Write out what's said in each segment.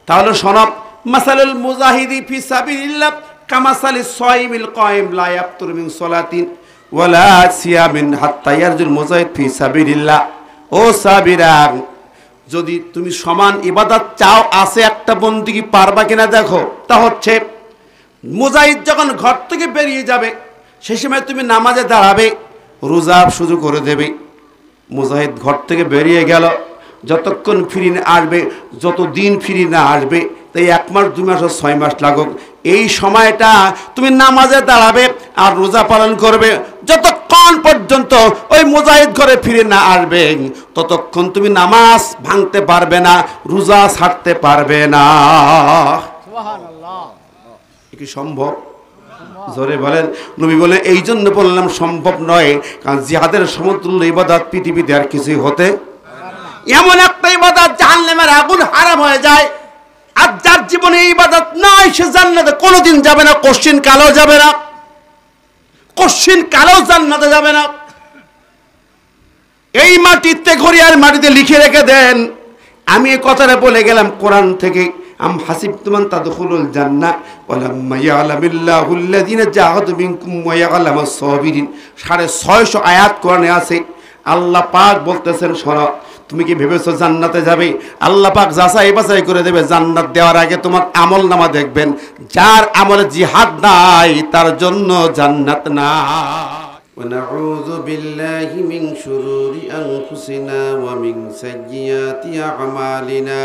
তাহলে শোনব, মাসালুল মুজাহিদি ফি সাবিলিল্লাহ কামাসালিস সাইমিল কায়েম লা ইয়াফতুর মিন সালাতিন ওয়ালা সিয়ামিন হাত্তা ইয়ারজুল মুজাহিদ ফি সাবিলিল্লাহ। ও সাবিরা, যদি তুমি সমান ইবাদত চাও, আছে একটা বন্দেগী পারবা কিনা দেখো। তা হচ্ছে মুজাহিদ যখন ঘর থেকে বেরিয়ে যাবে সেই সময় তুমি নামাজে দাঁড়াবে, রোজা শুরু করে দেবে। মুজাহিদ ঘর থেকে বেরিয়ে গেল, যতক্ষণ ফিরে না আসবে, যতদিন ফিরে না আসবে, তাই 1 মাস 2 মাস 6 মাস লাগুক, এই সময়টা তুমি নামাজে দাঁড়াবে আর রোজা পালন করবে। যতক্ষণ পর্যন্ত ওই মুজাহিদ ঘরে ফিরে না আসবে ততক্ষণ তুমি নামাজ ভাঙতে পারবে না, রোজা ছাড়তে পারবে না। কি সম্ভব? জোরে বলেন। নবী বলে এই জন্য বললাম সম্ভব নয়, কারণ জিহাদের সমতুল্য ইবাদত পৃথিবীতে আর কিছুই হতে, এমন একটা ইবাদত জাহান্নামের আগুন হারাম হয়ে যায়। আর যার জীবনে এই ইবাদত নাই সে জান্নাতে কোনোদিন যাবে না, কোশ্চিন কালেও যাবে না, কোশ্চিন কালেও জান্নাতে যাবে না। এই মাটিতে ঘড়িয়ার মাটিতে লিখে রেখে দেন। আমি এই কথাটা বলে গেলাম কোরআন থেকে, আম হাসিবতুম আন তাদখুলুল জান্নাহ ওয়ালাম্মা ইয়ালামিল্লাহুল্লাযিনা জাহাদু মিনকুম ওয়া ইয়ালামাস সাবিরিন। 650 আয়াত কোরআনে আছে। আল্লাহ পাক বলতেছেন, শোনো, তুমি কি ভেবেছো জান্নাতে যাবে? আল্লাহ পাক যাচাই বাছাই করে দেবে। জান্নাত দেওয়ার আগে তোমার আমল নামা দেখবেন, যার আমলে জিহাদ নাই তার জন্য জান্নাত না। ونعوذ بالله من شرور أنفسنا ومن سيئات أعمالنا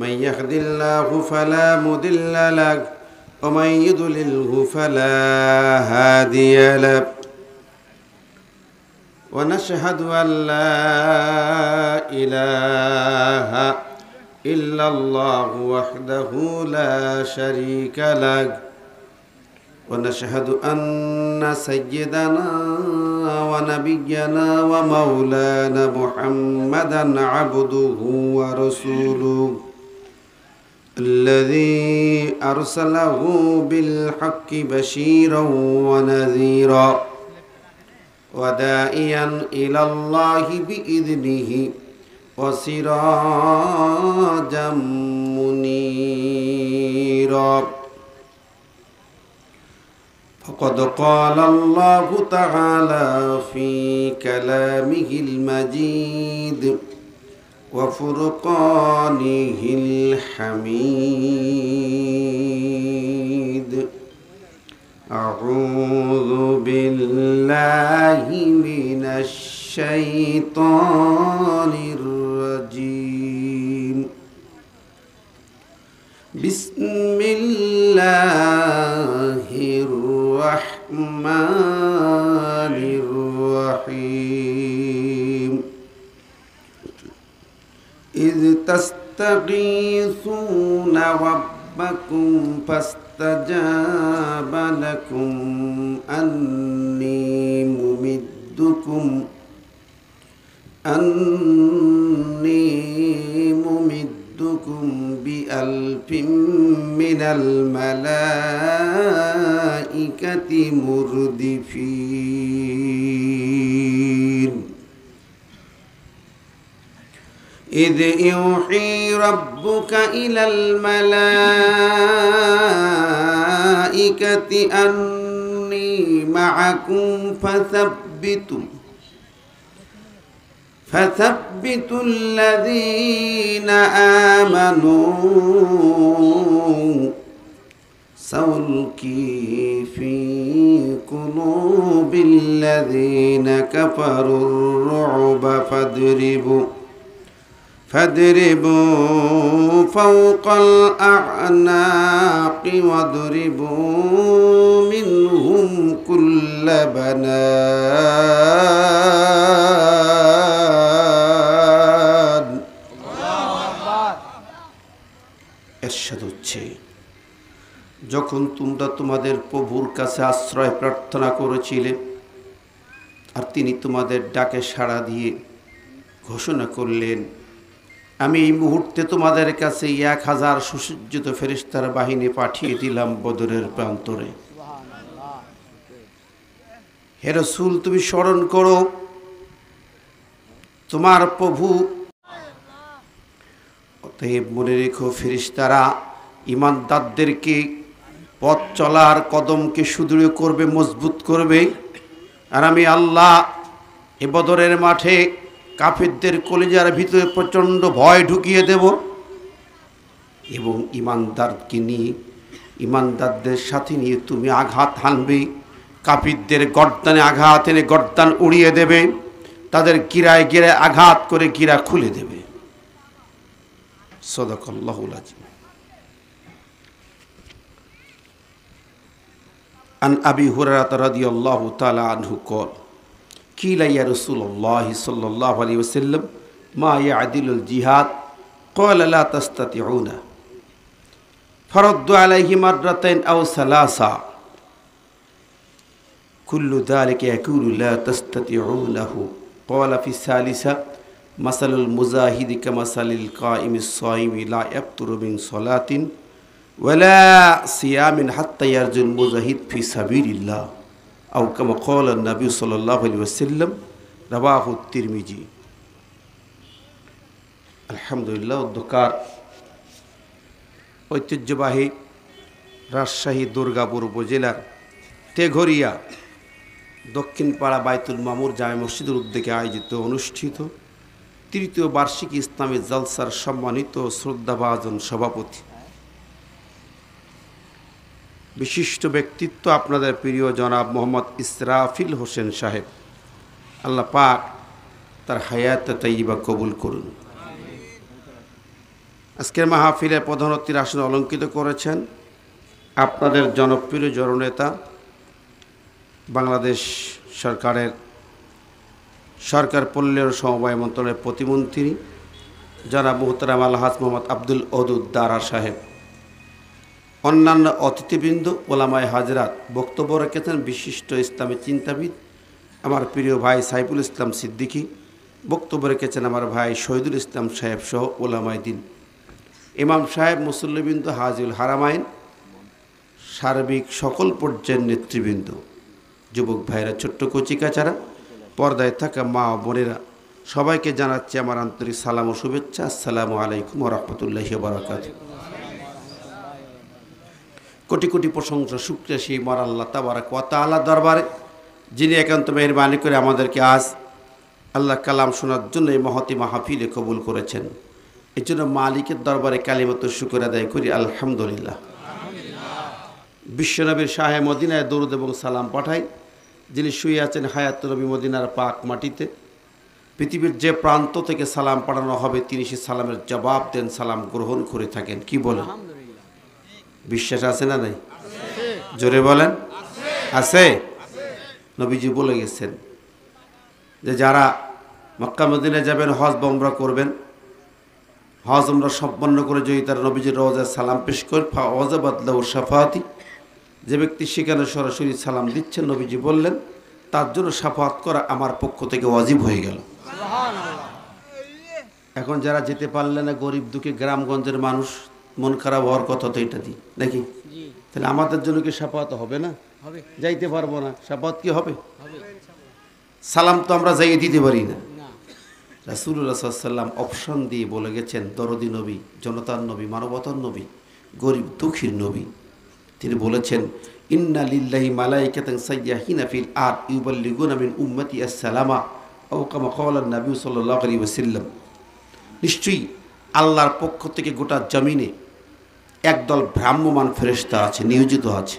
من يهد الله فلا مضل له ومن يضلله فلا هادي له ونشهد أن لا إله إلا الله وحده لا شريك له ونشهد أن سيدنا ونبينا ومولانا محمدا عبده ورسوله الذي أرسله بالحق بشيرا ونذيرا وداعيا إلى الله بإذنه وسراجا منيرا فقد قال الله تعالى في كلامه المجيد وفرقانه الحميد أعوذ بالله من الشيطان الرجيم بسم الله الرحمن الرحيم إذ تستغيثون ربكم فاستجاب لكم أني ممدكم بألف من الملائكة مردفين إذ يوحي ربك إلى الملائكة أني معكم فثبتوا الذين آمنوا سألقي في قلوب الذين كفروا الرعب فاضربوا فوق الأعناق واضربوا منهم كل بنان এরশাদ হচ্ছে, যখন তোমরা তোমাদের প্রভুর কাছে আশ্রয় প্রার্থনা করেছিলে আর তিনি তোমাদের ডাকে সাড়া দিয়ে ঘোষণা করলেন, আমি এই মুহূর্তে তোমাদের কাছে 1000 সুসজ্জিত ফেরেশতার বাহিনী পাঠিয়ে দিলাম বদরের প্রান্তরে। হে রাসূল, তুমি স্মরণ করো তোমার প্রভু তাই মনে রেখো ফেরেশতারা ঈমানদারদেরকে পথ চলার কদমকে সুদৃঢ় করবে, মজবুত করবে। আর আমি আল্লাহ এ বদরের মাঠে কাফিরদের কলিজার ভিতরে প্রচণ্ড ভয় ঢুকিয়ে দেব এবং ঈমানদারকে নিয়ে, ঈমানদারদের সাথে নিয়ে তুমি আঘাত হানবে। কাফিরদের গর্দানে আঘাত এনে গর্দান উড়িয়ে দেবে, তাদের গিরায় গিরায় আঘাত করে গিরা খুলে দেবে। সাদাকাল্লাহুল আযীম। আন আবি হুরায়রা রাদিয়াল্লাহু তাআলা আনহু قال قيل يا رسول الله صلى الله عليه وسلم ما يعدل الجهاد قال لا تستطيعون فرد عليه مرتين أو ثلاثة كل ذلك يقول لا تستطيعونه قال في الثالثة مثل المجاهد كمثل القائم الصائم لا يفطر من صلاة ولا صيام حتى يرجع المجاهد في سبيل الله أو كما قال النبي صلى الله عليه وسلم رواه الترمذي। আলহামদুলিল্লাহ। অধ্যকার ঐতিহ্যবাহী রাজশাহী দুর্গাপুর উপজেলার তেঘরিয়া দক্ষিণ পাড়া বাইতুল মামুর জামে মসজিদের উদ্যোগে আয়োজিত অনুষ্ঠিত তৃতীয় বার্ষিক ইসলামী জলসার সম্মানিত শ্রদ্ধাভাজন সভাপতি, বিশিষ্ট ব্যক্তিত্ব আপনাদের প্রিয় জনাব মোহাম্মদ ইসরাফিল হোসেন সাহেব, আল্লাহ পাক তার হায়াত তাইয়্যিবা কবুল করুন। আজকের মাহফিলে প্রধান অতিথির আসনে অলঙ্কৃত করেছেন আপনাদের জনপ্রিয় জননেতা, বাংলাদেশ সরকারের সরকার পল্লী ও সমবায় মন্ত্রণালয়ের প্রতিমন্ত্রী জনাব মুহতারাম আলহাজ মোহাম্মদ আব্দুল ওদুদ দারা সাহেব, অন্যান্য অতিথিবৃন্দ, ওলামায়ে হাজরাত, বক্তব্য রেখেছেন বিশিষ্ট ইসলামী চিন্তাবিদ আমার প্রিয় ভাই সাইফুল ইসলাম সিদ্দিকী, বক্তব্য রেখেছেন আমার ভাই শহীদুল ইসলাম সাহেব সহ ওলামায়ে দ্বীন, ইমাম সাহেব, মুসল্লিবৃন্দ, হাজিউল হারামাইন, সার্বিক সকল পর্যায়ের নেতৃবৃন্দ, যুবক ভাইরা, ছোট্ট কচিকাচারা, পর্দায় থাকা মা ও বোনেরা, সবাইকে জানাচ্ছি আমার আন্তরিক সালাম ও শুভেচ্ছা। আসসালামু আলাইকুম ওয়া রাহমাতুল্লাহি ওয়া বারাকাতুহু। কোটি কোটি প্রশংসা শুকরিয়া সেই মহান আল্লাহ তাবারক ওয়া তাআলার দরবারে, যিনি একান্ত মেহেরবানি করে আমাদেরকে আজ আল্লাহ কালাম শোনার জন্য এই মহতি মাহফিলে কবুল করেছেন। এই জন্য মালিকের দরবারে কালিমাত শুকর আদায় করি আলহামদুলিল্লাহ। বিশ্বনবীর শাহে মদিনায় দরুদ এবং সালাম পাঠাই, যিনি শুয়ে আছেন হায়াত নবী মদিনার পাক মাটিতে। পৃথিবীর যে প্রান্ত থেকে সালাম পাঠানো হবে তিনি সে সালামের জবাব দেন, সালাম গ্রহণ করে থাকেন। কি বলেন? বিশ্বাস আছে না নাই? জোরে বলেন। আছে? নবীজি বলে গেছেন যে যারা মক্কা মদিনায় যাবেন, হজ বা উমরা করবেন, হজ উমরা সম্পন্ন করে যদি তারা নবীজির রওজায় সালাম পেশ করেন, ফাওয়াজাবাত লাহু শাফাআতি, যে ব্যক্তি সেখানে সরাসরি সালাম দিচ্ছেন, নবীজি বললেন তার জন্য শাফাআত করা আমার পক্ষ থেকে ওয়াজিব হয়ে গেল। এখন যারা যেতে পারলে না, গরিব দুঃখী গ্রামগঞ্জের মানুষ, মন খারাপ হওয়ার কথা তো এটা দিই নাকি? তাহলে আমাদের জন্য কি শাফাআত হবে না? যাইতে পারবো না, শাফাআত কি হবে? সালাম তো আমরা যাইয়ে দিতে পারি না। রাসূলুল্লাহ সাল্লাল্লাহু আলাইহি ওয়াসাল্লাম অপশন দিয়ে বলে গেছেন, দরদি নবী, জনতার নবী, মানবতার নবী, গরিব দুঃখীর নবী। তিনি বলেছেন, ইন্না লিল্লাহি মালাইকাতান সাইয়্যাহিনা ফিল আরদ ইউবাল্লিগুনা মিন উম্মতি আসসালামা আও কামা ক্বালা নবী সাল্লাল্লাহু আলাইহি ওয়াসাল্লাম, নিশ্চয়ই আল্লাহর পক্ষ থেকে গোটা জমিনে একদল ভ্রাম্যমান ফেরেশতা আছে, নিয়োজিত আছে।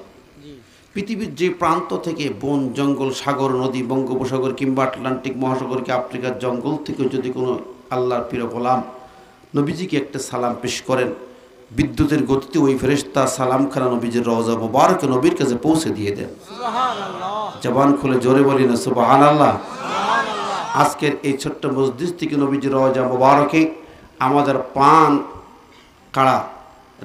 পৃথিবীর যে প্রান্ত থেকে, বন জঙ্গল, সাগর, নদী, বঙ্গোপসাগর কিংবা আটলান্টিক মহাসাগর কি আফ্রিকার জঙ্গল থেকে যদি কোনো আল্লাহর প্রিয় গোলাম নবীজিকে একটা সালাম পেশ করেন, বিদ্যুতের গতিতে ওই ফেরেশতা সালামখানা নবীজির রওজা মুবারকে নবীর কাছে পৌঁছে দিয়ে দেন। জবান খুলে জোরে বলি না সুবহানাল্লাহ। আজকের এই ছোট্ট মসজিদ থেকে নবীজির রওজা মুবারকে আমাদের পান কাড়া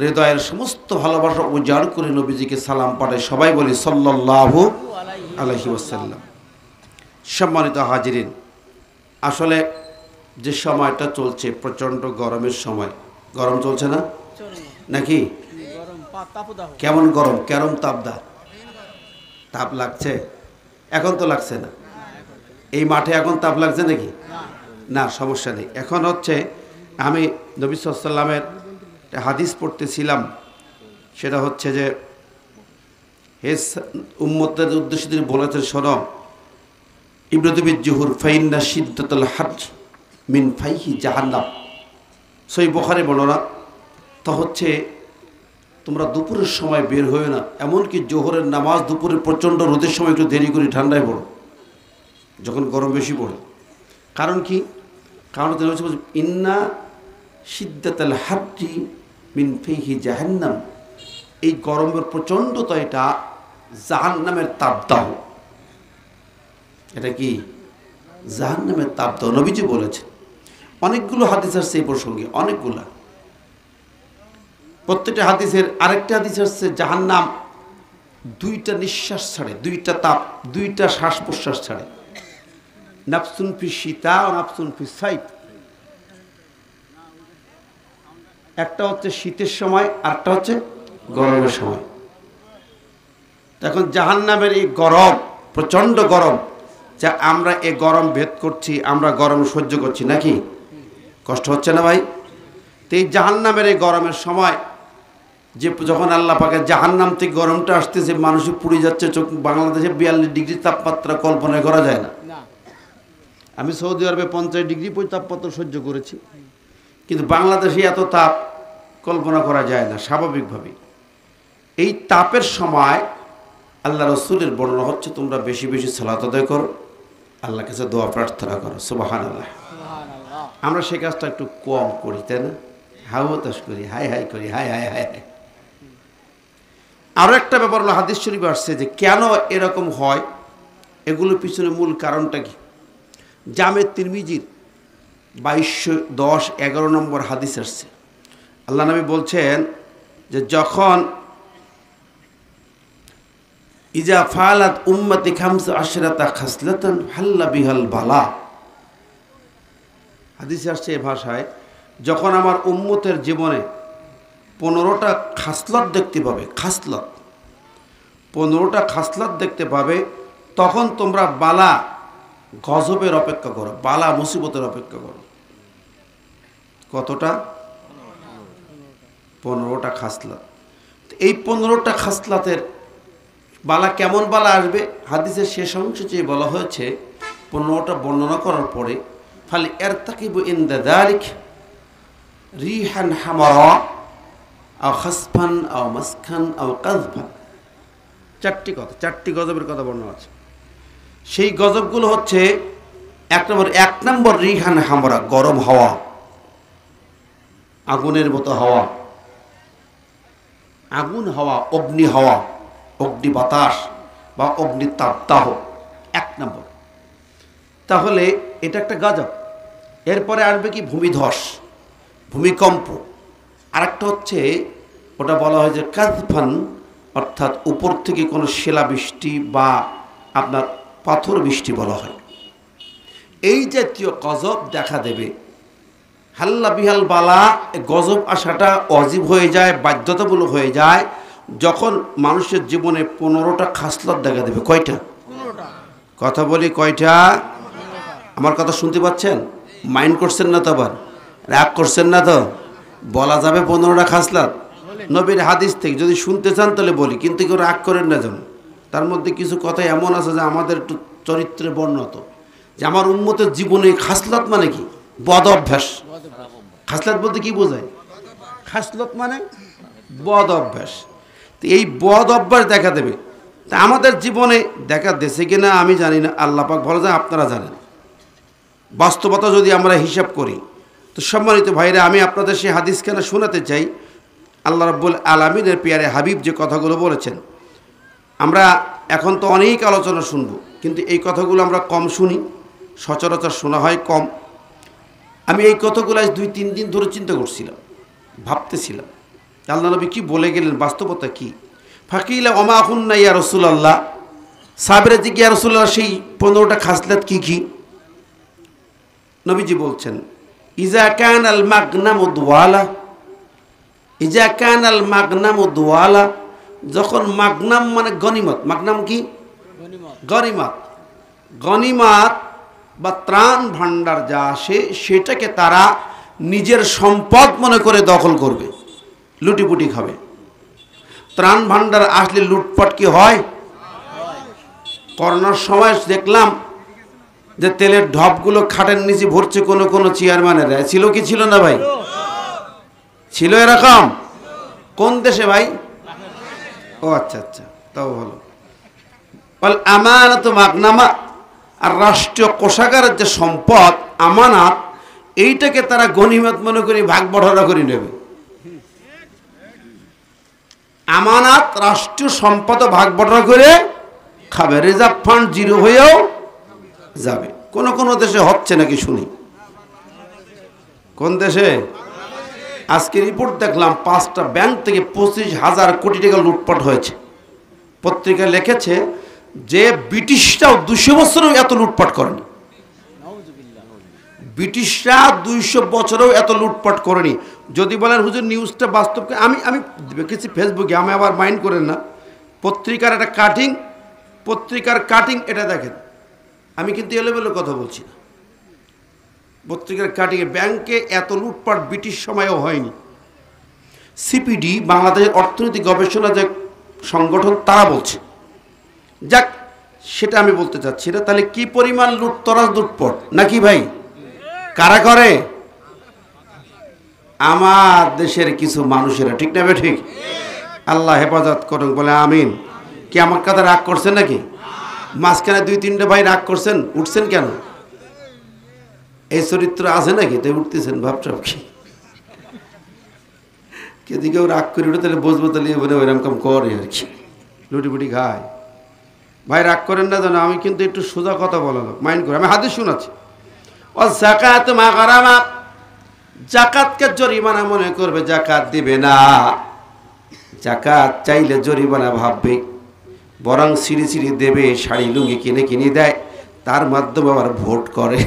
হৃদয়ের সমস্ত ভালোবাসা উজাড় করে নবীজিকে সালাম পাঠায়। সবাই বলি সাল্লাল্লাহু আলাইহি ওয়াসাল্লাম। সম্মানিত হাজিরিন, আসলে যে সময়টা চলছে প্রচণ্ড গরমের সময়, গরম চলছে না নাকি? কেমন গরম, কেরম তাপদা, তাপ লাগছে? এখন তো লাগছে না। এই মাঠে এখন তাপ লাগছে নাকি? না, সমস্যা নেই। এখন হচ্ছে আমি নবী সাল্লাল্লাহু আলাইহি ওয়াসাল্লামের হাদিস পড়তেছিলাম, সেটা হচ্ছে যে হে উম্মতের উদ্দেশ্যে তিনি বলেছেন, শোনো, ইবরাতু বিজুহুর ফাইন্না শিদ্দাতুল হাজ মিন ফাইহি জাহান্নাম। সহিহ বুখারী বর্ণনা। তা হচ্ছে তোমরা দুপুরের সময় বের হয়ে না, এমনকি জোহরের নামাজ দুপুরে প্রচণ্ড রোদের সময় একটু দেরি করে ঠান্ডায় পড়ো, যখন গরম বেশি পড়ে। কারণ কি? কারণ তিনি হচ্ছে ইন্না শিদ্দাতুল হাজ্জি মিন ফাইহি জাহান্নাম, এই গরমের প্রচণ্ডতা এটা জাহান্নামের তাপদাহ। এটা কি? জাহান্নামের তাপদাহ। নবীজি বলেছেন। অনেকগুলো হাদিস আসছে এই প্রসঙ্গে, অনেকগুলা। প্রত্যেকটা হাদিসের আরেকটা হাদিস আসছে জাহান্নাম দুইটা নিঃশ্বাস ছাড়ে, দুইটা তাপ, দুইটা শ্বাস প্রশ্বাস ছাড়ে। নাফসুন ফি শীতা ও নাফসুন ফি সাইফ। একটা হচ্ছে শীতের সময়, আরেকটা হচ্ছে গরমের সময়। এখন জাহান্নামের এই গরম, প্রচণ্ড গরম, যা আমরা এই গরম ভেদ করছি, আমরা গরম সহ্য করছি নাকি? কষ্ট হচ্ছে না ভাই? তো এই জাহান্নামের এই গরমের সময় যে যখন আল্লাহ পাকের জাহান্নাম থেকে গরমটা আসতেছে, মানুষের পুড়ে যাচ্ছে চোখ। বাংলাদেশে 42 ডিগ্রি তাপমাত্রা কল্পনা করা যায় না। আমি সৌদি আরবে 50 ডিগ্রি তাপমাত্রা সহ্য করেছি, কিন্তু বাংলাদেশে এত তাপ কল্পনা করা যায় না স্বাভাবিকভাবে। এই তাপের সময় আল্লাহ রসুলের বর্ণনা হচ্ছে, তোমরা বেশি বেশি সালাত আদায় করো, আল্লাহর কাছে দোয়া প্রার্থনা করো। সুবহানাল্লাহ। আমরা সে কাজটা একটু কম করি, তাই না? হাওতাস করি, হাই হাই করি, হাই হাই হাই হাই। আরও একটা ব্যাপার হলো, হাদিস শরীফে আসছে যে কেন এরকম হয়, এগুলোর পিছনে মূল কারণটা কি? জামে তিরমিজির 2210-11 নম্বর হাদিস আসছে। আল্লাহ নবী বলছেন যে যখন ইজা ফালাত উম্মতি খামসা আশরাতা খাসলাতান হাল্লা বিহাল বালা। হাদিসে আসছে এই ভাষায়, যখন আমার উম্মতের জীবনে 15টা খাসলত দেখতে পাবে, খাসলত 15টা খাসলত দেখতে পাবে, তখন তোমরা বালা গজবের অপেক্ষা করো, বালা মুসিবতের অপেক্ষা করো। কতটা? 15টা খাসলত। এই 15টা খাসলাতের বালা কেমন বালা আসবে, হাদিসের শেষ অংশে যে বলা হয়েছে, 15টা বর্ণনা করার পরে ফালি ইরতাকিবু ইনদা যালিক রিহান হামারা আও খাসফান আও মাসখান আও কাযফান। 4টি কথা, 4টি গজবের কথা বর্ণনা আছে। সেই গজবগুলো হচ্ছে, এক নম্বর রিহান হামারা, গরম হাওয়া, আগুনের মতো হাওয়া, আগুন হাওয়া, অগ্নি হাওয়া, অগ্নি বাতাস বা অগ্নি তাপদাহ, 1 নম্বর। তাহলে এটা একটা গজব। এরপরে আসবে কি? ভূমিধস, ভূমিকম্প। আরেকটা হচ্ছে, ওটা বলা হয় যে কাযফান, অর্থাৎ উপর থেকে কোনো শিলাবৃষ্টি বা আপনার পাথর বৃষ্টি বলা হয়। এই জাতীয় গজব দেখা দেবে। হাল্লা বিহাল বালা, গজব আসাটা অজীব হয়ে যায়, বাধ্যতামূলক হয়ে যায় যখন মানুষের জীবনে 15টা খাসলত দেখা দেবে। কয়টা? কথা বলি, কয়টা? আমার কথা শুনতে পাচ্ছেন? মাইন্ড করছেন না তো? আবার রাগ করছেন না তো? বলা যাবে 15টা খাসলত নবীর হাদিস থেকে। যদি শুনতে চান তাহলে বলি, কিন্তু কেউ রাগ করেন না যেন। তার মধ্যে কিছু কথা এমন আছে যে আমাদের একটু চরিত্রে বর্ণত, যে আমার উম্মতের জীবনে খাসলত মানে কি? বদ অভ্যাস। খাসলত বলতে কি বোঝায়? খাসলত মানে বদ অভ্যাস। তো এই বদ অভ্যাস দেখা দেবে। তা আমাদের জীবনে দেখা দেশে কিনা আমি জানি না, আল্লাহ পাক ভালো জানেন, আপনারা জানেন। বাস্তবতা যদি আমরা হিসাব করি, তো সম্মানিত ভাইরা, আমি আপনাদের সেই হাদিস কেন শোনাতে চাই। আল্লাহ রাব্বুল আলামিনের পিয়ারে হাবিব যে কথাগুলো বলেছেন, আমরা এখন তো অনেক আলোচনা শুনব, কিন্তু এই কথাগুলো আমরা কম শুনি, সচরাচর শোনা হয় কম। আমি এই কথাগুলো আজ 2-3 দিন ধরে চিন্তা করছিলাম, ভাবতেছিলাম আল্লাহ নবী কী বলে গেলেন, বাস্তবতা কী। ফাকিলা ওমা হুন্না ইয়া রাসূলুল্লাহ, সাহাবীরা জি ইয়া রাসূলুল্লাহ, সেই 15টা খাসলাত কী কী? নবীজি বলছেন, ইজা কানাল মাগনামু দুয়ালা, ইজা কানাল মাগনামু দুয়ালা, যখন মাগনাম মানে গনিমত, মাগনাম কি? গনিমত। গনিমত বা ত্রাণ ভাণ্ডার যা আসে, সেটাকে তারা নিজের সম্পদ মনে করে দখল করবে, লুটিপুটি খাবে। ত্রাণ ভান্ডার আসলে লুটপাট কি হয়? করোনার সময় দেখলাম যে তেলের ঢপগুলো খাটের নিচে ভরছে কোনো চেয়ারম্যানেরা। ছিল কি ছিল না ভাই? ছিল এরকম? কোন দেশে ভাই? ও আচ্ছা আচ্ছা, তাও ভালো। বল আমানত মাগনামা, আর রাষ্ট্রীয় কোষাগারের যে সম্পদ আমানত, এইটাকে তারা গনিমত মনে করে ভাগ বড়রা করে নেবে। আমানত রাষ্ট্রীয় সম্পদ ভাগ বড়রা করে খাবে, রিজার্ভ ফান্ড জিরো হয়েও যাবে। কোন দেশে হচ্ছে নাকি শুনি? কোন দেশে? আজকে রিপোর্ট দেখলাম 5টা ব্যাংক থেকে 25,000 কোটি টাকা লুটপাট হয়েছে। পত্রিকায় লিখেছে যে ব্রিটিশরাও 200 বছরেও এত লুটপাট করেনি। ব্রিটিশরা 200 বছরেও এত লুটপাট করেনি। যদি বলেন হুজুর নিউজটা বাস্তব, আমি দেখেছি ফেসবুকে, আমি আবার মাইন্ড করেন না। পত্রিকার একটা কাটিং, পত্রিকার কাটিং এটা দেখেন, আমি কিন্তু এলোমেলো কথা বলছি না। পত্রিকার কাটিংয়ে ব্যাংকে এত লুটপাট ব্রিটিশ সময়েও হয়নি। সিপিডি, বাংলাদেশের অর্থনৈতিক গবেষণা যে সংগঠন, তারা বলছে। যাক, সেটা আমি বলতে চাচ্ছি না। তাহলে কি পরিমাণ লুটতরাজ লুটপাট নাকি ভাই? কারা করে? আমার দেশের কিছু মানুষেরা, ঠিক না ভাই? ঠিক। আল্লাহ হেফাজত করুন, বলে আমিন। কি আমার কথা রাগ করছেন নাকি? মাঝখানে 2-3টে ভাই রাগ করছেন, উঠছেন কেন? এই চরিত্র আছে নাকি তাই উঠতেছেন? ভাবসাব কি যদি কেউ রাগ করে উঠে তাহলে বসবো, তাহলে বলে ওইরকম কাম করে আর কি, লুটিপুটি খায়। ভাই রাগ করেন না জানো, আমি কিন্তু একটু সোজা কথা বলালো, মাইন্ড করে। আমি হাদিস শোনাচ্ছি। ও যাকাত মা গারামা, যাকাতকে জরিমানা মনে করবে, যাকাত দিবে না। যাকাত চাইলে জরিমানা ভাববে, বরং সিঁড়ি সিঁড়ি দেবে, শাড়ি লুঙ্গি কিনে দেয়, তার মাধ্যমে আবার ভোট করে।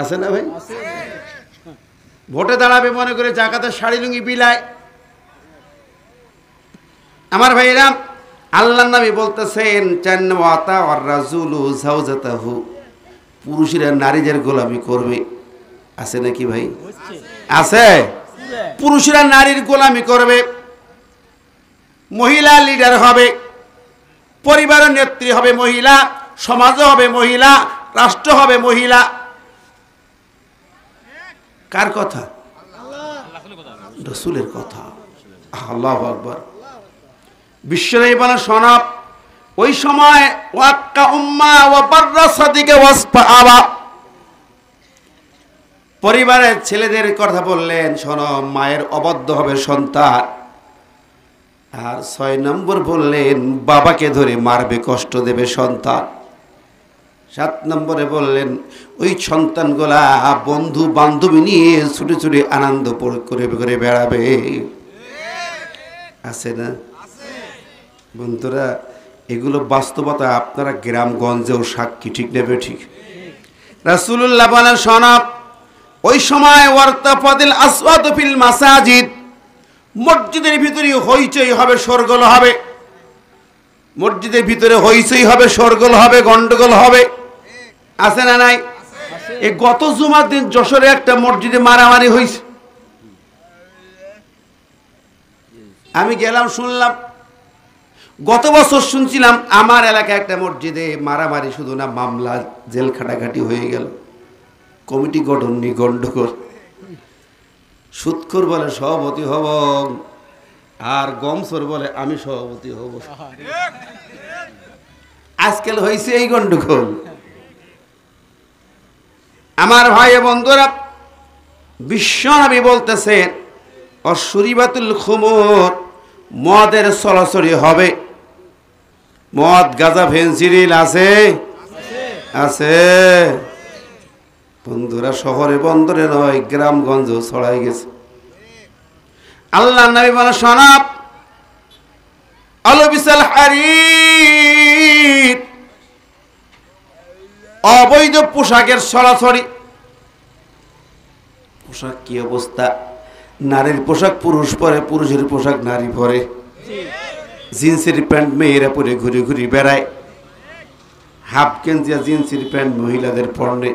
আছে না ভাই? ভোটে দাঁড়াবে মনে করে যাকাতের শাড়ি লুঙ্গি বিলায়। আমার ভাইরা, আল্লাহর নবী বলতেছেন, চান্নাওয়াতা আর রাজুলু জাওজাতাহু, পুরুষেরা নারীদের গোলামি করবে। আছে নাকি ভাই? আছে। পুরুষেরা নারীর গোলামি করবে, মহিলা লিডার হবে, পরিবারের নেত্রী হবে মহিলা, সমাজও হবে মহিলা, রাষ্ট্র হবে মহিলা। কার কথা? রাসূলের কথা। আল্লাহু আকবার। বিশ্বনবী বলেন, শোনাব, ওই সময় ওয়াক্কা উম্মা ওয়া বাররা সাদিকা ওয়াসফাআবা, পরিবারের ছেলেদের কথা বললেন, শোনো, মায়ের অবাধ্য হবে সন্তান। আর 6 নম্বর বললেন, বাবাকে ধরে মারবে, কষ্ট দেবে সন্তান। 7 নম্বরে বললেন, ওই সন্তানগুলা বন্ধু বান্ধবী নিয়ে ছুটে ছুটে আনন্দ করে বেড়াবে। আছে না বন্ধুরা? এগুলো বাস্তবতা, আপনারা গ্রামগঞ্জেও সাক্ষী, ঠিক নেবে? ঠিক। রাসূলুল্লাহ বলেন, শোনাব, ওই সময় ওয়ারতাফাদিল আসওয়াতু ফিল মাসাজিদ, মসজিদের ভিতরে হইচই হবে, শোরগোল হবে। মসজিদের ভিতরে হইচই হবে, শোরগোল হবে, গন্ডগোল হবে। আছে না নাই? এই গত জুমার দিন যশোরে একটা মসজিদে মারামারি হয়েছে। আমি গেলাম, শুনলাম। গত বছর শুনছিলাম আমার এলাকায় একটা মসজিদে মারামারি, শুধু না, মামলা, জেল খাটাখাটি হয়ে গেল। কমিটি গঠন নিয়ে গন্ডগোল। সুদখোর বলে সভাপতি হব, আর গমসর বলে আমি সভাপতি হব। আজকাল হয়েছে এই গন্ডগোল। আমার ভাই বন্ধুরা, বিশ্বনবী বলতেছেন, অশুরিবাতুল খুমুর, মদের সরাসরি হবে। মদ, গাঁজা, ফেন্সিডিল আছে? আছে বন্ধুরা। শহরে বন্দরে নয়, গ্রামগঞ্জ ছড়াই গেছে। আল্লাহর নবী বলেন, শোনাব, আলবিসাল হারির, অবৈধ পোশাকের সরাসরি। পোশাক কি অবস্থা? নারীর পোশাক পুরুষ পরে, পুরুষের পোশাক নারী পরে। জিন্সের প্যান্ট মেয়েরা পরে ঘুরে ঘুরে বেড়ায়, হাফ গেঞ্জি জিন্সের প্যান্ট মহিলাদের পরনে।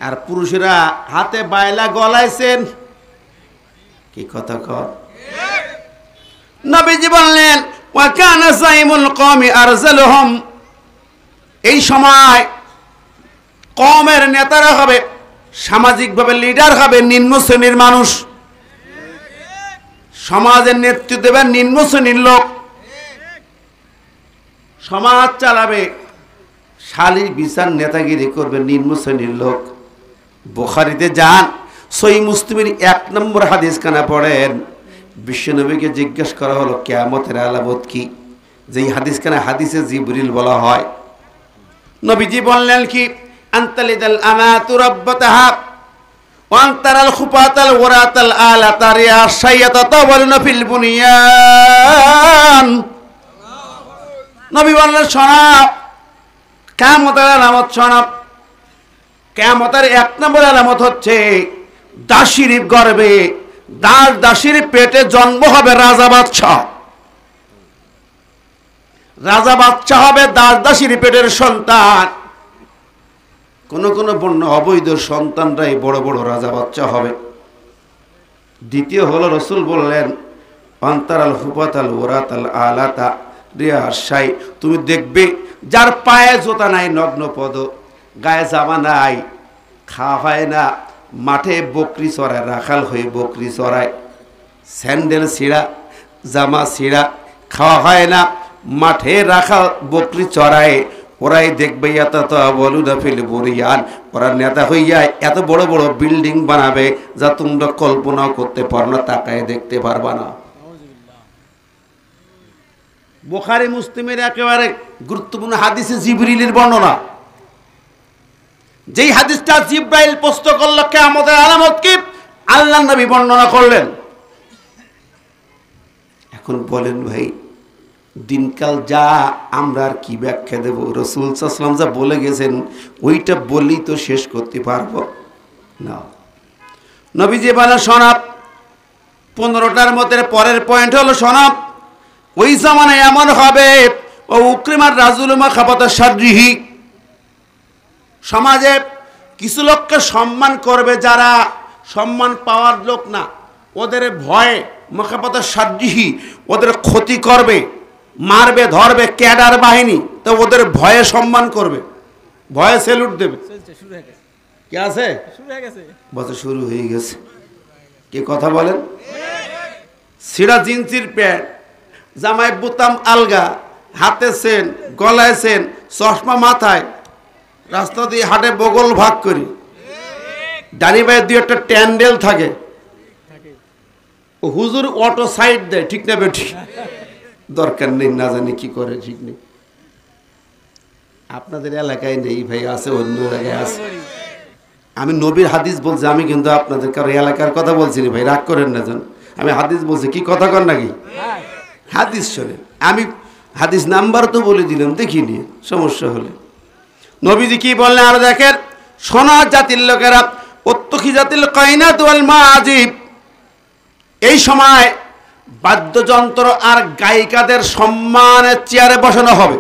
আর পুরুষেরা হাতে বাইলা গলাইছেন। কি কথা কর? নবীজি বললেন ওয়া কানা সাইমুল কওমি আরজালুহুম, এই সময় কওমের নেতারা হবে, সামাজিকভাবে লিডার হবে নিম্ন শ্রেণীর মানুষ, সমাজের নেতৃত্ব দেবে নিম্ন শ্রেণীর লোক, সমাজ চালাবে, শালীর বিচার নেতাগিরি করবে নিম্ন শ্রেণীর লোক। বুখারীতে যান, সহিহ মুসলিমের 1 নম্বর হাদিস খানা পড়েন। বিশ্বনবীকে জিজ্ঞেস করা হলো কিয়ামতের আলামত কি, যেই হাদিস খানা হাদিসে জিবরিল বলা হয়। নবীজি বললেন কি, আনতালিদাল আমাতু রাব্বাতাহা ওয়া আনতারাল খুফাতাল ওরাতাল আলাতা রিয়া শাইয়াতা তাওয়ালুনা ফিল বুনিয়ান। নবী বললেন শোনাও, কিয়ামতের আলামত শোনাও। কিয়ামতের 1 নম্বর আলামত হচ্ছে দাসীর গর্ভে, দাসীর পেটে জন্ম হবে রাজা বাদশাহ। রাজা বাদশাহ হবে দাসীর পেটের সন্তান। কোন কোন বন্য অবৈধ সন্তানরাই বড় বড় রাজা বাচ্চা হবে। দ্বিতীয় হলো রাসূল বললেন আনতারাল হুবাতাল ওরাতাল আলাতা রিয়া শাই, তুমি দেখবে যার পায়ে জুতা নাই, নগ্ন পদ, গায়ে জামা নাই, খাওয়া হয় না, মাঠে বকরি চড়ায়, রাখাল হয়ে বকরি চড়ায়, স্যান্ডেল ছিঁড়া, জামা ছিঁড়া, খাওয়া হয় না, মাঠে রাখাল বকরি চড়ায়, ওরাই দেখবে এত বলুনা ফেলে বরিয়ান, ওরা নেতা হইয়া এত বড় বড় বিল্ডিং বানাবে যা তোমরা কল্পনাও করতে পারো না, তাকায় দেখতে পারবা না। বুখারী মুসলিমের একেবারে গুরুত্বপূর্ণ হাদিসে জিবরিলের বর্ণনা, যেই হাদিসটা জিব্রাইল প্রশ্ন করল কিয়ামতের আলামত কি, আল্লাহর নবী বর্ণনা করলেন। এখন বলেন ভাই, দিনকাল যা আমরা আর কি ব্যাখ্যা দেব? রাসূল সাল্লাল্লাহু আলাইহি ওয়াসাল্লাম যা বলে গেছেন ওইটা বললেই তো শেষ করতে পারবো না। নবীজি বলেন শোনাব, 15টার মধ্যে পরের পয়েন্ট হলো শোনাব, ওই জামানায় এমন হবে ও উকরিমার রাজুল মাখাবাতা শাররিহি, সমাজে কিছু লোককে সম্মান করবে যারা সম্মান পাওয়ার লোক না, ওদের ভয়ে মাখাবাতা শাররিহি, ওদের ক্ষতি করবে, মারবে ধরবে, ক্যাডার বাহিনী, তো ওদের ভয়ে সম্মান করবে, ভয়ে স্যালুট দেবে। কি আছে? বছর শুরু হয়ে গেছে। কি কথা বলেন? ছিঁড়া জিন্সির প্যান্ট, জামায় বোতাম আলগা, হাতে সেন, গলায় সেন, চশমা মাথায়, রাস্তা দিয়ে হাটে বগল ভাগ করি, ডানি ভাইয়ের 2-1টা ট্যান্ডেল থাকে, হুজুর অটো সাইড দেয়, ঠিক না বেঠি? দরকার নেই, না জানি কি করে, ঠিক নেই। আপনাদের এলাকায় নেই ভাই, আছে অন্য জায়গায় আছে। আমি নবীর হাদিস বলছি, আমি কিন্তু আপনাদের কারো এলাকার কথা বলছি না ভাই, রাগ করেন না যেন। আমি হাদিস বলছি, কি কথা কর নাকি? হাদিস শোনেন, আমি হাদিস নাম্বার তো বলে দিলাম, দেখি নিয়ে সমস্যা হলে। নবীজি কি বললেন আরো দেখেন, সোনা জাতির লোকেরা উত্তখি জাতিল কায়নাত ওয়াল মাআজিব, এই সময় বাদ্যযন্ত্র আর গায়িকাদের সম্মানের চেয়ারে বসানো হবে।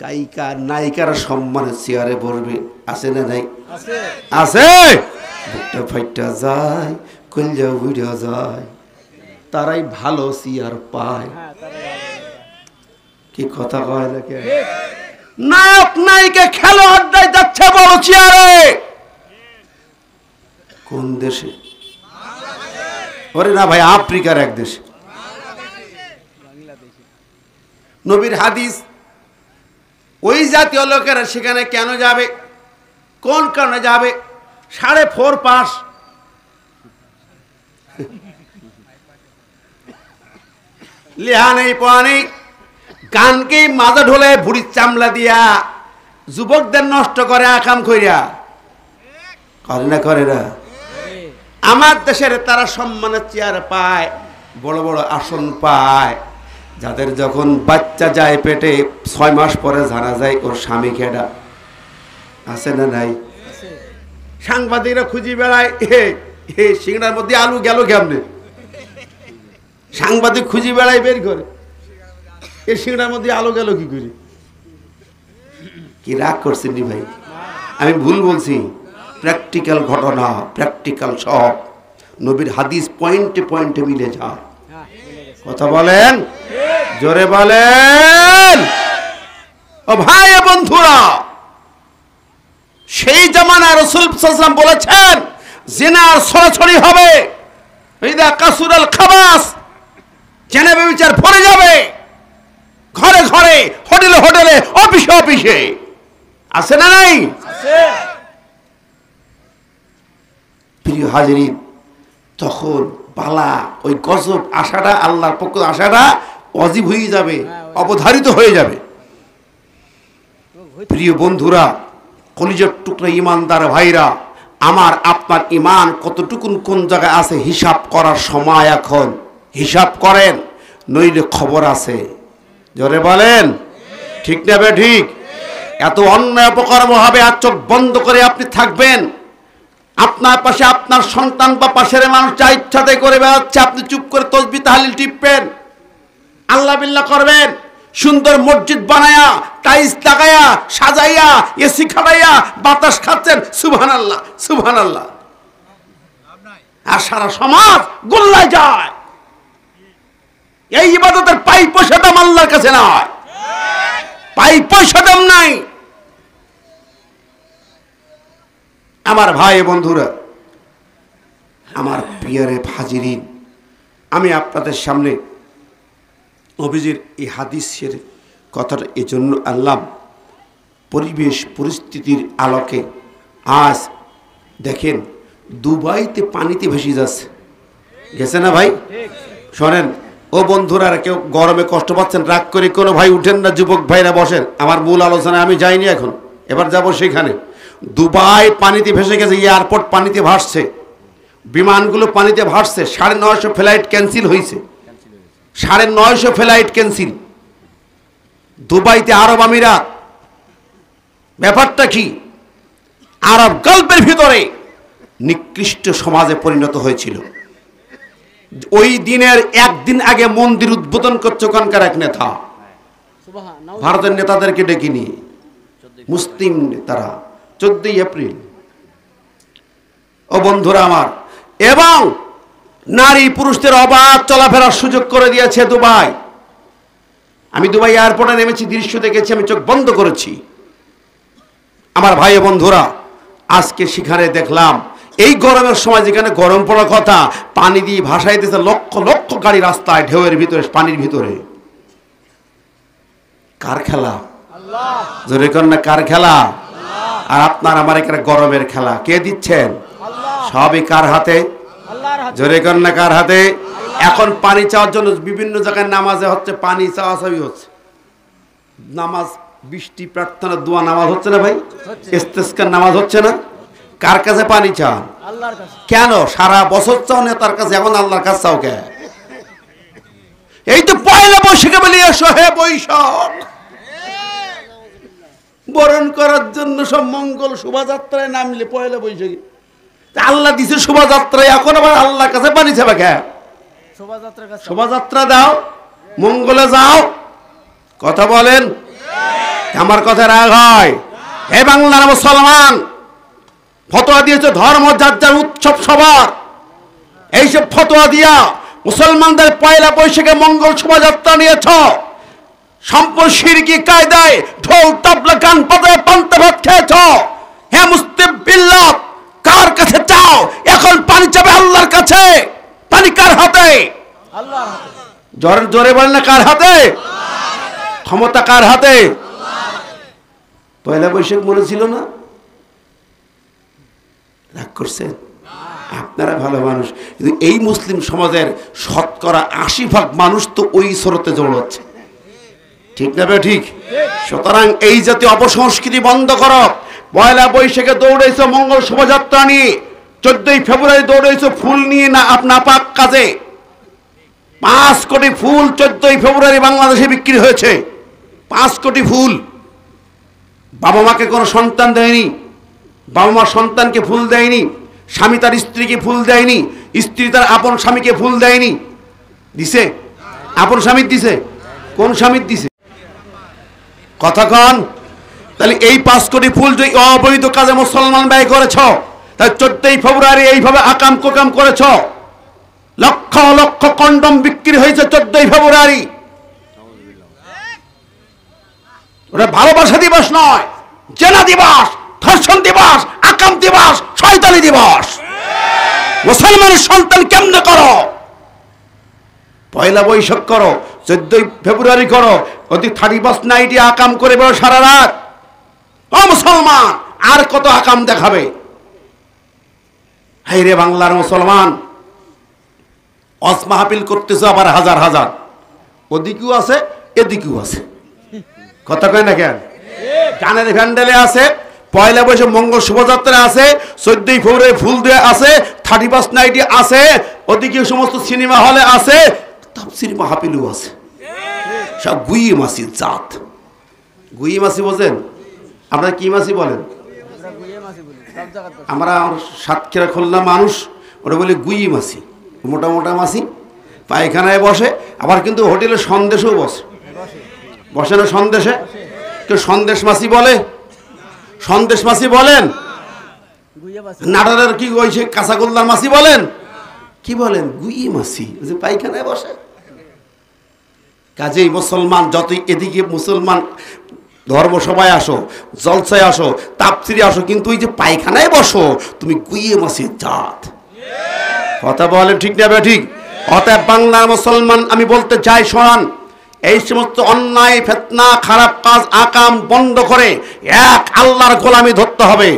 গায়িকা নায়িকারা সম্মানের চেয়ারে বসবে, আছে না নাই? আছে। বুকটা ফাইটা যায়, কলজা উড়ে যায়, তারাই ভালো চেয়ার পায়। কি কথা কয় না? নায়ক নায়িকা খেলোয়াড়রাই যাচ্ছে বড় চেয়ারে। কোন দেশে? ওরে না ভাই, আফ্রিকার এক দেশে। নবীর হাদিস, ওই জাতীয় লোকেরা সেখানে কেন যাবে, কোন কারণে যাবে? 4.5 পাস, লেহা নেই পড়া নেই, গানকে মাজা ঢোলে ভুড়ির চামলা দিয়া যুবকদের নষ্ট করে আকাম কইরা, করে না করে না? আমার দেশের তারা সম্মানের চেয়ার পায়, বড় বড় আসন পায়, যাদের যখন বাচ্চা যায় পেটে 6 মাস পরে জানা যায় ওর স্বামী কেডা, আছে না নাই? সাংবাদিকরা খুঁজি বেড়ায়, হে সিংড়ার মধ্যে আলু গেল কেমনে, সাংবাদিক খুঁজি বেড়ায় বের করে, এই সিংড়ার মধ্যে আলু গেল কি করে? কি রাগ করছেন নি ভাই? আমি ভুল বলছি? প্র্যাকটিক্যাল ঘটনা, প্র্যাকটিক্যাল সব নবীর হাদিস পয়েন্টে পয়েন্টে মিলে যায়। কথা বলেন, জোরে বলেন। ও ভাই বন্ধুরা, সেই জামানায় রাসূল সাল্লাল্লাহু আলাইহি ওয়াসাল্লাম বলেছেন জিনার ছড়াছড়ি হবে, ইদা কাসুরাল খাবাস, জেনা ব্যভিচার ভরে যাবে ঘরে ঘরে, হোটেলে হোটেলে, অফিসে অফিসে। আছে না নাই? আছে। প্রিয় হাজিরিন, তখন বালা ওই গজব আশাটা, আল্লাহর পক্ষ আশাটা অজীব হয়ে যাবে, অবধারিত হয়ে যাবে। প্রিয় বন্ধুরা, কলিজার টুকরা ইমানদার ভাইরা, আমার আপনার ইমান কতটুকুন কোন জায়গায় আছে হিসাব করার সময় এখন। হিসাব করেন, নইলে খবর আছে। জোরে বলেন, ঠিক না বে ঠিক? এত অন্যায় অপকর্ম হবে আর চোখ বন্ধ করে আপনি থাকবেন? আপনার পাশে আপনার সন্তান বা পাশের মানুষ যা ইচ্ছাতে করে বেড়াচ্ছে, আপনি চুপ করে তাসবিহ তাহলিল টিপবেন, আল্লাহ বিল্লাহ করবেন, সুন্দর মসজিদ বানায়া, টাইলস লাগায়া, সাজাইয়া, এসি খাটাইয়া বাতাস খাচ্ছেন, সুবহানাল্লাহ সুবহানাল্লাহ, আর সারা সমাজ গোল্লায় যায়। এই ইবাদতের পাই পয়সা দাম আল্লাহর কাছে নয়, পাই পয়সা দাম নাই। আমার ভাই বন্ধুরা, আমার প্রিয়রে হাজিরিন, আমি আপনাদের সামনে নবীজির এই হাদিসের কথাটা এই জন্য আনলাম, পরিবেশ পরিস্থিতির আলোকে। আজ দেখেন দুবাইতে পানিতে ভেসে যাচ্ছে, গেছে না ভাই? শোনেন ও বন্ধুরা, কেউ গরমে কষ্ট পাচ্ছেন, রাগ করে কোনো ভাই উঠেন না, যুবক ভাইরা বসেন। আমার মূল আলোচনায় আমি যাইনি এখন, এবার যাব সেখানে। দুবাই পানিতে ভেসে গেছে, এয়ারপোর্ট পানিতে ভাসছে, বিমানগুলো পানিতে ভাসছে, 950 ফ্লাইট ক্যান্সেল হয়েছে, 950 ফ্লাইট ক্যান্সেল। দুবাইতে আরব আমিরাত, ব্যাপারটা কি? আরব গল্পের ভিতরে নিকৃষ্ট সমাজে পরিণত হয়েছিল। ওই দিনের একদিন আগে মন্দির উদ্বোধন করছে ওখানকার এক নেতা, ভারতের নেতাদেরকে ডেকে নিয়ে, মুসলিম নেতারা, 14 এপ্রিল। ও বন্ধুরা আমার, এবং নারী পুরুষদের অবাধ চলাফেরার সুযোগ করে দিয়েছে দুবাই। আমি দুবাই এয়ারপোর্টে নেমেছি, দৃশ্য দেখেছি, আমি চোখ বন্ধ করেছি। আমার ভাই বন্ধুরা, আজকে সেখানে দেখলাম এই গরমের সময় যেখানে গরম পড়ার কথা, পানি দিয়ে ভাসাই দিয়েছে লক্ষ লক্ষ গাড়ি রাস্তায়, ঢেউয়ের ভিতরে, পানির ভিতরে। কার খেলা? জোরে কর না, কার খেলা? আর আপনার আমার এখানে গরমের খেলা কে দিচ্ছেন? সবই কার হাতে? জোরে কর না, কার হাতে? এখন পানি চাওয়ার জন্য বিভিন্ন জায়গায় নামাজে হচ্ছে, পানি চাওয়া চাওয়ি হচ্ছে, নামাজ, বৃষ্টি প্রার্থনা, দোয়া নামাজ হচ্ছে না ভাই? ইস্তেসকার নামাজ হচ্ছে না? কার কাছে পানি চান? আল্লাহর কাছে। কেন সারা বছর চাও না তার কাছে, এখন আল্লাহর কাছে চাও কে? এই তো পয়লা বৈশাখে বলি এসো হে বৈশাখ, বরণ করার জন্য সব মঙ্গল শোভাযাত্রায় নামলে পয়লা বৈশাখে। আল্লাহ দিছে শোভাযাত্রায়, এখন আবার আল্লাহর কাছে পানি চাবা কে? শোভাযাত্রা দাও, মঙ্গলে যাও। কথা বলেন, আমার কথা রাগ হয়? হে বাংলার মুসলমান, ফতোয়া দিয়েছে ধর্ম যার যার, উৎসব সবার। এইসব ফতোয়া দিয়া মুসলমানদের পয়লা বৈশাখে মঙ্গল শোভাযাত্রা নিয়েছ, সম্পূর্ণ শিরকি কায়দায় ঢোল তাবলা গান বাজায় পান্তা ভাত খেয়েছ। হে মুসলিম বিল্লাহ, কার কাছে চাও? এখন পানি চাবে আল্লাহর কাছে। পানি কার হাতে? আল্লাহর হাতে। জোরে জোরে বলেন না, কার হাতে? ক্ষমতা কার হাতে? পয়লা বৈশাখ মনে ছিল না? রাগ করছেন? আপনারা ভালো মানুষ, কিন্তু এই মুসলিম সমাজের 80% মানুষ তো ওই স্রোতে জড়াচ্ছে, ঠিক না বে ঠিক? সুতরাং এই জাতীয় অপসংস্কৃতি বন্ধ করো। পয়লা বৈশাখে দৌড়েছো মঙ্গল শোভাযাত্রা নিয়ে, 14 ফেব্রুয়ারি দৌড়েছো ফুল নিয়ে, না আপনার পাক কাজে। 5 কোটি ফুল 14 ফেব্রুয়ারি বাংলাদেশে বিক্রি হয়েছে, 5 কোটি ফুল। বাবা মাকে কোনো সন্তান দেয়নি, বাবা মা সন্তানকে ফুল দেয়নি, স্বামী তার স্ত্রীকে ফুল দেয়নি, স্ত্রী তার আপন স্বামীকে ফুল দেয়নি। দিছে? আপন স্বামীর দিছে? কোন স্বামীর দিছে? কথা কন। তাহলে এই 5 কোটি ফুল যে অবৈধ কাজে মুসলমান ব্যয় করেছ, তাই 14ই ফেব্রুয়ারি এইভাবে আকাম কোকাম করেছ, লক্ষ লক্ষ কন্ডম বিক্রি হয়েছে 14ই ফেব্রুয়ারি। ওটা ভালোবাসা দিবস নয়, জেনা দিবস, ধর্ষণ দিবস, আকাম দিবস, শয়তানি দিবস। মুসলমানের সন্তান কেমনে করো? পয়লা বৈশাখ করো, 14ই ফেব্রুয়ারি করো, অতি 31 নাইটে আকাম করে বেরো সারা রাত। ও মুসলমান, আর কত আকাম দেখাবে? হাই রে বাংলার মুসলমান, ওয়াজ মাহফিল করতেছে আবার হাজার হাজার, ওদিকেও আছে এদিকেও আছে, কথা কয় না কেন? গানের ভ্যান্ডেলে আছে, পয়লা বৈশাখ মঙ্গল শোভাযাত্রা আছে, 14ই ফেব্রুয়ারি ফুল দিয়ে আছে, 31 নাইটে আছে, ওদিকে সমস্ত সিনেমা হলে আছে, তাফসীর মাহফিলও আছে। সব গুইয়ে মাসি জাত। গুইয়ে মাসি বোঝেন? আপনারা কি মাসি বলেন? আমরা সাতক্ষীরা খুলনা মানুষ, ওটা বলি গুইয়ে মাসি, মোটা মোটা মাসি, পায়খানায় বসে, আবার কিন্তু হোটেলে সন্দেশেও বসে। বসে না সন্দেশে? কেউ সন্দেশ মাসি বলে? সন্দেশ মাসি বলেন? নাটারের কি হয়েছে কাঁচাগোল্লার মাসি বলেন? কি বলেন? গুইয়ে মাসি, যে পায়খানায় বসে। কাজেই মুসলমান যতই এদিকে মুসলমান ধর্মসভায় আসো, জলসায় আসো, তাফসিরে আসো, কিন্তু ওই যে পায়খানায় বসো, তুমি গুইয়ে মাসির জাত। কথা বলেন ঠিক না ঠিক? অতএব বাংলার মুসলমান আমি বলতে চাই, শোনান, এই সমস্ত অন্যায় ফিতনা খারাপ কাজ আকাম বন্ধ করে এক আল্লাহর গোলামি ধরতে হবে,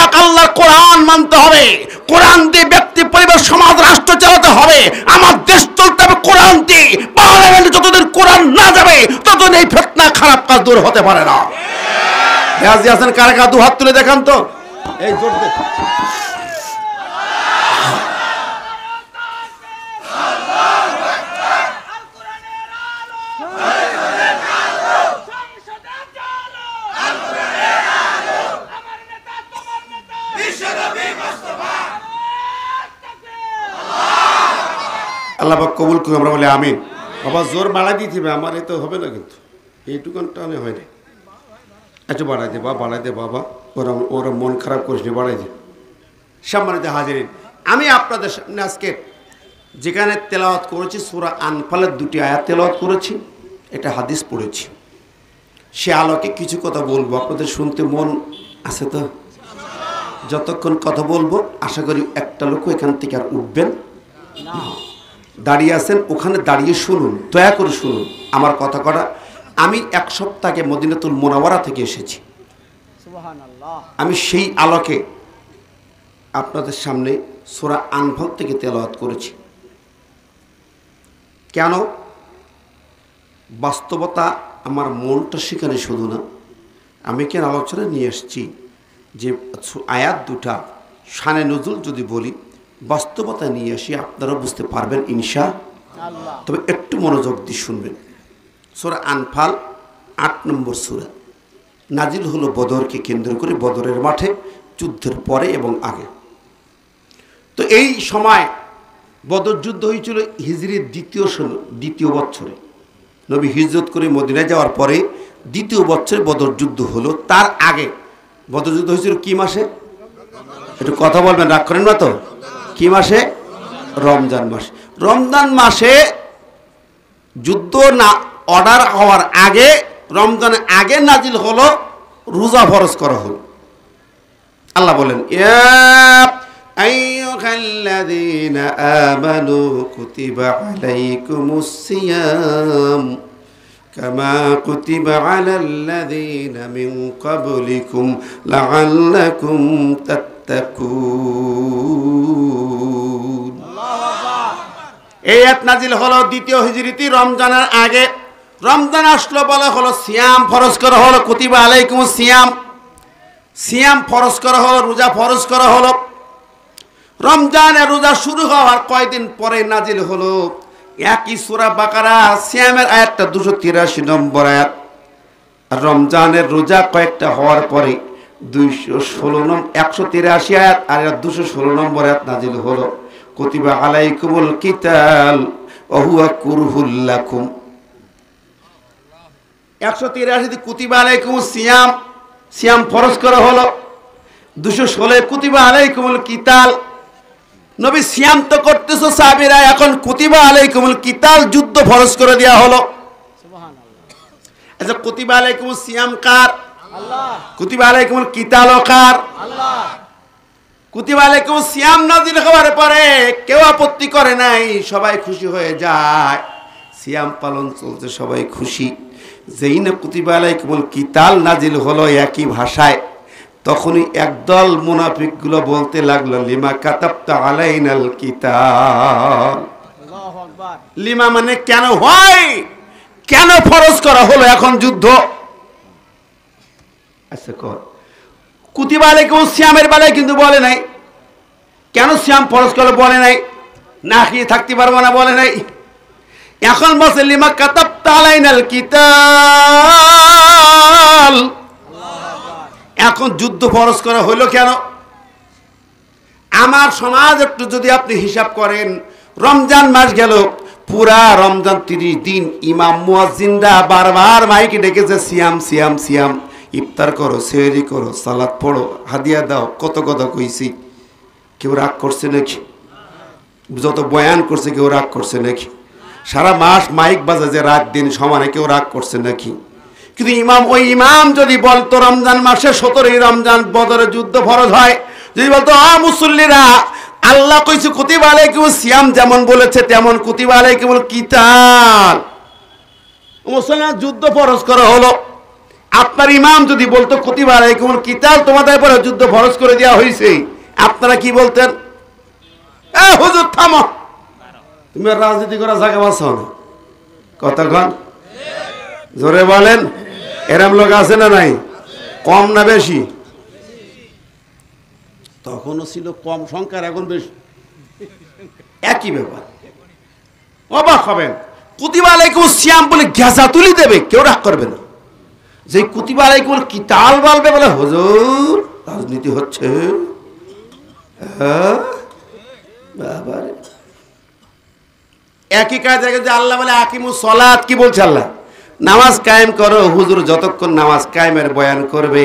এক আল্লাহর কোরআন মানতে হবে, কোরআন দিয়ে ব্যক্তি পরিবার সমাজ রাষ্ট্র চালাতে হবে, আমার দেশ চলতে হবে কোরআন দিয়ে। পার্লামেন্টে যতদিন কোরআন না যাবে ততদিন এই ফিতনা খারাপ কাজ দূর হতে পারে না। রাজি আছেন? কারা কারা 2 হাত তুলে দেখান তো, এই জোর দে। আল্লাহ পাক কবুল করুন, আমরা বলি আমিন। বাবা জোর বাড়াই দিতে হবে, আমার এ তো হবে না, কিন্তু এইটুকুন টানে হয় না। আচ্ছা বাড়াই দে বাবা, বাড়াই দে বাবা, ওরা ওরা মন খারাপ করিস নি, বাড়াই দে। সম্মানিত হাজিরিন, আমি আপনাদের সামনে আজকে যেখানে তেলাওয়াত করেছি সূরা আনফালের 2টি আয়াত তেলাওয়াত করেছি, এটা হাদিস পড়েছি, সে আলোকে কিছু কথা বলবো। আপনাদের শুনতে মন আছে তো? যতক্ষণ কথা বলবো আশা করি একটা লোক এখান থেকে আর উঠবেন না। দাঁড়িয়ে আছেন ওখানে দাঁড়িয়ে শুনুন, দয়া করে শুনুন আমার কথা কটা। আমি 1 সপ্তাহ আগে মদিনাতুল মুনাওয়ারা থেকে এসেছি। আমি সেই আলোকে আপনাদের সামনে সূরা আনফাল থেকে তেলাওয়াত করেছি। কেন? বাস্তবতা আমার মনটা সেখানে শুধু না, আমি কেন আলোচনা নিয়ে এসেছি যে আয়াত 2টা শানে নজুল যদি বলি, বাস্তবতা নিয়ে আসি, আপনারা বুঝতে পারবেন ইনশাআল্লাহ। তবে একটু মনোযোগ দিয়ে শুনবেন। সূরা আনফাল 8 নম্বর সূরা, নাজিল হলো বদরকে কেন্দ্র করে, বদরের মাঠে, যুদ্ধের পরে এবং আগে। তো এই সময় বদর যুদ্ধ হয়েছিল হিজরির দ্বিতীয় বছরে। নবী হিজরত করে মদিনায় যাওয়ার পরে 2য় বছরে বদর যুদ্ধ হলো। তার আগে বদর যুদ্ধ হয়েছিল কি মাসে? একটু কথা বলবেন, রাগ করেন না তো? কি মাসে? রমজান মাসে। রমজান মাসে যুদ্ধ না অর্ডার হওয়ার আগে, রমজানের আগে নাজিল হলো, রোজা ফরজ করা হলো। আল্লাহ বলেন, ইয়া আইয়ুহাল্লাযীনা আমানু কুতিবা আলাইকুমুস সিয়াম কামা কুতিবা আলাল্লাযীনা মিন ক্বাবলিকুম লাআল্লাকুম তাত্তাকুন। এই আয়াত নাজিল হলো 2য় হিজরিতে, রমজানের আগে। রমজান আসলো বলা হলো সিয়াম ফরজ করা হলো, কুতিবা আলাইকুমুস সিয়াম, সিয়াম ফরজ করা হলো, রোজা ফরজ করা হলো। রমজানের রোজা শুরু হওয়ার কয়েকদিন পরে নাজিল হলো একই সূরা বাকারা সিয়ামের আয়াতটা 283 নম্বর আয়াত। আর রমজানের রোজা কয়েকটা হওয়ার পরে 183 আয়াত আর 216 নম্বর আয়াত নাজিল হলো, কুতিবা আলাইকুমুল কিতাল ওয়া হুয়া কুরহুল লাকুম। 183 কুতিবা আলাইকুমুস সিয়াম, সিয়াম ফরজ করা হলো। 216 কুতিবা আলাইকুমুল কিতাল, নবী সিয়াম তো করতেছো সাহাবীরা, এখন কুতিবা আলাইকুমুল কিতাল, যুদ্ধ ফরজ করে দেওয়া হলো। আচ্ছা, কুতিবা আলাইকুমুস সিয়াম কার? আল্লাহ। কুতিবা আলাইকুমুল কিতাল কার? আল্লাহ। কুতিবা আলাইকুমুস সিয়াম নাযিল হওয়ার পরে কেউ আপত্তি করে নাই, সবাই খুশি হয়ে যায়, সিয়াম পালন চলছে, সবাই খুশি। যেই না কুতিবা আলাইকুমুল কিতাল নাযিল হলো একই ভাষায়, তখনই একদল মুনাফিকগুলো বলতে লাগলো, লিমা কাতাবতা আলাইনাল কিতাল। আল্লাহু আকবার। লিমা মানে কেন হয়, কেন ফরজ করা হলো এখন যুদ্ধ? আচ্ছা, কুতিবা আলাইকুমুস সিয়ামের বেলায় কিন্তু বলে নাই, কেন সিয়াম ফরজ করলো বলে নাই, না খেয়ে থাকতে পারবো না বলে নাই। এখন বলছে লিমা কাতাবতা আলাইনাল কিতাল, এখন যুদ্ধ ফরজ করা হলো কেন? আমার সমাজ একটু যদি আপনি হিসাব করেন, রমজান মাস গেল, পুরা রমজান 30 দিন ইমাম মুয়াজ্জিনরা বারবার মাইকে ডেকেছে সিয়াম সিয়াম সিয়াম, ইফতার করো, সেহরি করো, সালাত পড়ো, হাদিয়া দাও, কত কথা কইছি। কেউ রাগ করছে নাকি? যত বয়ান করছে কেউ রাগ করছে নাকি? সারা মাস মাইক বাজাছে রাত দিন সমানে, কেউ রাগ করছে নাকি? কিন্তু ওই ইমাম যদি বলতো রমজান মাসে 17ই রমজান বদরের যুদ্ধ ফরজ হয়, যদি বলতো মুসল্লিরা আল্লাহ কইছে কুতিবা আলাইকুমুস সিয়াম, যেমন বলেছে তেমন কুতিবা আলাইকুমুল কিতাল, মুসলমান যুদ্ধ ফরজ করা হলো। আপনার ইমাম যদি বলতো কুতিবা আলাইকুমুল কিতাল, তোমাদের উপরে যুদ্ধ ফরজ করে দেওয়া হয়েছে, আপনারা কি বলতেন? হুজুর থামো, তুমি রাজনীতি করা জায়গা পাচ্ছ না, কতক্ষণ জোরে বলেন। এরম লোক আছে না নাই? কম না বেশি? তখনও ছিল কম সংখ্যার, এখন বেশি, একই ব্যাপার। অবাক হবেন, কুতিবা আলাইকুমুস সিয়াম বলে গ্যাসা তুলি দেবে, কেউ রাগ করবে না। যে কুতিবা আলাইকুমুল কিতাল বলবে, বলে হুজুর রাজনীতি হচ্ছে। একই কাজ যে আল্লাহ বলে আকিমুস সালাত, কি বলছে আল্লাহ? নামাজ কায়েম করো। হুজুর যতক্ষণ নামাজ কায়েমের বয়ান করবে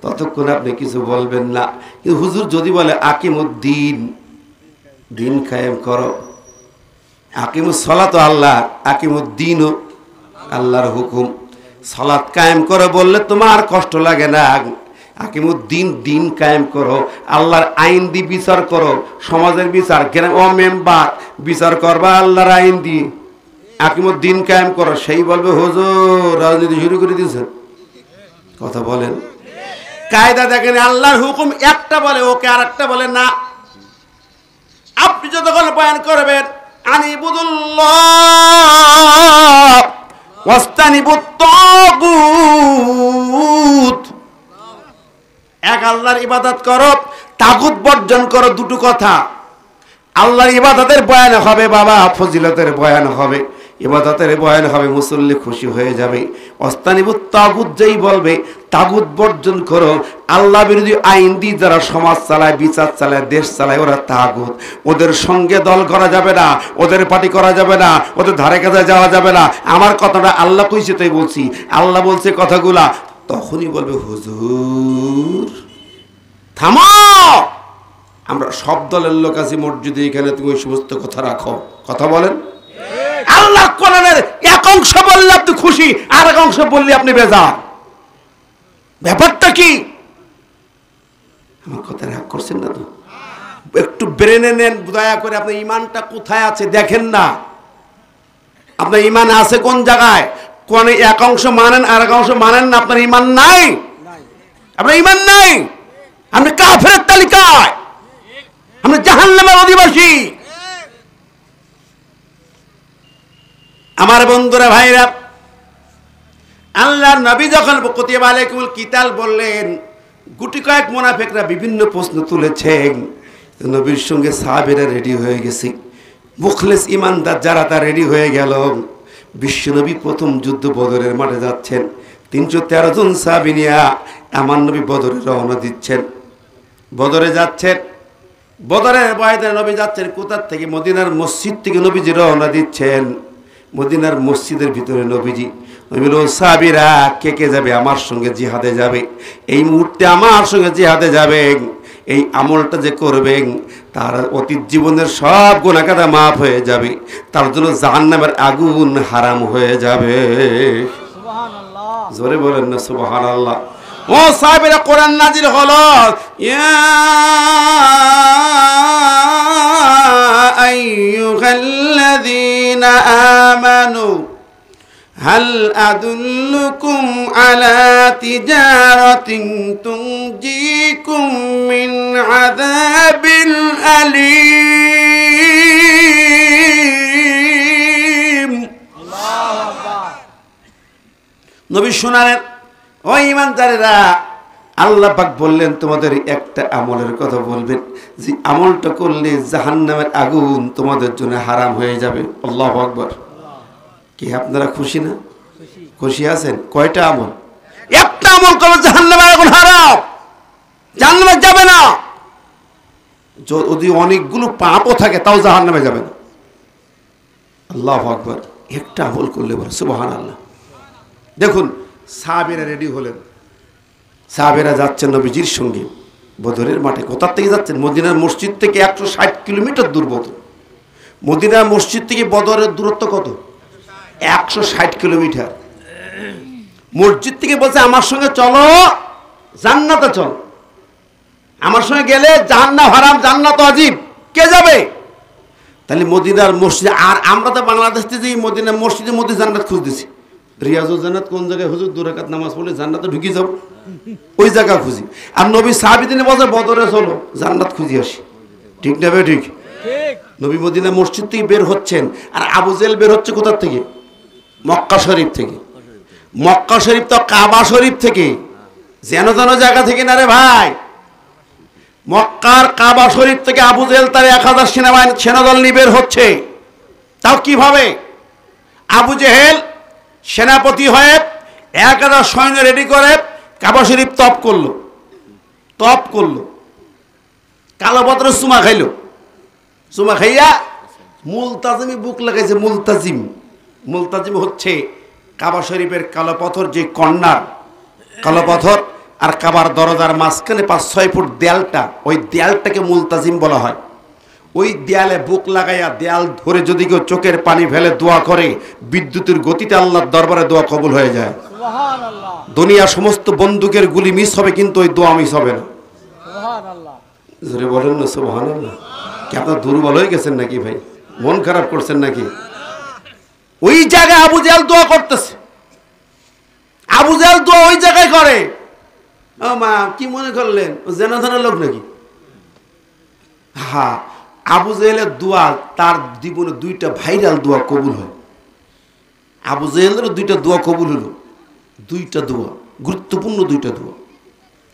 ততক্ষণ আপনি কিছু বলবেন না। কিন্তু হুজুর যদি বলে আকিমুদ্দিন, দিন কায়েম করো, আকিমুস সালাত আল্লাহ, আকিমুদ্দিনও আল্লাহর হুকুম। সালাত কায়েম করো বললে তোমার কষ্ট লাগে না, আকিমুদ্দিন, দিন কায়েম করো, আল্লাহর আইন দিয়ে বিচার করো, সমাজের বিচার, ও মেম্বার বিচার করবা আল্লাহর আইন দিয়ে, আকিমুদ্দিন কায়েম করো। সেই বলবে হুজুর রাজনীতি শুরু করে দিয়েছেন, কথা বলেন। কায়দা দেখেন, আল্লাহর হুকুম একটা বলে, ওকে আর একটা বলে না। আপনি যতক্ষণ বয়ান করবেন আনিবুদুল্লাহ ওয়াস্তানিবুত তাগুত, এক আল্লাহর ইবাদত করো, তাগুত বর্জন করো, দুটো কথা। আল্লাহর ইবাদতের বয়ান হবে বাবা, ফজিলতের বয়ান হবে, ইবাদতের বয়ান হবে, মুসল্লি খুশি হয়ে যাবে। অস্তানিবুত তাগুত যেই বলবে তাগুত বর্জন করো, আল্লাহ বিরোধী আইন দিয়ে যারা সমাজ চালায়, বিচার চালায়, দেশ চালায়, ওরা তাগুত। ওদের সঙ্গে দল করা যাবে না, ওদের পার্টি করা যাবে না, ওদের ধারে কাছে যাওয়া যাবে না। আমার কথাটা আল্লাহ কইছে তাই বলছি, আল্লাহ বলছে কথাগুলা। তখনই বলবে হুজুর থামো, আমরা সব দলের লোক আছি মসজিদে, এখানে তুমি ওই সমস্ত কথা রাখো, কথা বলেন। আল্লাহ কোরআনের এক অংশ বললে আপনি খুশি, আর এক অংশ বললে আপনি বেজার। ব্যাপারটা কি? আমার কথা রাগ করছেন না তো? একটু ব্রেনে নেন দয়া করে, আপনার ইমানটা কোথায় আছে দেখেন না। আপনার ইমান আছে কোন জায়গায়? কোন এক অংশ মানেন আর এক অংশ মানেন না, আপনার ইমান নাই, আপনার ইমান নাই, আপনি কাফেরের তালিকায়, আপনি জাহান্নামের অধিবাসী। আমার বন্ধুরা ভাইরা, আল্লাহর নবী যখন কুতিবা আলাইকুমুল কিতাল বললেন, গুটি কয়েক মুনাফিকরা বিভিন্ন প্রশ্ন তুলেছেন, নবীর সঙ্গে সাহাবীরা রেডি হয়ে গেছে, মুখলেস ইমানদার যারা তা রেডি হয়ে গেল। বিশ্বনবী প্রথম যুদ্ধ বদরের মাঠে যাচ্ছেন, 313 জন সাহাবী নিয়ে আমার নবী বদরে রওনা দিচ্ছেন। বদরে যাচ্ছেন, বদরের ময়দানে নবী যাচ্ছেন কোথার থেকে? মদিনার মসজিদ থেকে নবীজি রওনা দিচ্ছেন। মদিনার মসজিদের ভিতরে নবীজি নবী বলল সাহাবীরা কে কে যাবে আমার সঙ্গে জিহাদে যাবে, এই মুহূর্তে আমার সঙ্গে জিহাদে যাবে, এই আমলটা যে করবেন তার অতীত জীবনের সব গুনাহ কাটা মাফ হয়ে যাবে, তার জন্য জাহান্নামের আগুন হারাম হয়ে যাবে। সুবহানাল্লাহ, জোরে বলেন না সুবহানাল্লাহ। ও সাহাবীরা, কোরআন নাজিল হলো, ইয়া আইয়ুহাল্লাযীনা আমানু হাল আদুল্লুকুম আলা তিজারাতিন তুনজিকুম মিন আযাবিল আলীম। আল্লাহু আকবার। নবী শোনালেন, ও ঈমানদারেরা, আল্লাহ পাক বললেন তোমাদের একটা আমলের কথা বলবেন, যে আমলটা করলে জাহান্নামের আগুন তোমাদের জন্য হারাম হয়ে যাবে। আল্লাহু আকবার। কি আপনারা খুশি না? খুশি আছেন? কয়টা আমল? একটা আমল করলে জাহান্নামের আগুন হারাম, জাহান্নামে যাবে না। যদি অনেকগুলো পাপও থাকে তাও জাহান্নামে যাবে না। আল্লাহু আকবার। একটা আমল করলে বলে সুবহানাল্লাহ। দেখুন, সাহাবীরা রেডি হলেন, সাহাবীরা যাচ্ছেন নবীজির সঙ্গে বদরের মাঠে। কোথা থেকে যাচ্ছেন? মদিনার মসজিদ থেকে 160 কিলোমিটার দূর বদর। মদিনার মসজিদ থেকে বদরের দূরত্ব কত? 160 কিলোমিটার। মসজিদ থেকে বলছে আমার সঙ্গে চলো, জান্নাতে চল। আমার সঙ্গে গেলে জাহান্নাম হারাম, জান্নাত ওয়াজিব। কে যাবে? তাহলে মদিনার মসজিদ। আর আমরা তো বাংলাদেশ থেকে মদিনার মসজিদের মধ্যে জান্নাত খুঁজতেছি। রিয়াজুল জান্নাত কোন জায়গায়? হুজুর 2 রাকাত নামাজ পড়লে জান্নাতে ঢুকে যাব, ওই জায়গা খুঁজি। আর নবী সাহাবীদের বলে বদরে চলো, জান্নাত খুঁজি আসি। ঠিক না ভাই? ঠিক। নবী মদিনা মসজিদ থেকে বের হচ্ছেন, আর আবু জেহেল বের হচ্ছে কোথা থেকে? মক্কা শরীফ থেকে। মক্কা শরীফ তো কাবা শরীফ থেকে, যেন যেন জায়গা থেকে না রে ভাই। মক্কার কাবা শরীফ থেকে আবু জেহেল তার 1000 সেনাদল নিয়ে বের হচ্ছে। তাও কিভাবে? আবু জেহেল সেনাপতি হয়ে 1000 সৈন্য রেডি করে কাবা শরীফ তপ করলো। কালো পত্র চুমা খাইলো। চুমা খাইয়া মুলতাজিমি বুক লাগাইছে। মুলতাজিম হচ্ছে কাবা শরীফের কালো পাথর, যে কর্নার কালো পাথর আর কাবার দরজার মাঝখানে 5-6 ফুট দেয়ালটা, ওই দেয়ালটাকে মুলতাজিম বলা হয়। ওই দেয়ালে বুক লাগাইয়া দেয়াল ধরে যদি কেউ চোখের পানি ফেলে দোয়া করে, বিদ্যুতের গতিতে আল্লাহর দরবারে দোয়া কবুল হয়ে যায়। সুবহানাল্লাহ। দুনিয়ার সমস্ত বন্দুকের গুলি মিস হবে, কিন্তু ওই দোয়া মিস হবে না। সুবহানাল্লাহ। জোরে বলেন না সুবহানাল্লাহ। কি আপনারা দুর্বল হয়ে গেছেন নাকি ভাই? মন খারাপ করছেন নাকি? ওই জায়গায় আবু জেহেল দোয়া করতেছে। আবু জেহেল দোয়া ওই জায়গায় করে। ও মা, কি মনে করলেন ও জেনাধানের লোক নাকি? হ্যাঁ, আবু জেহেলের দোয়া তার জীবনে 2টা ভাইরাল দোয়া কবুল হয়। আবু জেহেলের 2টা দোয়া কবুল হলো। 2টা দোয়া, গুরুত্বপূর্ণ 2টা দোয়া।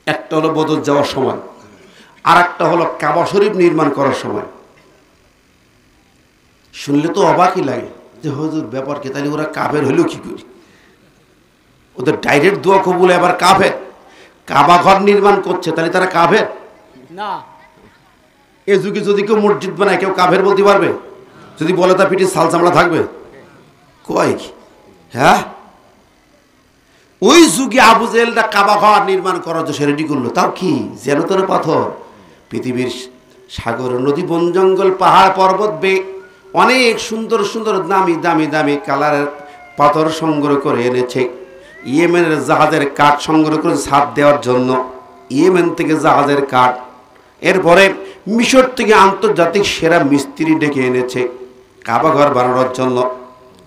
একটা হলো বদর যাওয়ার সময়, আর একটা হলো কাবা শরীফ নির্মাণ করার সময়। শুনলে তো অবাকই লাগে যে হুজুর ব্যাপার কি, তাহলে ওরা কাফের হলো কি করি? ওদের ডাইরেক্ট দোয়া কবুল, এবার কাফের। কাবা ঘর নির্মাণ করছে, তাহলে তারা কাফের না? এ যুগে যদি কেউ মসজিদ বানায়, কেউ কাফের বলতে পারবে? যদি বলে তা পিঠে সাল চামড়া থাকবে? কয় কি? হ্যাঁ, ওই যুগে আবু জেহেলটা কাবা ঘর নির্মাণ করার জন্য রেডি করলো। তাও কি যেন তেন পাথর, পৃথিবীর সাগর, নদী, বন, জঙ্গল, পাহাড়, পর্বত অনেক সুন্দর সুন্দর দামি দামি দামি কালারের পাথর সংগ্রহ করে এনেছে। ইয়েমেনের জাহাজের কাঠ সংগ্রহ করে ছাদ দেওয়ার জন্য, ইয়েমেন থেকে জাহাজের কাঠ। এরপরে মিশর থেকে আন্তর্জাতিক সেরা মিস্ত্রি ডেকে এনেছে কাবা ঘর বানানোর জন্য।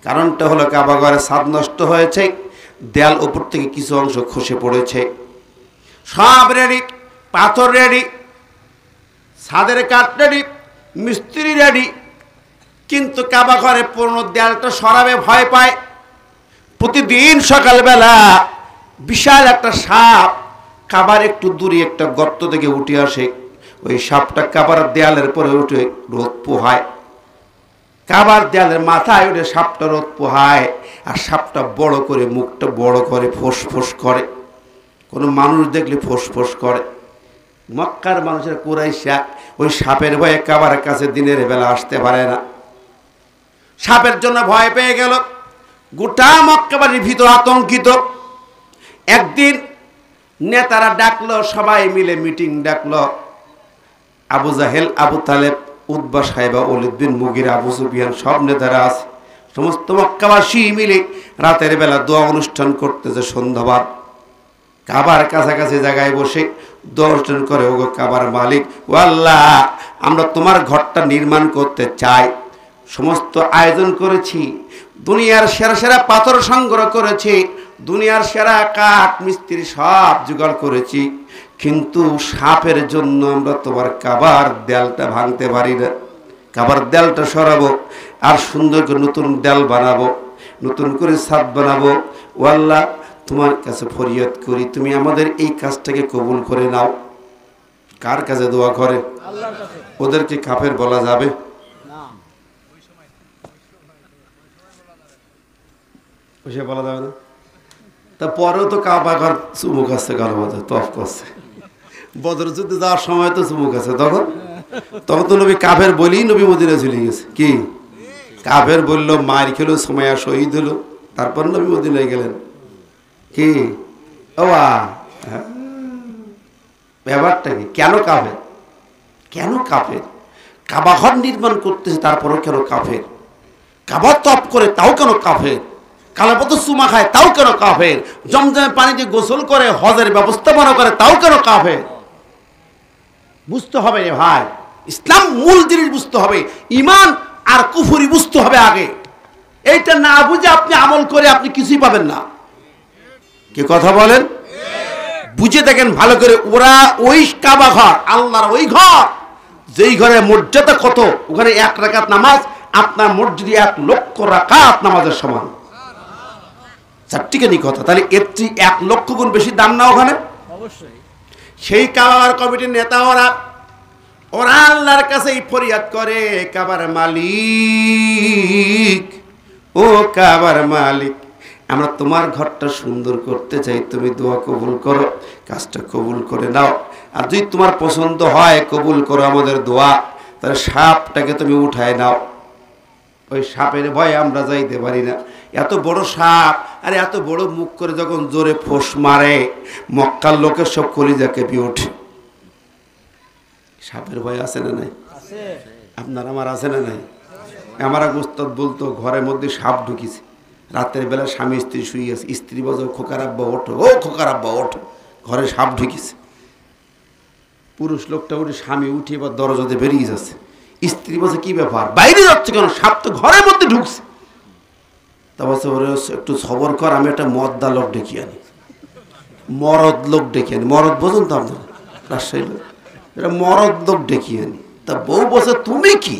কারণটা হলো কাবা ঘরের ছাদ নষ্ট হয়েছে, দেয়াল উপর থেকে কিছু অংশ খসে পড়েছে। সব রেডি, পাথর রেডি, ছাদের কাঠ রেডি, মিস্ত্রি রেডি, কিন্তু কাবা ঘরে পুরনো দেয়ালটা সরাবে ভয় পায়। প্রতিদিন সকালবেলা বিশাল একটা সাপ কাবার একটু দূরে একটা গর্ত থেকে উঠে আসে। ওই সাপটা কাবার দেয়ালের পরে উঠে রোদ পোহায়। কাবার দেয়ালের মাথায় উঠে সাপটা রোদ পোহায়, আর সাপটা বড় করে, মুখটা বড় করে, ফোঁস করে। কোনো মানুষ দেখলে ফোঁস করে। মক্কার মানুষের কুরাইশা ওই সাপের ভয়ে কাবার কাছে দিনের বেলা আসতে পারে না। সাপের জন্য ভয় পেয়ে গেল। গোটা মক্কাবাসীর ভিতর আতঙ্কিত। একদিন নেতারা ডাকলো, সবাই মিলে মিটিং ডাকলো। আবু জাহেল, আবু তালেব, উতবা, সাইবা, ওলীদ বিন মুগীরা, আবু সুফিয়ান সব নেতারা আছে। সমস্ত মক্কাবাসী মিলে রাতের বেলা দোয়া অনুষ্ঠান করতেছে। সন্ধ্যাবাদ কাবার কাছাকাছি জায়গায় বসে দোয়া অনুষ্ঠান করে, ওগো কাবার মালিক, ও আল্লাহ, আমরা তোমার ঘরটা নির্মাণ করতে চাই। সমস্ত আয়োজন করেছি, দুনিয়ার সেরা সেরা পাথর সংগ্রহ করেছি, দুনিয়ার সেরা কাঠ মিস্ত্রি সব জোগাড় করেছি, কিন্তু সাপের জন্য আমরা তোমার কাবার দেয়ালটা ভাঙতে পারি না। কাবার দেয়ালটা সরাবো, আর সুন্দর করে নতুন দেয়াল বানাবো, নতুন করে ছাদ বানাবো। ও আল্লাহ, তোমার কাছে ফরিয়াদ করি, তুমি আমাদের এই কাজটাকে কবুল করে নাও। কার কাছে দোয়া করে? আল্লাহর কাছে। ওদেরকে কাফের বলা যাবে না? ওসে বলা যাবে না। তারপরেও তো কাবা ঘর চুমুক আসছে, গাল বাজে, তফ করছে। বদর যুদ্ধে যাওয়ার সময় তো চুমুক আছে, তখন তো নবী কাফের বলেই নবী মদিনা চলে গেছে। কি কাফের বললো, মার খেলো, সময় শহীদ হলো, তারপর নবী মদিনায় গেলেন। কি ব্যাপারটা কি? কেন কাফের? কেন কাফের? কাবা ঘর নির্মাণ করতেছে, তারপরেও কেন কাফের? কাবা তপ করে, তাও কেন কাফের? কালাপত চুমা খায়, তাও কেন কাফের? জমজমে পানি দিয়ে গোসল করে, হজের ব্যবস্থাপনা করে, তাও কেন কাফের? বুঝতে হবে রে ভাই, ইসলাম মূল জিনিস বুঝতে হবে। ইমান আর কুফরি বুঝতে হবে আগে। এইটা না বুঝে আপনি আমল করে আপনি কিছুই পাবেন না। কি কথা বলেন? বুঝে দেখেন ভালো করে। ওরা ওই কাবা ঘর, আল্লাহর ওই ঘর, যেই ঘরে মর্যাদা কত, ওখানে 1 রাকাত নামাজ আপনার মসজিদে 1 লক্ষ রাকাত নামাজের সমান। চারটিখানি কথা, তাহলে এর চেয়ে 1 লক্ষ গুণ বেশি দাম না ওখানে? অবশ্যই। সেই কাবার কমিটির নেতা ওরা আল্লাহর কাছে ফরিয়াদ করে, কাবার মালিক, ও কাবার মালিক, আমরা তোমার ঘরটা সুন্দর করতে চাই, তুমি দোয়া কবুল করো, কাজটা কবুল করে নাও। আর যদি তোমার পছন্দ হয়, কবুল করো আমাদের দোয়া, তাহলে সাপটাকে তুমি উঠায় নাও। ওই সাপের ভয়ে আমরা যাইতে পারি না। এত বড় সাপ, আর এত বড় মুখ করে যখন জোরে ফোঁস মারে, মক্কার লোকের সব কলিজা কেঁপে ওঠে। সাপের ভয় আছে না নাই? আপনার আমার আছে না নাই? আমার এক উস্তাদ বলতো, ঘরের মধ্যে সাপ ঢুকিছে, রাতের বেলা স্বামী স্ত্রী শুয়ে আছে, স্ত্রী বলছে, খোকার আব্বা ওঠো, ও খোকার আব্বা ওঠো, ঘরে সাপ ঢুকিছে। পুরুষ লোকটা উঠে, স্বামী উঠে এবার দরজাতে বেরিয়ে যাচ্ছে। স্ত্রী বলছে, কি ব্যাপার, বাইরে যাচ্ছে কেন? সাপ তো ঘরের মধ্যে ঢুকছে। তা বলছে, ওরে একটু সবর কর, আমি একটা মদ্দা লোক ডেকে আনি, মরদ লোক ডেকে আনি। মরদ বোঝেন তো আপনার? রাজশাহী লোক, এটা মরদ লোক ডেকে আনি। তা বউ বলছে, তুমি কি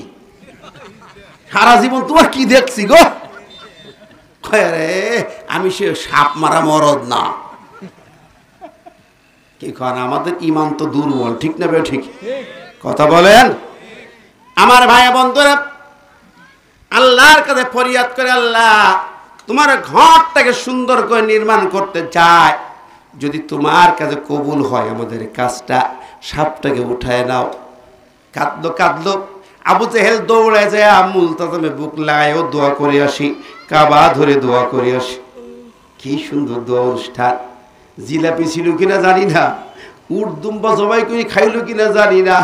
সারা জীবন তোমার কি দেখছি গো? রে আমি সে সাপ মারা মরদ না। কি কন, আমাদের ইমান তো দুর্বল, ঠিক না বে? ঠিক কথা বলেন। আমার ভাই বন্ধুরা, আল্লাহর কাছে ফরিয়াদ করে, আল্লাহ তোমার ঘরটাকে সুন্দর করে নির্মাণ করতে চায়, যদি তোমার কাছে কবুল হয় আমাদের কাজটা, সাপটাকে উঠায় নাও। কাঁদলো। আবু জেহেল দৌড়ে যায়, মুলতাজামে বুক লাগায় ও দোয়া করে আসি, কাবা ধরে দোয়া করে আসি। কি সুন্দর দোয়া অনুষ্ঠান। জিলাপি ছিল কিনা জানি না, উট দুম্বা জবাই করে খাইলো কিনা জানি না,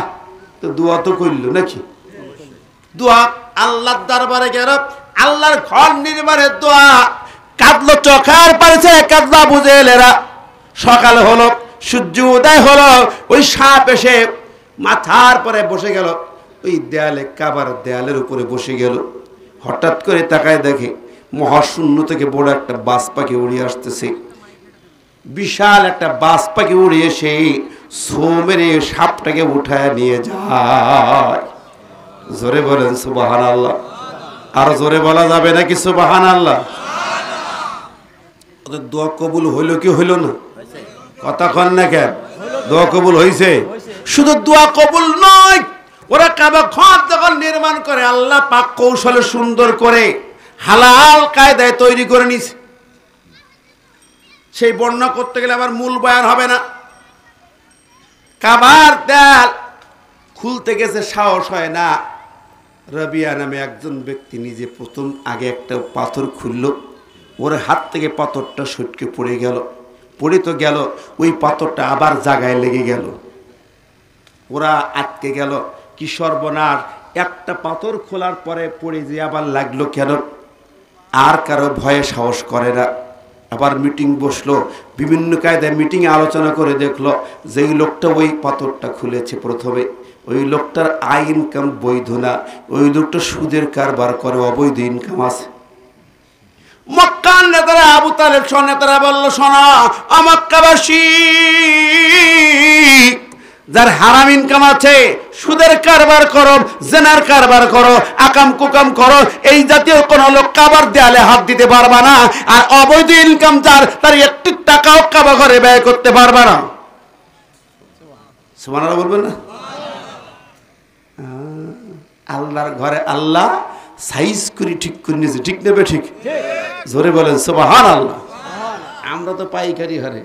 তো দোয়া তো করলো নাকি? দোয়া আল্লাহর দরবারে গেল, আল্লাহর ঘর নির্মাণের দোয়া। কাঁদলো, চোখের পানিতে কাঁদলো আবু জেহেলেরা। সকাল হলো, সূর্য উদয় হলো, ওই সাপ এসে মাথার পরে বসে গেল, ওই দেয়ালে, কাবার দেয়ালের উপরে বসে গেল। হঠাৎ করে তাকায় দেখে মহাশূন্য থেকে বড় একটা বাজ পাখি উড়ে আসতেছে। বিশাল একটা বাজ পাখি উড়ে এসে ছো মেরে সাপটাকে উঠায় নিয়ে যায়। জোরে বলেন সুবহানাল্লাহ। আর জোরে বলা যাবে নাকি সুবহানাল্লাহ? ওদের দোয়া কবুল হইল কি হইল না? কথা কন না কেন? দোয়া কবুল হয়েছে। শুধু দোয়া কবুল নয়, ওরা কাবা ঘর যখন নির্মাণ করে, আল্লাহ পাক কৌশলে সুন্দর করে হালাল কায়দায় তৈরি করে নিছে। সেই বর্ণনা করতে গেলে আবার মূল বয়ান হবে না। কাবার দেয়াল খুলতে গেছে, সাহস হয় না। রবিয়া নামে একজন ব্যক্তি নিজে প্রথম আগে একটা পাথর খুলল, ওর হাত থেকে পাথরটা সটকে পড়ে গেল, পড়ে তো গেল, ওই পাথরটা আবার জায়গায় লেগে গেল, ওরা আটকে গেল। কি সর্বনাশ! একটা পাথর খোলার পরে পড়ে যে আবার লাগলো কেন? আর কারো ভয়ে সাহস করে না। আবার মিটিং বসলো, বিভিন্ন কায়দায় মিটিংয়ে আলোচনা করে দেখলো যেই লোকটা ওই পাথরটা খুলেছে প্রথমে, ওই লোকটার আয় ইনকাম বৈধ না, ওই লোকটা সুদের কারবার করে, অবৈধ ইনকাম আছে। মক্কার নেতারা, আবু তালেব সহ নেতারা বললো, শোনা মক্কাবাসী, যার হারাম ইনকাম আছে, সুদের কারবার করো, জেনার কারবার করো, আকাম কুকাম করো, এই জাতীয় কোন লোক কাবার দেয়ালে হাত দিতে পারবা না। আর অবৈধ ইনকাম যার, তার একটি টাকাও কাবা ঘরে ব্যয় করতে পারবা না। সুবহানাল্লাহ বলবেন না? আল্লাহর ঘরে আল্লাহ সাইজ করে ঠিক করে নিয়েছে, ঠিক নেবে? ঠিক, জোরে বলেন সুবহানাল্লাহ। আমরা তো পাইকারি হারে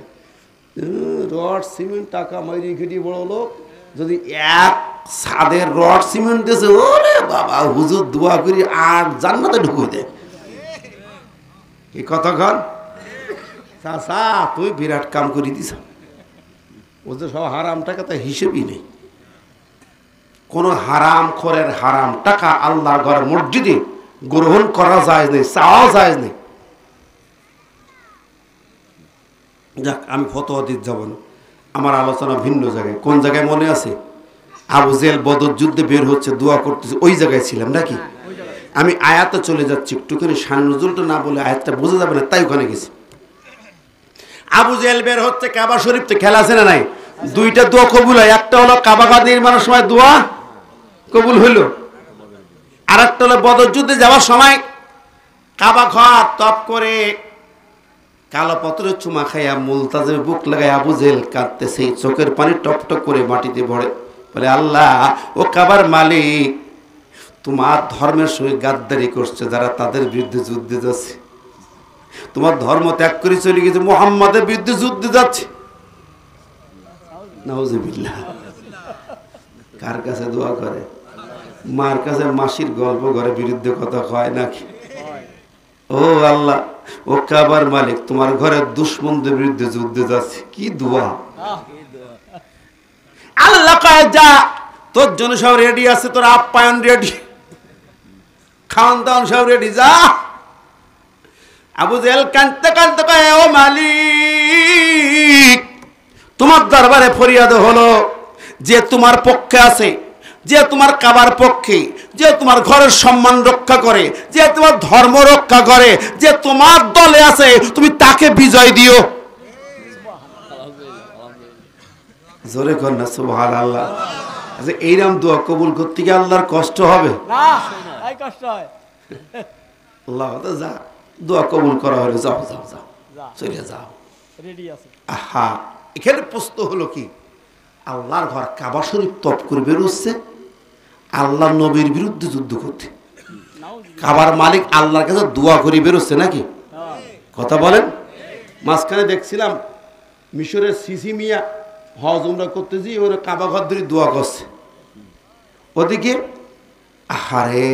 রড সিমেন্ট টাকা মাইরি খেটি বড় লোক, যদি এক ছাদের রড সিমেন্ট দিয়েছে, ওরে বাবা, হুজুর দোয়া করি আর জান্নাতে ঢুকে দেয়। এই কতক্ষণ চাচা তুই বিরাট কাম করে দিস, ওদের সব হারাম টাকা তো হিসেবই নেই। কোন হারাম খোরের হারাম টাকা আল্লাহর ঘরে মসজিদে গ্রহণ করা যায় নেই, চাওয়া যায় নেই। যাক, আমি ফতোয়া দিতে যাব না, আমার আলোচনা ভিন্ন জায়গায়। কোন জায়গায় মনে আছে? আবু জেহেল বদর যুদ্ধে বের হচ্ছে, দোয়া করতেছে, ওই জায়গায় ছিলাম নাকি? আমি আয়াতে চলে যাচ্ছি, একটুখানি শান নজরুলটা না বলে আয়াতটা বোঝা যাবে না, তাই ওখানে গেছি। আবু জেহেল বের হচ্ছে, কাবা শরীফ তো খেলা আছে না নাই? দুইটা দোয়া কবুল হয়, একটা হলো কাবা ঘর নির্মাণের সময় দোয়া কবুল হইল, আর একটা হলো বদর যুদ্ধে যাওয়ার সময় কাবা ঘর তপ করে কালো পত্রের চুমা খাইয়া মুলতাজে বুক লাগাই আবু জেহেল কাঁদতেছে, চোখের পানি টপ টপ করে মাটিতে পড়ে, বলে আল্লাহ, ও কাবার মালিক, তোমার ধর্মের সঙ্গে গাদ্দারি করছে যারা, তাদের বিরুদ্ধে যুদ্ধে যাচ্ছে। তোমার ধর্ম ত্যাগ করে চলে গেছে, মুহাম্মাদের বিরুদ্ধে যুদ্ধে যাচ্ছে। নাউজুবিল্লাহ। কার কাছে দোয়া করে? মার কাছে মাসির গল্প ঘরে বিরুদ্ধে কথা কয় নাকি? ও আল্লাহ, ও কাবার মালিক, তোমার ঘরের দুশ্মনদের বিরুদ্ধে যুদ্ধে যাচ্ছে। কি দোয়া! আল্লাহ কয়, যা, তোর জন্য সব রেডি আছে, তোর আপ্যায়ন রেডি, খাওয়ান দাওয়ান সব রেডি, যা। আবু জেহেল কাঁদতে কাঁদতে কয়, ও মালিক, তোমার দরবারে ফরিয়াদ হলো, যে তোমার পক্ষে আছে, যে তোমার কাবার পক্ষে, যে তোমার ঘরের সম্মান রক্ষা করে, যে তোমার ধর্ম রক্ষা করে, যে তোমার দলে আছে, তুমি তাকে বিজয় দিও। জোরে কর না সুবহানাল্লাহ। আচ্ছা, এইরকম দোয়া কবুল করতে গিয়ে আল্লাহর কষ্ট হবে না? কষ্ট হয়। আল্লাহ যা, দোয়া কবুল করা হলে যাও যাও যাও, চলে যাও, রেডি আছে। আহা, এখানে প্রশ্ন হলো কি, আল্লাহর ঘর কাবা শরীফ তপ করে বেরোচ্ছে আল্লাহ নবীর বিরুদ্ধে যুদ্ধ করতে। কাবার মালিক আল্লাহর কাছে দোয়া করে বেরোচ্ছে নাকি? কথা বলেন। মাঝখানে দেখছিলাম মিশরের সিসি মিয়া হজ উমরা করতে যে ওরা কাবা ঘর ধরে দোয়া করছে, ওদিকে আহারে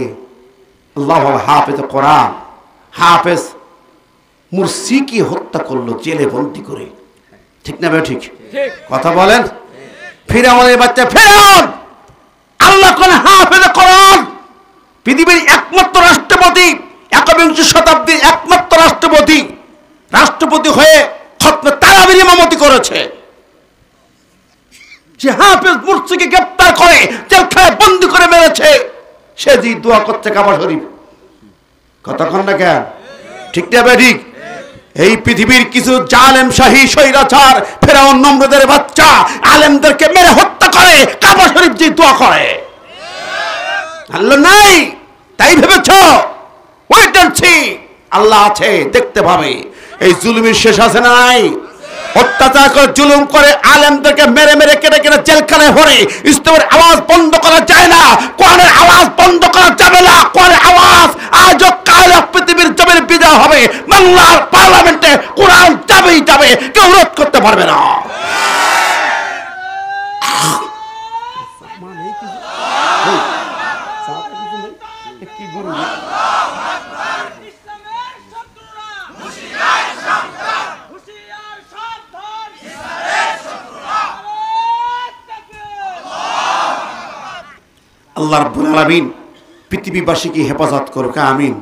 আল্লাহ হাফেজ কোরআন, হাফেজ মুরসিকে হত্যা করলো জেলে বন্দি করে, ঠিক না? ঠিক কথা বলেন। ফিরআউনের বাচ্চা ফিরআউন, আল্লাহ কোন হাফেজ কোরআন, পৃথিবীর একমাত্র রাষ্ট্রপতি, একবিংশ শতাব্দীর একমাত্র রাষ্ট্রপতি হয়ে খতমে তারাবির ইমামতি করেছে, যে হাফেজ মুরসিকে গ্রেফতার করে জেলখানায় বন্দী করে মেরেছে, সে যে দোয়া করছে কাবা শরীফ। কতক্ষণ না কেন? ঠিক না? ঠিক। এই পৃথিবীর কিছু জালেম শাহী স্বৈরাচার ফেরাউন নমরুদের বাচ্চা আলেমদেরকে মেরে হত্যা করে, কাবা শরীফ যে দোয়া করে। আল্লাহ নাই তাই ভেবেছ? ওয়েট এন্ড সি, আল্লাহ আছে, দেখতে পাবে। এই জুলুমের শেষ আছে না নাই? অত্যাচার করে জুলুম করে আলেমদেরকে মেরে মেরে কেটে কেটে জেলখানায় ভরে, ইসলামের আওয়াজ বন্ধ করা যায় না, কোরআনের আওয়াজ বন্ধ করা যাবে না। কোরআনের আওয়াজ আজও কাল পৃথিবীর জমির বিজয় হবে, বাংলার পার্লামেন্টে কোরআন যাবেই যাবে, কেউ রোধ করতে পারবে না। আল্লাহ রাব্বুল আলামিন পৃথিবীবাসীকে হেফাজত করুক, আমিন।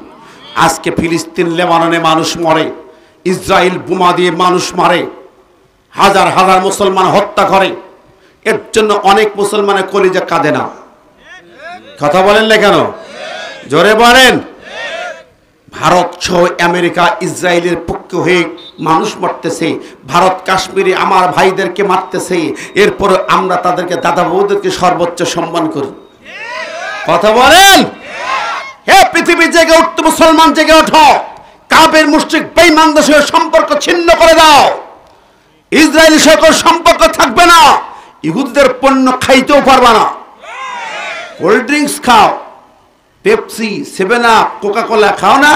আজকে ফিলিস্তিন লেবাননে মানুষ মরে, ইসরায়েল বোমা দিয়ে মানুষ মারে, হাজার হাজার মুসলমান হত্যা করে, এর জন্য অনেক মুসলমানের কলিজা কাঁদে না। কথা বলেন না কেন? জোরে বলেন। ভারত সহ আমেরিকা ইসরায়েলের পক্ষে হয়ে মানুষ মারতেছে, ভারত কাশ্মীরে আমার ভাইদেরকে মারতেছে, এরপর আমরা তাদেরকে দাদা বৌদেরকে সর্বোচ্চ সম্মান করি। কথা বলেন। হে পৃথিবী জেগে উঠতে, মুসলমান জেগে ওঠো, কাফের মুশরিক বেঈমানদের সঙ্গে সম্পর্ক ছিন্ন করে দাও। ইসরায়েলের সাথে সম্পর্ক থাকবে না, ইহুদিদের পণ্য খাইতেও পারবে না। কোল্ড ড্রিঙ্কস খাও, পেপসি, 7 আপ, কোকা কোলা খাও না,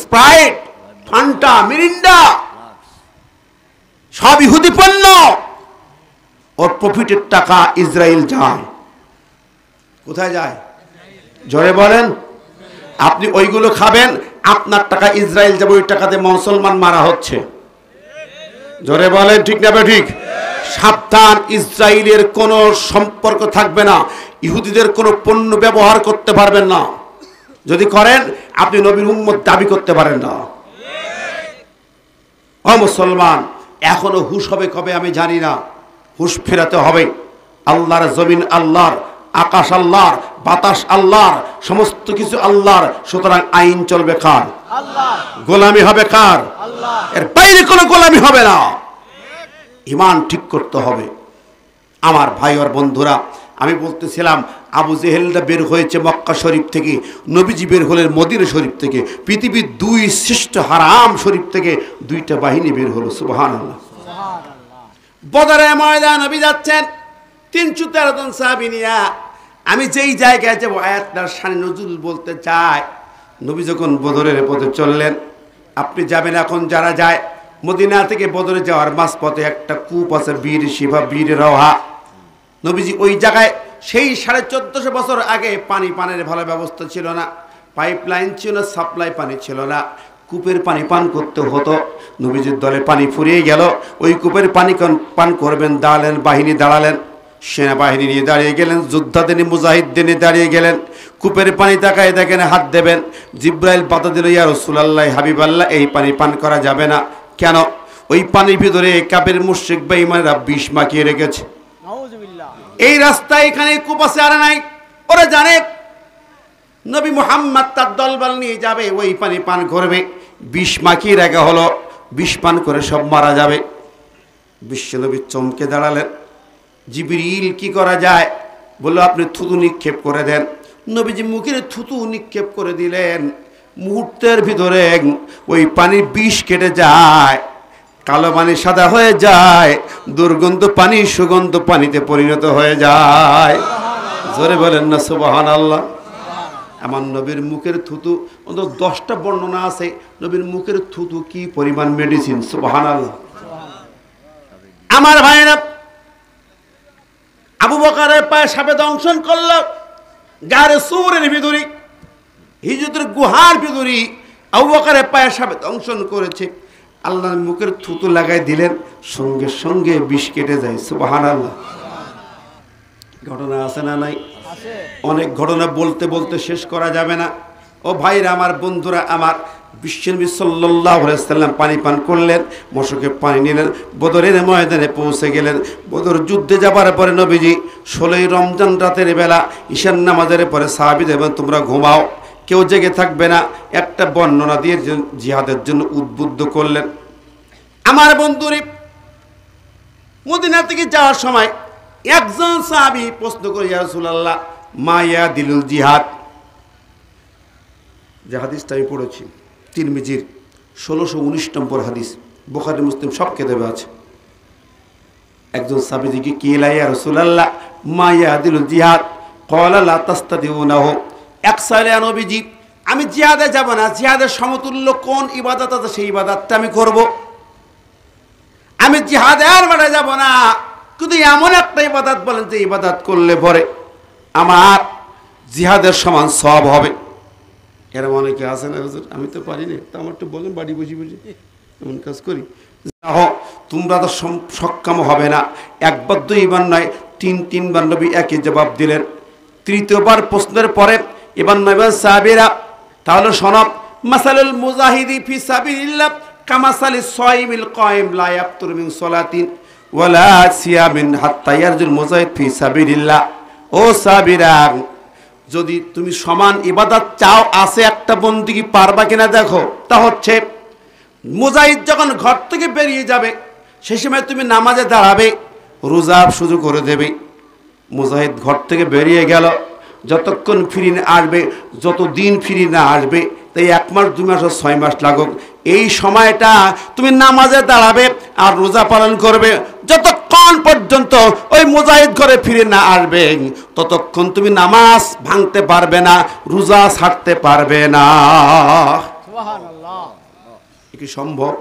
স্প্রাইট, ফান্টা, মিরিন্ডা, সব ইহুদি পণ্য। ওর প্রফিটের টাকা ইসরায়েল যায়। কোথায় যায়? জোরে বলেন। আপনি ওইগুলো খাবেন, আপনার টাকা ইসরায়েল যাবে, ওই টাকাতে মুসলমান মারা হচ্ছে। জোরে বলেন, ঠিক না ঠিক? সাবধান, ইসরায়েলের কোনো সম্পর্ক থাকবে না, ইহুদিদের কোনো পণ্য ব্যবহার করতে পারবেন না। যদি করেন আপনি নবীর উম্মত দাবি করতে পারেন না। ও মুসলমান, এখনো হুশ হবে কবে আমি জানি না, হুশ ফেরাতে হবে। আল্লাহর জমিন আল্লাহর, আকাশ আল্লাহর, বাতাস আল্লাহর, সমস্ত কিছু আল্লাহর। সুতরাং আইন চলবে কার? আল্লাহ। গোলামি হবে কার? আল্লাহ। এর বাইরে কোনো গোলামি হবে না। ঈমান ঠিক করতে হবে। আমার ভাই আর বন্ধুরা, আমি বলতেছিলাম আবু জেহেলটা বের হয়েছে মক্কা শরীফ থেকে, নবীজি বের হলেন মদিনা শরীফ থেকে। পৃথিবীর 2 শ্রেষ্ঠ হারাম শরীফ থেকে 2টা বাহিনী বের হলো। সুবহানাল্লাহ। বদরের ময়দান নবী যাচ্ছেন 313 জন সাহাবী নিয়া। আমি যেই জায়গায় যাব আয়াতটার শানে নজুল বলতে চাই। নবী যখন বদরের পথে চললেন, আপনি যাবেন এখন যারা যায়, মদিনা থেকে বদরে যাওয়ার মাঝপথে একটা কূপ আছে, বীর শিবা, বীর রওহা। নবীজি ওই জায়গায় সেই 1450 বছর আগে পানির ভালো ব্যবস্থা ছিল না, পাইপলাইন ছিল না, সাপ্লাই পানি ছিল না, কূপের পানি পান করতে হতো। নবীজির দলে পানি ফুরিয়ে গেল, ওই কূপের পানি পান করবেন। দাঁড়ালেন, বাহিনী দাঁড়ালেন, সেনাবাহিনী নিয়ে দাঁড়িয়ে গেলেন, যোদ্ধাদের নিয়ে, মুজাহিদদের নিয়ে দাঁড়িয়ে গেলেন। কূপের পানি তাকায় দেখেন, হাত দেবেন। জিব্রাইল বাধা দিল, ইয়া রাসূলুল্লাহ, হাবিবাল্লাহ, এই পানি পান করা যাবে না। কেন? ওই পানির ভিতরে কাফের মুশরিক বেঈমানরা বিষ মাখিয়ে রেখেছে। এই রাস্তায় এখানে কূপ আছে আর নাই, ওরা জানে নবী মুহাম্মদ তার দলবল নিয়ে যাবে, ওই পানি পান করবে, বিষ মাখিয়ে রাখা হলো, বিষ পান করে সব মারা যাবে। বিশ্বনবী চমকে দাঁড়ালেন। জিবরিল কি করা যায়? বলল আপনি থুতু নিক্ষেপ করে দেন। নবীজি মুখের থুতু নিক্ষেপ করে দিলেন। মুহূর্তের ভিতরে ওই পানির বিষ কেটে যায়, কালো পানি সাদা হয়ে যায়, দুর্গন্ধ পানি সুগন্ধ পানিতে পরিণত হয়ে যায়। জোরে বলেন না সুবহানাল্লাহ। আমার নবীর মুখের থুতু, অন্তত 10টা বর্ণনা আছে নবীর মুখের থুতু কি পরিমাণ মেডিসিন। সুবহানাল্লাহ। আমার ভাইরা, আবু বকরের পায়ে সাপে দংশন করল, গারে সূরের ভিতরে, হিজরতের গুহার ভিতরে আবু বকরের পায়ে সাপে দংশন করেছে। আল্লাহর মুখের থুতু লাগাই দিলেন, সঙ্গে সঙ্গে বিষ কেটে যায়। সুবহানাল্লাহ। ঘটনা আছে না নাই? অনেক ঘটনা বলতে বলতে শেষ করা যাবে না। ও ভাইরা আমার, বন্ধুরা আমার, বিশ্বনবী সাল্লাল্লাহু আলাইহি সাল্লাম পানি পান করলেন, মশকে পানি নিলেন, বদরের ময়দানে পৌঁছে গেলেন। বদর যুদ্ধে যাবার পরে নবীজি 16ই রমজান রাতের বেলা ঈশান নামাজের পরে সাহাবীদের বলেন, তোমরা ঘুমাও, কেউ জেগে থাকবে না। একটা বর্ণনা দিয়ে জিহাদের জন্য উদ্বুদ্ধ করলেন। আমার বন্ধুরে, মদিনা থেকে যাওয়ার সময় একজন সাহাবী প্রশ্ন করে, ইয়া রাসূলুল্লাহ, মা ইয়াদিলুল জিহাদ। যে হাদিসটা আমি পড়েছি তিরমিজির 1619 নম্বর হাদিস, বুখারী মুসলিম সব কিতাবে আছে। একজন সাহাবী জিজ্ঞেস, কি লা ইয়া রাসূলুল্লাহ, মা ইয়াদিলুল জিহাদ? ক্বালা লা তাস্তাদিউনাহু। এক সালে নবীজি, আমি জিহাদে যাব না, জিহাদের সমতুল্য কোন ইবাদত আছে সেই ইবাদতটা আমি করব। আমি জিহাদের মাঠে যাব না, কিন্তু এমন একটা ইবাদত বলেন যে ইবাদত করলে পরে আমার জিহাদের সমান সওয়াব হবে। এরকম অনেকে আছে না, হুজুর আমি তো পারি না, তো আমার একটু বলেন, বাড়ি বসে বসে এমন কাজ করি। তোমরা তো সক্ষম হবে না। একবার দুইবার নয়, 3বার নবী একই জবাব দিলেন। তৃতীয়বার প্রশ্নের পরে এবার নবীর সাহাবীরা তাহলে শোনো, মাসালুল মুজাহিদি ফি সাবিলিল্লাহ কামাসালিস সাইমিল কায়েম লা ইয়াফতুরু মিন সালাতিন ওয়ালা সিয়ামিন হাত্তা ইয়ারজুল মুজাহিদ ফি সাবিলিল্লাহ। ও সাহাবীরা, যদি তুমি সমান ইবাদত চাও, আছে একটা বন্দেগী পারবা কিনা দেখো। তা হচ্ছে মুজাহিদ যখন ঘর থেকে বেরিয়ে যাবে সেই সময় তুমি নামাজে দাঁড়াবে, রোজা শুরু করে দেবে। মুজাহিদ ঘর থেকে বেরিয়ে গেল, যতক্ষণ ফিরে না আসবে, যতদিন ফিরে না আসবে, তাই 1 মাস 2 মাস 6 মাস লাগুক, এই সময়টা তুমি নামাজে দাঁড়াবে আর রোজা পালন করবে। যতক্ষণ পর্যন্ত ওই মুজাহিদ ঘরে ফিরে না আসবে ততক্ষণ তুমি নামাজ ভাঙতে পারবে না, রোজা ছাড়তে পারবে না। কি সম্ভব?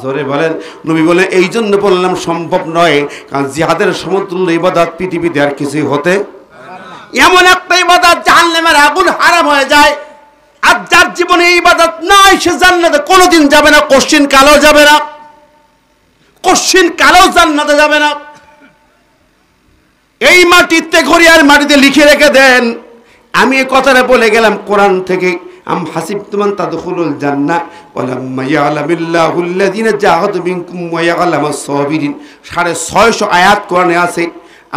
জোরে বলেন। নবী বলে এই জন্য বললাম সম্ভব নয়, কারণ জিহাদের সমতুল্য ইবাদত পৃথিবীতে আর কিছুই হতে, এমন একটা ইবাদত জাহান্নামের আগুন হারাম হয়ে যায়। আর যার জীবনে এই ইবাদত নাই সে জান্নাতে কোনোদিন যাবে না, কোশ্চিন কালেও যাবে না, কোশ্চিন কালেও জান্নাতে যাবে না। এই মাটিতে ঘরিয়ার মাটিতে লিখে রেখে দেন। আমি এই কথাটা বলে গেলাম কোরআন থেকে, আম হাসিবতুম আন তাদখুলুল জান্নাহ ওয়ালাম্মা ইয়ালামিল্লাহুল্লাযিনা জাহাদু মিনকুম ওয়া ইয়ালামাস সাবিরিন। 650 আয়াত কোরআনে আছে।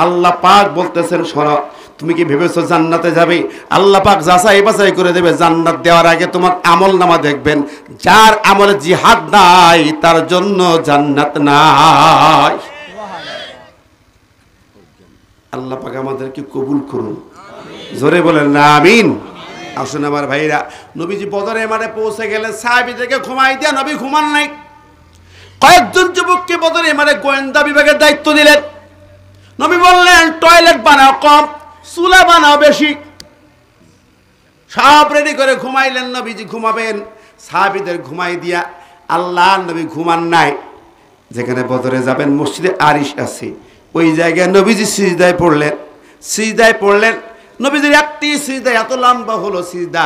আল্লাহ পাক বলতেছেন, শোনো, তুমি কি ভেবেছো জান্নাতে যাবে? আল্লাহ পাক যাচাই বাছাই করে দেবে। জান্নাত দেওয়ার আগে তোমার আমলনামা দেখবেন, যার আমলে জিহাদ নাই তার জন্য জান্নাত নাই। আল্লাহ পাক আমাদেরকে কবুল করুন, জোরে বলেন না আমিন। আসুন আমার ভাইরা, নবীজি বদরের মাঠে পৌঁছে গেলেন, সাহাবীদেরকে ঘুমাই দিয়া নবী ঘুমান নাই। কয়েকজন যুবককে বদরের মাঠে গোয়েন্দা বিভাগের দায়িত্ব দিলেন। নবী বললেন, টয়লেট বানাও কম, চুলা বানাও বেশি। সব রেডি করে ঘুমাইলেন। নবীজি ঘুমাবেন, সাহাবীদের ঘুমাই দিয়া আল্লাহ নবী ঘুমান নাই। যেখানে বদরে যাবেন মসজিদে আরিশ আছে, ওই জায়গায় নবীজি সিজদায় পড়লেন। সিজদায় পড়লেন, নবীজির একটি সিজদা এত লম্বা হলো সিজদা,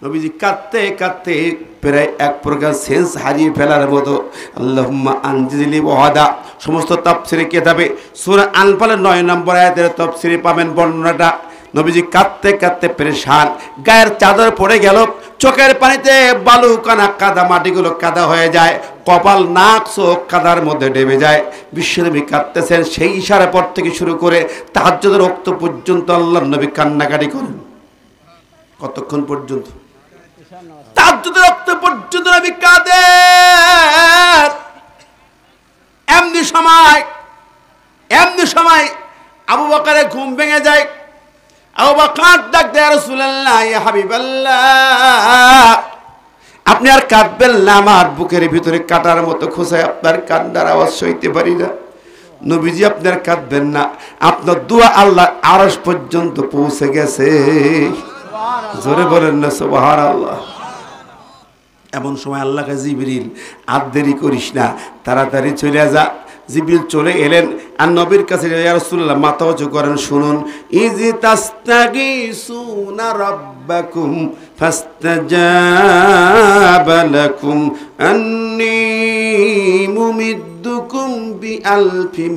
নবীজি কাঁদতে কাঁদতে প্রায় এক প্রকার সেন্স হারিয়ে ফেলার মতো। আল্লাহুম্মা আনজিলি ওয়াদা, সমস্ত তাফসিরে কিতাবে সূরা আনফালের 9 নম্বর আয়াতের তাফসিরে পাবেন বর্ণনাটা। নবীজি কাঁদতে কাঁদতে পেরেশান, গায়ের চাদর পড়ে গেল, চোখের পানিতে বালু কানা কাদা, মাটিগুলো কাদা হয়ে যায়, কপাল নাক চোখ কাদার মধ্যে ডেবে যায়। বিশ্বনবী কাঁদতেছেন। সেই ইশারা পর থেকে শুরু করে তাহাজ্জুদের ওয়াক্ত পর্যন্ত আল্লাহর নবী কান্নাকাটি করেন। কতক্ষণ পর্যন্ত? তাহাজ্জুদের ওয়াক্ত পর্যন্ত নবী কাঁদেন। এমনি সময় আবু বকরের ঘুম ভেঙে যায়। আবু বকর ডাক দেয়, ইয়া রাসূলুল্লাহ, ইয়া হাবিবাল্লাহ, আপনি আর কাঁদবেন না, আমার বুকের ভিতরে কাটার মতো খোঁচায় আপনার কান্নার আওয়াজ সইতে পারি না। নবীজি, আপনার কাঁদবেন না, আপনার দোয়া আল্লাহ আরশ পর্যন্ত পৌঁছে গেছে। জোরে বলেন না সুবহানাল্লাহ। এমন সময় আল্লাহকে জিবরিল, আর দেরি করিস না, তাড়াতাড়ি চলে যা। জিবরিল চলে এলেন আর নবীর কাছে, ইয়া রাসূলুল্লাহ, মাথা উঁচু করেন, শুনুন। ইজি তাস্তাগীসুনা রাব্বাকুম ফাস্তাজাবা লাকুম আন্নী মুমিদ্দুকুম বিআলফিম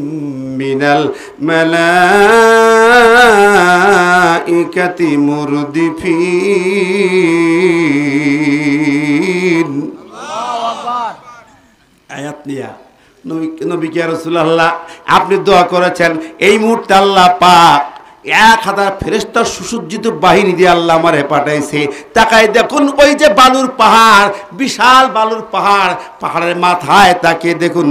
মিনাল মালাইকাতি মুরদিফিন। আয়াত নিয়া নবী কে রাসূলুল্লাহ, আপনি দোয়া করেছেন, এই মুহূর্তে আল্লাহ পাক 1000 ফেরেশতা সুসজ্জিত বাহিনী দিয়ে আল্লাহ আমারে পাঠাইছে। তাকায় দেখুন, ওই যে বালুর পাহাড়, বিশাল বালুর পাহাড়, পাহাড়ের মাথায় তাকে দেখুন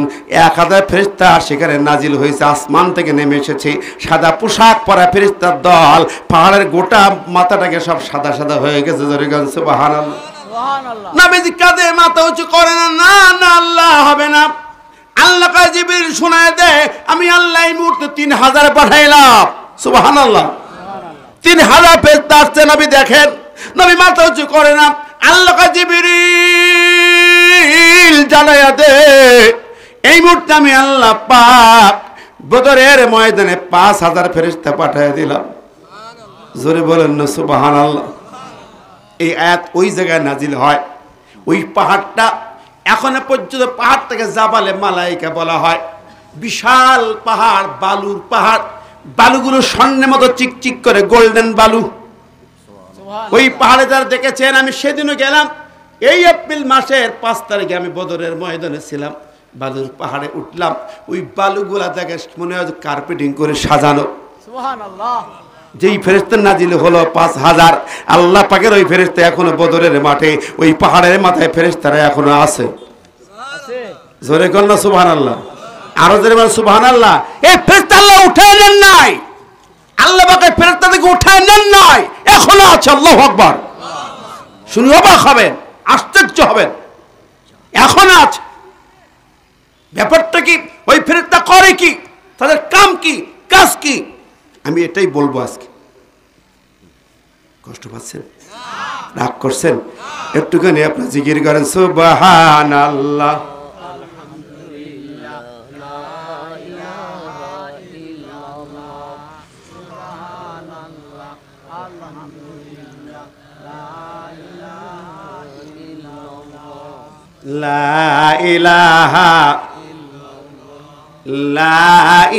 1000 ফেরেশতা সেখানে নাজিল হয়েছে, আসমান থেকে নেমে এসেছে। সাদা পোশাক পরা ফেরেশতার দল, পাহাড়ের গোটা মাথাটাকে সব সাদা সাদা হয়ে গেছে। জোরে গান সুবহানাল্লাহ। নবীজি কাঁদে, মাথা উঁচু করে না, না আল্লাহ হবে না। আল্লাহ কা জিবরিল শোনায় দেয়, আমি আল্লাহ এই মুহূর্তে 3000 পাঠাইলাম। সুবহানাল্লাহ। 3000 ফেরেশতা আসছে। নবী দেখেন, নবী মাথা উঁচু করে না। আল্লাহ কা জিবরিল জানায়া দে, এই মুহূর্তে আমি আল্লাহ পাক বদরের ময়দানে 5000 ফেরেশতা পাঠিয়ে দিলাম। জোরে বলেন না সুবহানাল্লাহ। এই আয়াত ওই জায়গায় নাজিল হয়। ওই পাহাড়টা এখনো পর্যন্ত পাহাড়টাকে জাবালে মালাইকা বলা হয়। বিশাল পাহাড়, বালুর পাহাড়, বালুগুলো স্বর্ণের মতো চিকচিক করে, গোল্ডেন বালু। ওই পাহাড়ে যারা দেখেছেন, আমি সেদিনও গেলাম, এই এপ্রিল মাসের 5 তারিখে আমি বদরের ময়দানে ছিলাম, বালুর পাহাড়ে উঠলাম, ওই বালুগুলা দেখে মনে হয় কার্পেটিং করে সাজানো। সুবহানাল্লাহ। যেই ফেরেশতা নাজিল হলো 5000, আল্লাহ পাকের ওই ফেরেশতা এখনো বদরের মাঠে, ওই পাহাড়ের মাথায় ফেরেশতারা এখনো আছে। জোরে কর না সুবহানাল্লাহ, আরো জোরে বল সুবহানাল্লাহ। এই ফেরেশতা আল্লাহ উঠায় নেন নাই, আল্লাহ পাকের ফেরেশতাদেরকে উঠায় নেন নাই, এখনো আছে। আল্লাহু আকবার। শুনে অবাক হবেন, আশ্চর্য হবেন, এখনো আছে। ব্যাপারটা কি? ওই ফেরেশতা করে কি? তাদের কাম কি, কাজ কি? আমি এটাই বলবো আজকে। কষ্ট পাচ্ছেন, রাগ করছেন? একটুখানি আপনার জিকির করেন সুবহানাল্লাহ। লা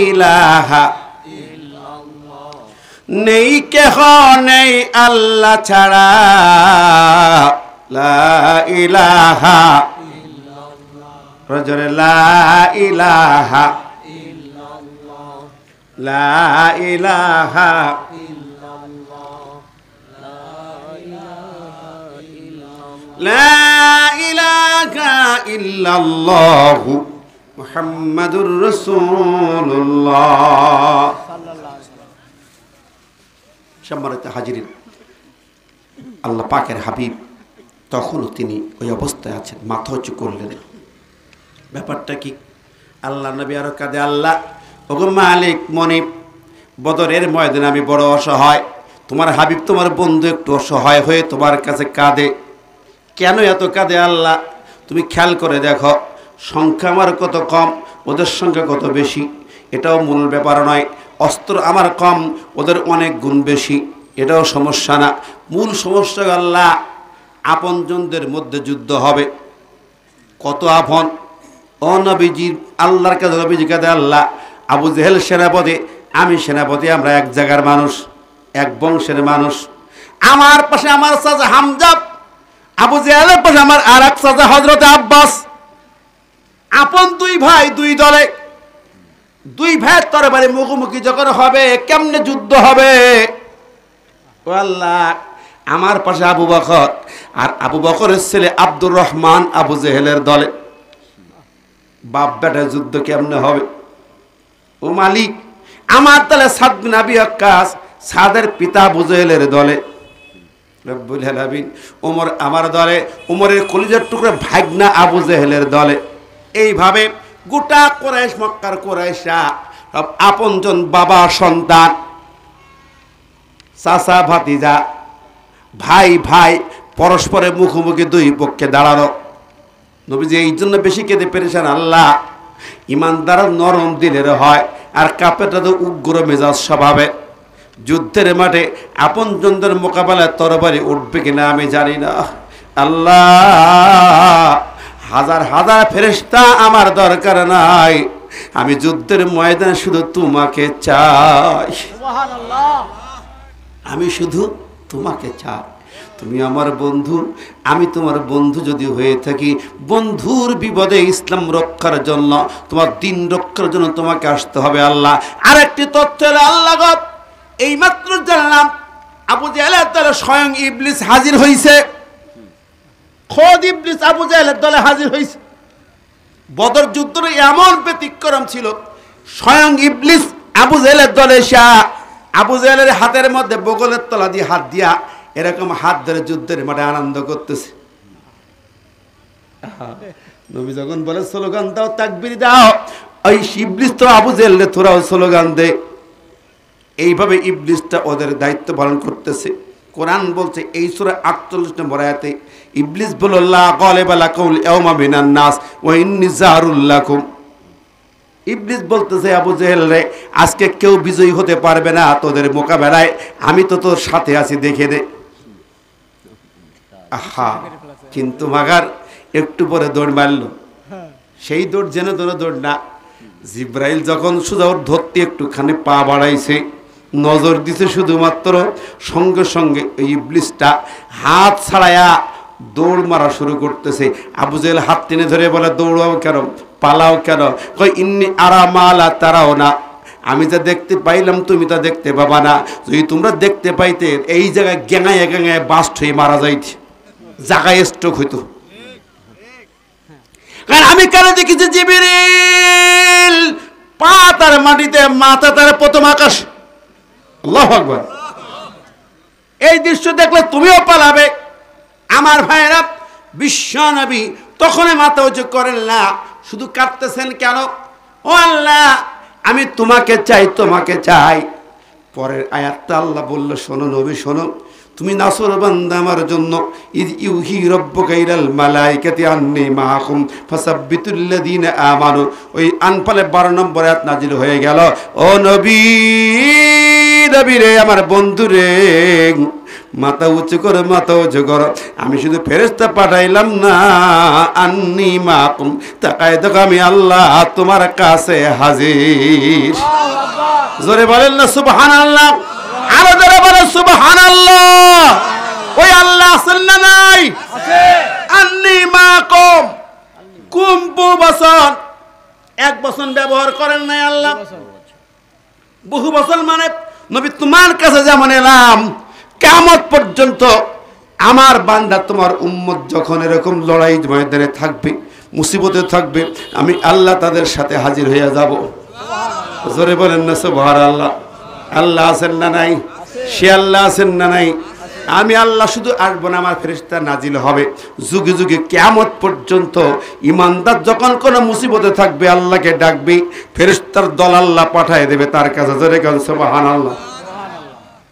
ইলাহা নেই কেহ নেই আল্লাহ ছাড়া, লা ইলাহা রজরে লা ইলাহা, লা ইলাহা লা ইলাহা ইল্লাল্লাহু মুহাম্মাদুর রাসূলুল্লাহ। সম্মানিত হাজিরিন, আল্লাহ পাকের হাবিব তখনও তিনি ওই অবস্থায় আছেন, মাথা উঁচু করলেন। ব্যাপারটা কি? আল্লাহ নবী আরো কাঁদে, আল্লাহ ওগো মালিক মনিব, বদরের ময়দানে আমি বড় অসহায়, তোমার হাবিব তোমার বন্ধু একটু অসহায় হয়ে তোমার কাছে কাঁদে। কেন এত কাঁদে আল্লাহ? তুমি খেয়াল করে দেখো, সংখ্যা আমার কত কম, ওদের সংখ্যা কত বেশি, এটাও মূল ব্যাপার নয়। অস্ত্র আমার কম, ওদের অনেক গুণ বেশি, এটাও সমস্যা না। মূল সমস্যা আল্লাহ, আপনজনদের মধ্যে যুদ্ধ হবে। কত আপন? ও নবীজি, আল্লাহর কাছে নবীজি কাঁদে, আল্লাহ আবু জেহেল সেনাপতি, আমি সেনাপতি, আমরা এক জায়গার মানুষ, এক বংশের মানুষ। আমার পাশে আমার চাচা হামজা, আবু জেহেলের পাশে আমার আর এক চাচা হযরতে আব্বাস। আপন দুই ভাই, দুই দলে, দুই ভাইয়ের তরবারি মুখোমুখি যখন হবে, কেমনে যুদ্ধ হবে? ও আল্লাহ, আমার পাশে আবু বকর, আর আবু বকরের ছেলে আব্দুর রহমান আবু জেহেলের দলে, বাপ বেটার যুদ্ধ কেমনে হবে? ও মালিক, আমার দলে সাদ বিন আবি ওয়াক্কাস, সাদের পিতা আবু জেহেলের দলে, রব্বুল আলামিন ওমর আমার দলে, ওমরের কলিজার টুকরা ভাগনা আবু জেহেলের দলে। এইভাবে গোটা কুরাইশ, মক্কার কুরাইশরা সব আপনজন, বাবা সন্তান, চাচা ভাতিজা, ভাই ভাই, পরস্পরের মুখোমুখি দুই পক্ষে দাঁড়ানো। নবীজি এই জন্য বেশি কেঁদে পেরেছেন, আল্লাহ ইমানদার নরম দিলের হয়, আর কাপেরটা তো উগ্র মেজাজ স্বভাবে। যুদ্ধের মাঠে আপনজনদের মোকাবেলায় তরবারি উঠবে কিনা আমি জানি না। আল্লাহ, হাজার হাজার ফেরেশতা আমার দরকার নাই, আমি যুদ্ধের ময়দানে শুধু তোমাকে চাই। সুবহানাল্লাহ। আমি শুধু তোমাকে চাই। তুমি আমার বন্ধু, আমি তোমার বন্ধু যদি হয়ে থাকি, বন্ধুর বিপদে ইসলাম রক্ষার জন্য, তোমার দিন রক্ষার জন্য তোমাকে আসতে হবে। আল্লাহ, আরেকটি তথ্য হলো, আল্লাহ গো, এইমাত্র জানলাম আবু জেহেলের দলে স্বয়ং ইবলিস হাজির হয়েছে। খোদ ইবলিস আবু জেহেলের দলে হাজির হয়েছে। বদর যুদ্ধের এমন ব্যতিক্রম ছিল, স্বয়ং ইবলিস আবু জেহেলের দলে এসে আবু জেহেলের হাতের মধ্যে বগলের তলা দিয়ে হাত দিয়া এরকম হাত ধরে যুদ্ধের মাঠে আনন্দ করতেছে। নবী যখন বলে স্লোগান দাও, তাকবীর দাও, ওই ইবলিস তো আবু জেহেলরে তোরাও স্লোগান দে। এইভাবে ইবলিসটা ওদের দায়িত্ব পালন করতেছে। কোরআন বলছে এই সূরা 48 নম্বর আয়াতে, ইবলিস বলল লা গালিবা লাকুম ইয়াওমা মিনান নাস ওয়া ইন্নী জারুল লাকুম। ইবলিস বলতেছে, আবু জেহেল রে, আজকে কেউ বিজয়ী হতে পারবে না তোদের মোকাবেলায়, আমি তো তোর সাথে আছি, দেখে দে। আহা, কিন্তু মাগার একটু পরে দৌড় মারল। সেই দৌড় যেন তোর দৌড় না। জিব্রাইল যখন সুজা ধরতে করতে একটুখানি পা বাড়াইছে, নজর দিছে শুধুমাত্র, সঙ্গে সঙ্গে ওই ইবলিসটা হাত ছাড়ায়া দৌড় মারা শুরু করতেছে। আবু জেহেল হাত টেনে ধরে বলে, দৌড়াও কেন, পালাও কেন? কই ইন্নি আরা মালা তারাও না, আমি যা দেখতে পাইলাম তুমি তা দেখতে পাবা না। যদি তোমরা দেখতে পাইতে এই জায়গায় গেঙায় গেঙায় বাস্ট হয়ে মারা যাইতে, জায়গায় স্ট্রোক হইতো। কারণ আমি কেন দেখেছি জিবরিল পা তার মাটিতে, মাথা তার প্রথম আকাশ। আল্লাহু আকবার। এই দৃশ্য দেখলে তুমিও পালাবে। আমার ভাইরা, বিশ্ব নবী তখন মাথা উঁচু করেন না, শুধু কাঁদতেছেন কেন? ও আল্লাহ, আমি তোমাকে চাই, তোমাকে চাই। পরের আয়াতটা আল্লাহ বলল, শোনো নবী শোনো, তুমি নাসর বান্দা আমার জন্য ইদ ইউহি রব্বুকা ইলাল মালাইকাতি আন্নী মাআকুম ফাসাব্বিতুল্লাযীনা আমানু, ওই আনফালে 12 নম্বর আয়াত নাজিল হয়ে গেল। ও নবী, নবী রে, আমার বন্ধু রে, মাথা উঁচু করো, মাথা উঁচু করো। আমি শুধু ফেরেশতা পাঠাইলাম না, আন্নী মাআকুম, তাকায় দেখো আমি আল্লাহ তোমার কাছে হাজির। জোরে বলেন না সুবহানাল্লাহ। আরো জোরে বলেন সুবহানাল্লাহ। ওই আল্লাহ আছেন না নাই? আছে। আন্নী মাআকুম, কুম্পু বচন, এক বচন ব্যবহার করেন নাই আল্লাহ, বহু বচন। মানে নবী তোমার কাছে যেমন এলাম, কিয়ামত পর্যন্ত আমার বান্দা তোমার উম্মত যখন এরকম লড়াই ময়দানে থাকবে, মুসিবতে থাকবে, আমি আল্লাহ তাদের সাথে হাজির হয়ে যাব। জোরে বলেন না সুবহানাল্লাহ। আল্লাহ আছেন না নাই? সে আল্লাহ আছেন না নাই? আমি আল্লাহ শুধু আসবো না, আমার ফেরেশতা নাজিল হবে যুগে যুগে কিয়ামত পর্যন্ত। ইমানদার যখন কোনো মুসিবতে থাকবে, আল্লাহকে ডাকবে, ফেরেশতার দল আল্লাহ পাঠিয়ে দেবে তার কাছে। জোরে বলেন সুবহানাল্লাহ।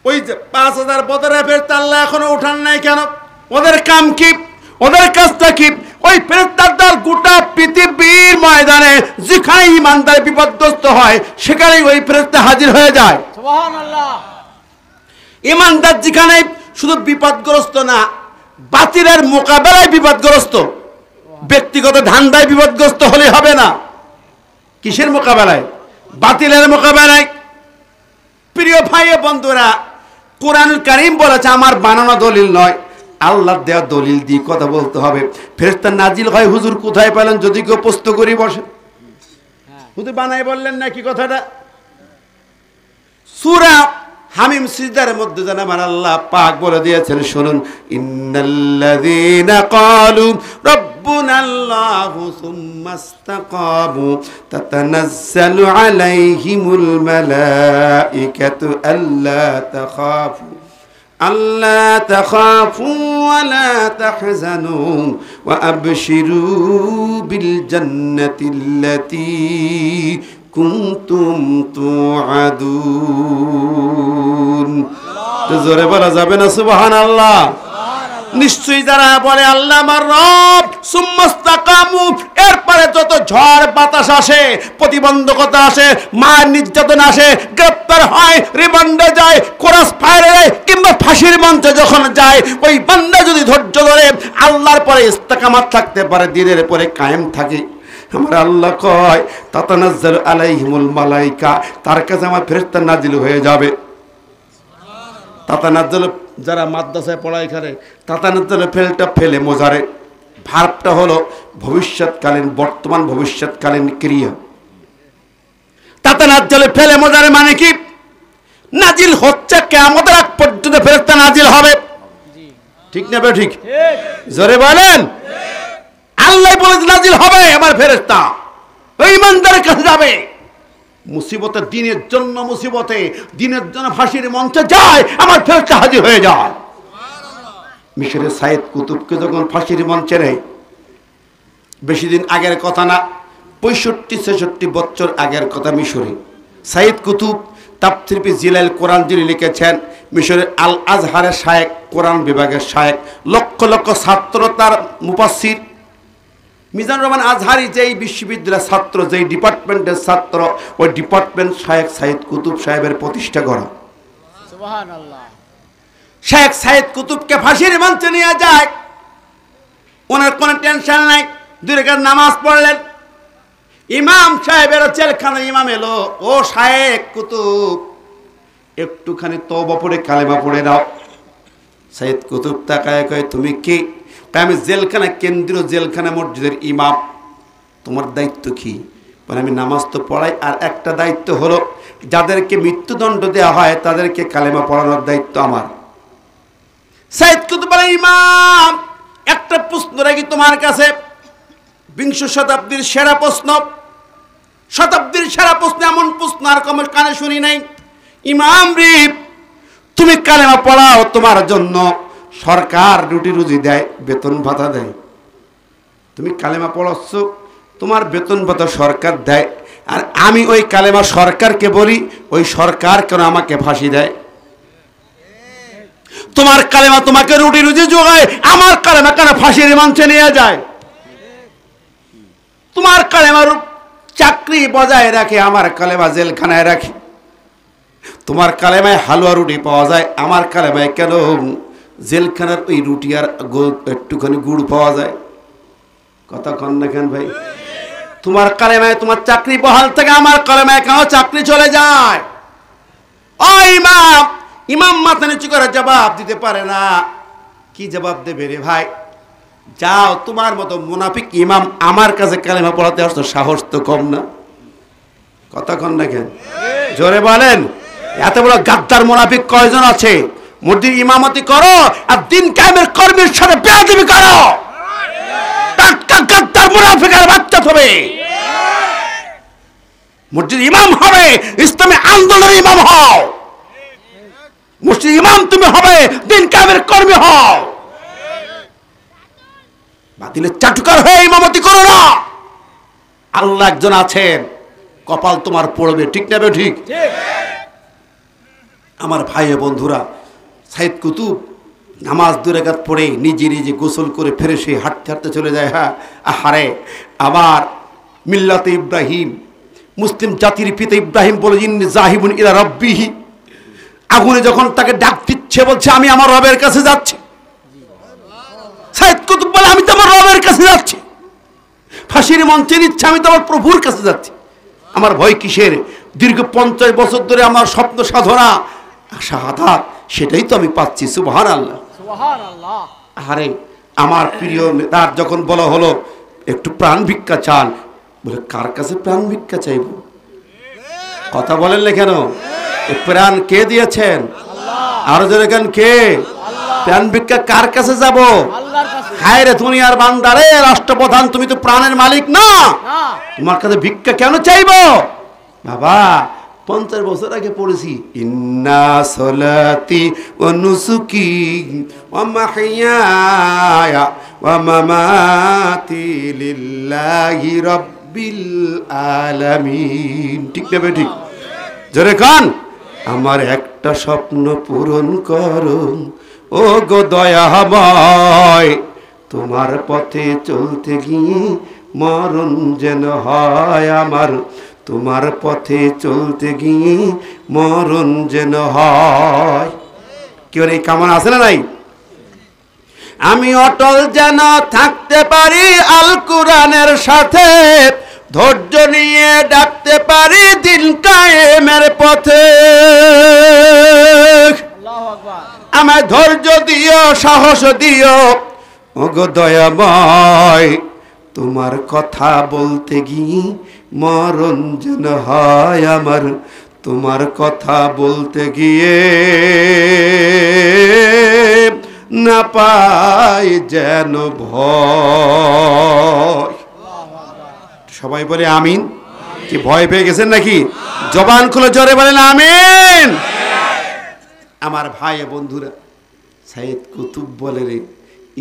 ওই যে 5000 বদরের ফেরেশতা আল্লাহ এখনো উঠান নাই কেন? ওদের কাম কি? ওদের কাজটা কি? ওই ফেরেশতার দল গোটা পৃথিবীর ময়দানে যেখানে ইমানদার বিপদগ্রস্ত হয়, সেখানেই ওই ফেরেশতা হাজির হয়ে যায়। সুবহানাল্লাহ। ইমানদার যেখানে শুধু বিপদগ্রস্ত না, বাতিলের মোকাবেলায় বিপদগ্রস্ত, ব্যক্তিগত ধান্দায় বিপদগ্রস্ত হলে হবে না। কিসের মোকাবেলায়? বাতিলের মোকাবেলায়। প্রিয় ভাই বন্ধুরা, কোরআনুল কারীম বলেছে, আমার বানানো দলিল নয়, আল্লাহর দেওয়া দলিল দিয়ে কথা বলতে হবে। ফেরেশতা নাজিল হয় হুজুর কোথায় পেলেন? যদি কেউ প্রশ্ন করি বসে, হুজুর বানাই বললেন না কি কথাটা? সূরা হামিম সিজদার মধ্যে যেন আমার আল্লাহ পাক বলে দিয়েছেন, শুনুন, ইন্নাল্লাযীনা ক্বালু রাব্বুনাল্লাহু সুম্মা ইসতাকামু তাতানাজ্জালু আলাইহিমুল মালাইকাতু আল্লা তাখাফু ওয়া লা তাহজানু ওয়া আবশিরু বিল জান্নাতিল্লাতী কুনতুম তুআদুন। জোরে বলা যাবে না সুবহানাল্লাহ? নিশ্চয়ই যারা বলে আল্লাহ আমার রব, সুম্মাস্তাকামু, এরপরে যত ঝড় বাতাস আসে, প্রতিবন্ধকতা আসে, মার নির্যাতন আসে, গ্রেপ্তার হয়, রিমান্ডে যায়, ক্রস ফায়ারে কিংবা ফাঁসির মঞ্চে যখন যায়, ওই বান্দা যদি ধৈর্য ধরে আল্লাহর পরে ইস্তেকামাত থাকতে পারে, দিনের পরে কায়েম থাকে, আমার আল্লাহ কয় তাতানাজ্জালু আলাইহিমুল মালাইকা, তার কাছে আমার ফেরেশতা নাজিল হয়ে যাবে। তাতানাজ্জালু, যারা মাদ্রাসায় পড়ায় করে, তাতানাজ্জালু ফেলটা ফেলে মোজারে, ভার্বটা হলো ভবিষ্যৎকালীন, বর্তমান ভবিষ্যৎকালীন ক্রিয়া। তাতানাজ্জালু ফেলে মোজারে মানে কি? নাজিল হচ্ছে, কিয়ামতের আগ পর্যন্ত ফেরেশতা নাজিল হবে। ঠিক না ঠিক? জোরে বলেন। আল্লাহ বলে নাজিল হবে আমার ফেরেশতা, ওই ইমানদারের কাছে যাবে। মুসিবতে, দিনের জন্য মুসিবতে, দিনের জন্য ফাঁসির মঞ্চে যায়, আমার ফেরেশতা হাজির হয়ে যায়। মিশরের সাইদ কুতুবকে যখন ফাঁসির মঞ্চে নেয়, বেশি দিন আগের কথা না, 65-66 বছর আগের কথা। মিশরে সাইদ কুতুব তাফসীর জিলাল কোরআন যিনি লিখেছেন, মিশরের আল আজহারের শায়েখ, কোরআন বিভাগের শায়েখ, লক্ষ লক্ষ ছাত্র তার মুফাসসির। মিজানুর রহমান আজহারি যেই বিশ্ববিদ্যালয়ের ছাত্র, যেই ডিপার্টমেন্টের ছাত্র, ওই ডিপার্টমেন্ট শায়েখ সাইদ কুতুব সাহেবের প্রতিষ্ঠা করা। সুবহানাল্লাহ। শায়েখ সাইদ কুতুবকে ফাঁসির মঞ্চে নিয়ে যায়, ওনার কোনো টেনশন নাই, 2 রাকাত নামাজ পড়লেন, ইমাম সাহেবের জেলখানা ইমাম এলো, ও শায়েখ কুতুব একটুখানি তওবা পড়ে কালেমা পড়ে দাও। সাইয়েদ কুতুব তাকায় কয়, তুমি কি? আমি জেলখানা, কেন্দ্রীয় জেলখানা মসজিদের ইমাম। তোমার দায়িত্ব কি? বলে আমি নামাজ তো পড়াই, আর একটা দায়িত্ব হলো যাদেরকে মৃত্যুদণ্ড দেওয়া হয় তাদেরকে কালেমা পড়ানোর দায়িত্ব আমার। সাইয়েদ কুতুব বলে, ইমাম একটা প্রশ্ন রাখি তোমার কাছে, বিংশ শতাব্দীর সেরা প্রশ্ন, শতাব্দীর সেরা প্রশ্ন, এমন প্রশ্ন আর কমের কানে শুনি নাই। ইমাম রে, তুমি কালেমা পড়াও, তোমার জন্য সরকার রুটি রুজি দেয়, বেতন ভাতা দেয়। তুমি কালেমা পড়াচ্ছ, তোমার বেতন ভাতা সরকার দেয়, আর আমি ওই কালেমা সরকারকে বলি, ওই সরকার কেন আমাকে ফাঁসি দেয়? তোমার কালেমা তোমাকে রুটি রুজি যোগায়, আমার কালেমা কেন ফাঁসির মঞ্চে নিয়ে যায়? তোমার কালেমার চাকরি বজায় রাখে, আমার কালেমা জেলখানায় রাখে। তোমার কালেমায় হালুয়া রুটি পাওয়া যায়, আমার কালেমায় কেন জেলখানার ওই রুটি আর একটুখানি গুড় পাওয়া যায়? কথা কন না কেন ভাই? তোমার কালেমায় তোমার চাকরি বহাল থাকে, আমার কালেমায় কেন চাকরি চলে যায়? ও ইমাম, ইমাম মাথা নিচু করে জবাব দিতে পারে না। কি জবাব দেবে রে ভাই? যাও, তোমার মতো মুনাফিক ইমাম আমার কাছে কালেমা পড়াতে আসতো, সাহস তো কম না? কথা কন না কেন? জোরে বলেন। এত বড় গাদ্দার মুনাফিক কয়জন আছে? মসজিদ ইমামতি করো আর দিন কায়েমের কর্মীর সাথে বেয়াদবি করো, টাটকা গাদ্দার মুনাফিকের বাচ্চা হবে। মসজিদ ইমাম হবে, ইসলামী আন্দোলনের ইমাম হও। মসজিদ ইমাম তুমি হবে, দিন কায়েমের কর্মী হও। বাতিলের চাটুকার হয়ে ইমামতি করো না। আল্লাহ একজন আছেন, কপাল তোমার পড়বে, ঠিক না? ঠিক। আমার ভাই বন্ধুরা, সাইয়েদ কুতুব নামাজ 2 রাকাত পড়ে নিজে নিজে গোসল করে ফেরে সে হাঁটতে হাঁটতে চলে যায়। হ্যাঁ, আহারে আমার মিল্লাতে ইব্রাহিম, মুসলিম জাতির পিতা ইব্রাহিম বলে, ইন্নী যাহিবুন ইলা রাব্বিহি, আগুনে যখন তাকে ডাক দিচ্ছে, বলছে আমি আমার রবের কাছে যাচ্ছি। সাইয়েদ কুতুব বলে, আমি তো আমার রবের কাছে যাচ্ছি, ফাঁসির মঞ্চে নিচ্ছে, আমি তো আমার প্রভুর কাছে যাচ্ছি। আমার ভয় কিসের? দীর্ঘ 50 বছর ধরে আমার স্বপ্ন সাধনা শাহাদাত, সেটাই তো আমি পাচ্ছি। সুবহানাল্লাহ, সুবহানাল্লাহ। আরে আমার প্রিয় নেতার যখন বলা হলো একটু প্রাণ ভিক্ষা চান, বলে কার কাছে প্রাণ ভিক্ষা চাইব? কথা বলেন না কেন? প্রাণ কে দিয়েছেন? আরো জোরে কেন? কে? প্রাণ ভিক্ষা কার কাছে যাব? হায় রে দুনিয়ার বান্দারে, রাষ্ট্রপ্রধান, তুমি তো প্রাণের মালিক না, তোমার কাছে ভিক্ষা কেন চাইব? বাবা 50 বছর আগে পড়েছি, ইন্না সলাতি ওয়া নুসুকি ওয়া মাহইয়ায়া ওয়া মামাতি লিল্লাহি রাব্বিল আলামিন। ঠিক না? ঠিক। জোরে কান। আমার একটা স্বপ্ন পূরণ করুন, ও গো দয়াময়, তোমার পথে চলতে গিয়ে মরণ যেন হয় আমার, তোমার পথে চলতে গিয়ে মরণ যেন হয়। কেউ এই কামনা আছে না নাই? আমি অটল যেন থাকতে পারি আল কোরআনের সাথে, ধৈর্য নিয়ে ডাকতে পারি দিন কায়েমের পথে। আমায় ধৈর্য দিও, সাহস দিও, ওগো দয়াময়, তোমার কথা বলতে গিয়ে মরণ যেন হয় আমার, তোমার কথা বলতে গিয়ে না পাই যেন ভয়। সবাই বলে আমিন। কি ভয় পেয়ে গেছেন নাকি? জবান খুলে জোরে বলেন আমিন। আমার ভাই বন্ধুরা, সাইয়েদ কুতুব বলে রে,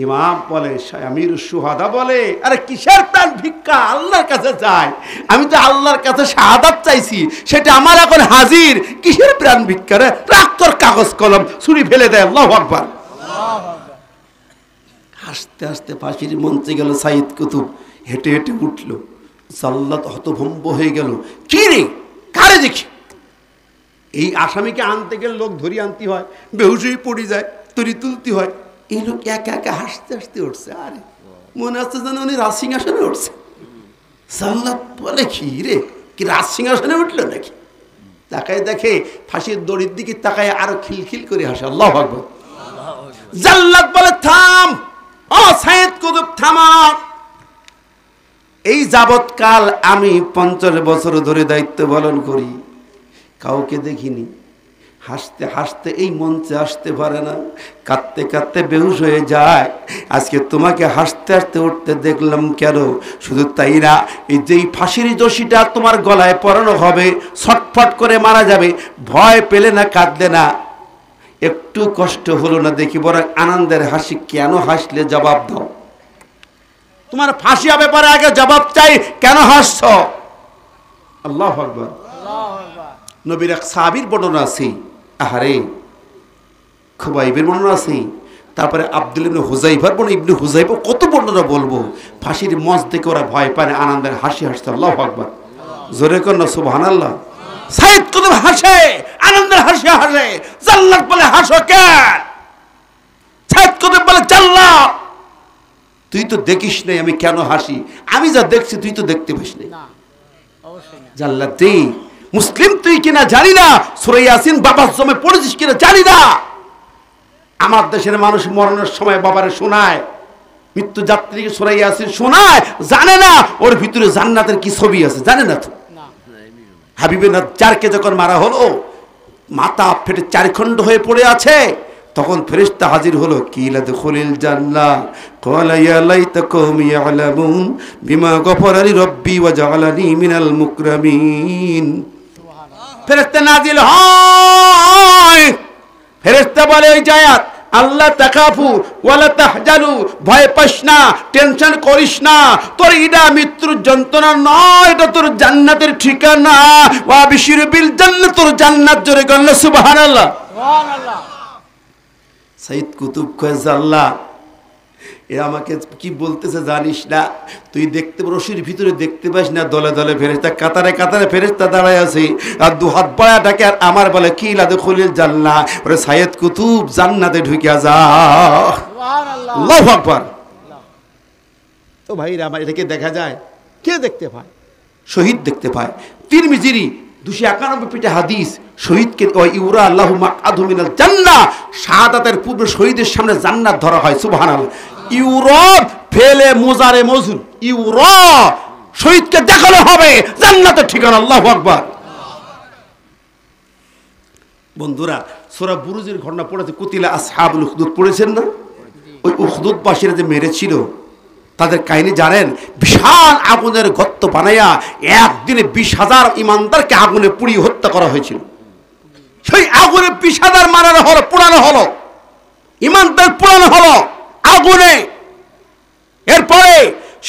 ইমাম বলে, আমির সুহাদা বলে, আরে কিসের প্রাণ ভিক্ষা? আল্লাহর কাছে চাই, আমি তো আল্লাহর কাছে শাহাদাত চাইছি, সেটা আমার এখন হাজির, কিসের প্রাণ ভিক্ষা রে? রাখ তোর কাগজ কলম, ছুরি ফেলে দেয়। আল্লাহু আকবার। হাসতে হাসতে ফাঁসির মঞ্চে গেল সাইয়েদ কুতুব, হেঁটে হেঁটে উঠল। জাল্লাত হতভম্ব হয়ে গেল, কি রে, কারে দেখি? এই আসামিকে আনতে গেলে লোক ধরি আনতে হয়, বেহুশ হয়ে পড়ে যায়, তরি তুলতে হয়। এই লোক একা একা হাসতে হাসতে উঠছে, আরে মনে হচ্ছে যেন উনি রাজসিংহাসনে উঠছে। জাল্লাত বলে কি রে, কি রাজ সিংহাসনে উঠলো নাকি? তাকায় দেখে ফাঁসির দড়ির দিকে তাকায় আরো খিলখিল করে হাসে। আল্লাহু আকবার। জাল্লাত বলে থাম, ও সাইয়েদ কুতুব থামা। এই যাবৎকাল আমি 50 বছর ধরে দায়িত্ব পালন করি, কাউকে দেখিনি হাসতে হাসতে এই মঞ্চে আসতে পারে না, কাঁদতে কাঁদতে বেহুশ হয়ে যায়। আজকে তোমাকে হাসতে হাসতে উঠতে দেখলাম কেন? শুধু তাই না, এই যেই ফাঁসির দড়িটা তোমার গলায় পরানো হবে, ছটফট করে মারা যাবে, ভয় পেলে না, কাঁদলে না, একটু কষ্ট হলো না, দেখি বরং আনন্দের হাসি। কেন হাসলে জবাব দাও। তোমার ফাঁসি হবে পরে, আগে জবাব চাই, কেন হাসছ? আল্লাহু আকবার। নবীর এক সাহাবীর বর্ণনা আছে, আহারে খুবাইবের বর্ণনা আছে, তারপরে আব্দুল ইবনে হুযাইফার বর্ণনা, ইবনে হুযাইফা, কত বর্ণনা বলবো। ফাঁসির মঞ্চ থেকে ওরা ভয় পায় না, আনন্দের হাসি হাসছে। আল্লাহু আকবার। জোরে কর না সুবহানাল্লাহ। সাইয়েদ কুতুব হাসে, আনন্দের হাসি হাসে। জাল্লাত বলে হাসো কেন? সাইয়েদ কুতুব বলে জাল্লাত তুই তো দেখিস নাই আমি কেন হাসি, আমি যা দেখছি তুই তো দেখতে পাস নাই। জাল্লাত তুই মুসলিম তুই কিনা জানি না, সূরা ইয়াসিন বাবার জমে পড়েছিস কিনা জানি না। আমার দেশের মানুষ মরণের সময় বাবারে শোনায়, মৃত্যু যাত্রীকে সূরা ইয়াসিন শোনায়, জানে না ওর ভিতরে জান্নাতের কি ছবি আছে, জানে না তো। হাবিবে নাজ্জারকে যখন মারা হলো, মাথা ফেটে 4 খণ্ড হয়ে পড়ে আছে, তখন ফেরেশতা হাজির হলো। কিলা দুখুলিল জান্নাহ ক্বালা ইয়া লাইতাকুম ইয়ালামুন বিমা গফারা লি রাব্বি ওয়া জাআলানি মিনাল মুকরামিন। ফেরেশতা নাজিল হয়। ফেরেশতা বলে ওই আয়াত, আল্লাহ তাকাফু ওয়ালা তাহজানু, ভয় পাস না, টেনশন করিস না, তোর ইডা মৃত্যুর যন্ত্রণা নয়, এটা তোর জান্নাতের ঠিকানা। ওয়া বিশির বিল জান্নাত, তোর জান্নাত। জোরে গণ সুবহানাল্লাহ, সুবহানাল্লাহ। সাইয়েদ কুতুব কয় আল্লাহ এ আমাকে কি বলতেছে জানিস না, তুই দেখতে রশির ভিতরে দেখতে পাস না, দলে দলে ফেরেশতা, কাতারে কাতারে ফেরেশতা দাঁড়ায় আছে, আর 2 হাত বাড়া ডাকে, আর আমার বলে কি লাদে খুলিল জান্নাহ, ওরে সাইয়েদ কুতুব জান্নাতে ঢুকিয়া যা। সুবহানাল্লাহ, আল্লাহু আকবার। তো ভাইরা আমার এটাকে দেখা যায়, কে দেখতে পায়? শহীদ দেখতে পায়। তিরমিজির 291 পিঠে হাদিস, শহীদকে ইউরা আল্লাহু মাকআদহু মিনাল জান্নাহ, শাহাদাতের পূর্বে শহীদের সামনে জান্নাত ধরা হয়। সুবহানাল্লাহ। ইউরা ফেলে মুজারে মজুর, ইউরা শহীদকে দেখানো হবে জান্নাতের ঠিকানা। আল্লাহু আকবার। বন্ধুরা, সূরা বুরুজের ঘটনা পড়েছে, কুতিলা আসহাবুল উখদুদ পড়েছেন না? ওই উখদুদ বাসীরা যে মেরেছিল তাদের কাহিনী জানেন? বিশাল আগুনের গর্ত বানাইয়া একদিনে 20,000 ইমানদারকে আগুনে পুড়িয়ে হত্যা করা হয়েছিল। সেই আগুনে 20,000 মারানো হলো, পোড়ানো হলো, ইমানদার পোড়ানো হলো আগুনে। এরপরে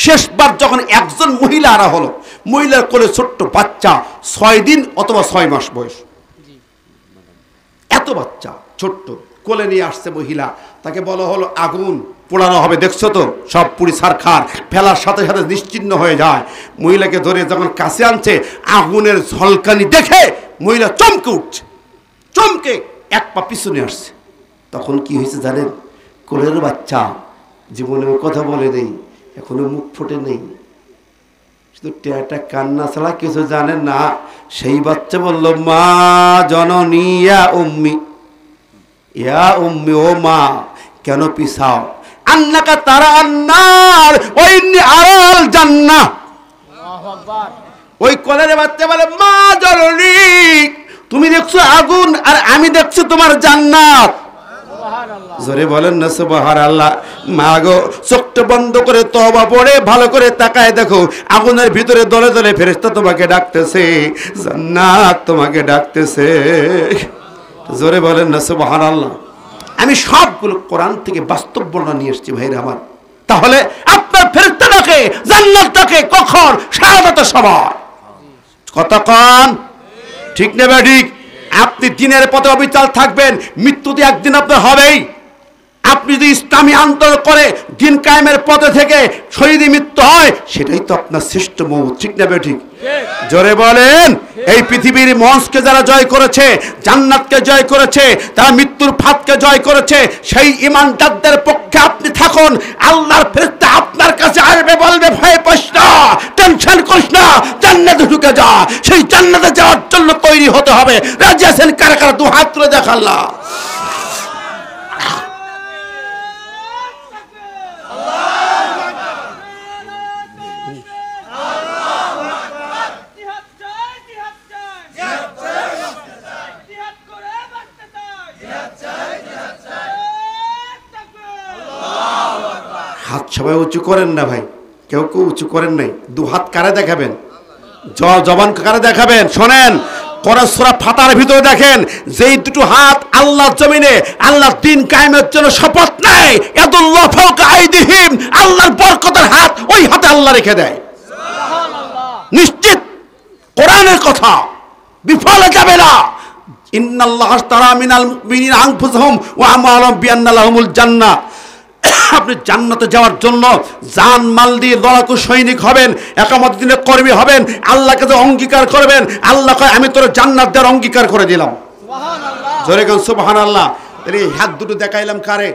শেষবার যখন একজন মহিলা আনা হলো, মহিলার কোলে ছোট্ট বাচ্চা, 6 দিন অথবা 6 মাস বয়স, এত বাচ্চা ছোট্ট কোলে নিয়ে আসছে মহিলা। তাকে বলা হলো আগুন পোড়ানো হবে, দেখছো তো সব পুড়ি ছারখার, ফেলার সাথে সাথে নিশ্চিহ্ন হয়ে যায়। মহিলাকে ধরে যখন কাছে আনছে, আগুনের ঝলকানি দেখে মহিলা চমকে উঠছে, চমকে 1 পা পিছনে আসছে। তখন কি হয়েছে জানেন? কোলের বাচ্চা জীবনে কথা বলে নেই, এখনো মুখ ফুটে নেই, শুধু টেটা কান্না ছাড়া কিছু জানেন না। সেই বাচ্চা বলল, মা জননী ইয়া উম্মি, ইয়া উম্মি, ও মা কেন পিছাও? আন্নাকা তারা আন্নার ওইনি আরাল জান্নাহ। আল্লাহু আকবার। ওই কোলের বাচ্চা বলে, মা জননী তুমি দেখছো আগুন, আর আমি দেখছি তোমার জান্নাত। সুবহানাল্লাহ, জোরে বলেন না সুবহানাল্লাহ। মা গো, চোখটা বন্ধ করে তওবা পড়ে ভালো করে তাকায় দেখো, আগুনের ভিতরে দলে দলে ফেরেশতা তোমাকে ডাকতেছে, জান্নাত তোমাকে ডাকতেছে। জোরে বলেন না সুবহানাল্লাহ। আমি সবগুলো কোরআন থেকে বাস্তব বর্ণনা নিয়ে এসেছি ভাইরা আমার। তাহলে আপনার ফেরেশতা ডাকে, জান্নাত ডাকে কখন? শাহাদাতের সময়। কতক্ষণ? ঠিক না ঠিক? আপনি দিনের পথে অবিচল থাকবেন, মৃত্যুতে একদিন আপনার হবেই। আপনি যদি ইসলামী আন্দোলন করে দিন কায়েমের পথে থেকে শহীদি মৃত্যু হয়, সেটাই তো আপনার শ্রেষ্ঠ মওত। ঠিক না ঠিক? জোরে বলেন। এই পৃথিবীর মঞ্চকে যারা জয় করেছে, জান্নাতকে জয় করেছে, তারা মৃত্যুর ফাঁদকে জয় করেছে, সেই ঈমানদারদের পক্ষে আপনি থাকুন। আল্লাহর ফেরেশতা আপনার কাছে আসবে, বলবে ভয় পাস না, টেনশন করিস ঢুকে যা, সেই জান্নাতে যাওয়ার জন্য তৈরি হতে হবে। রাজি আছেন কারা কারা? দু হাত তুলে দেখান আল্লাহ। হাত সবাই উঁচু করেন না ভাই, কেউ কেউ উঁচু করেন নাই। দু হাত কারে দেখাবেন? জবান কারে দেখাবেন? শোনেন, কোরআন সূরা ফাতার ভিতরে দেখেন, যেই দুটো হাত আল্লাহর জমিনে আল্লাহর দ্বীন কায়েমের জন্য শপথ নেয়, ইয়াদুল্লাহ ফাওকা আইদিহিম, আল্লাহর বরকতের হাত ওই হাতে আল্লাহ রেখে দেয়। নিশ্চিত কোরআনের কথা, বিফলে যাবে না। ইন্নাল্লাহ আশতারা মিনাল মুমিনিনা আনফুসাহুম ওয়া আমওয়ালাহুম বিআন্না লাহুমুল জান্নাহ। আপনি জান্নাতে যাওয়ার জন্য জান মাল দিয়ে লড়াকু সৈনিক হবেন, একামত দিনের কর্মী হবেন, আল্লাহকে তো অঙ্গীকার করবেন। আল্লাহ কয় আমি তোর জান্নাত দেওয়ার অঙ্গীকার করে দিলাম। সুবহানাল্লাহ, জোরে কোন সুবহানাল্লাহ। তাহলে এই হাত দুটো দেখাইলাম কারে?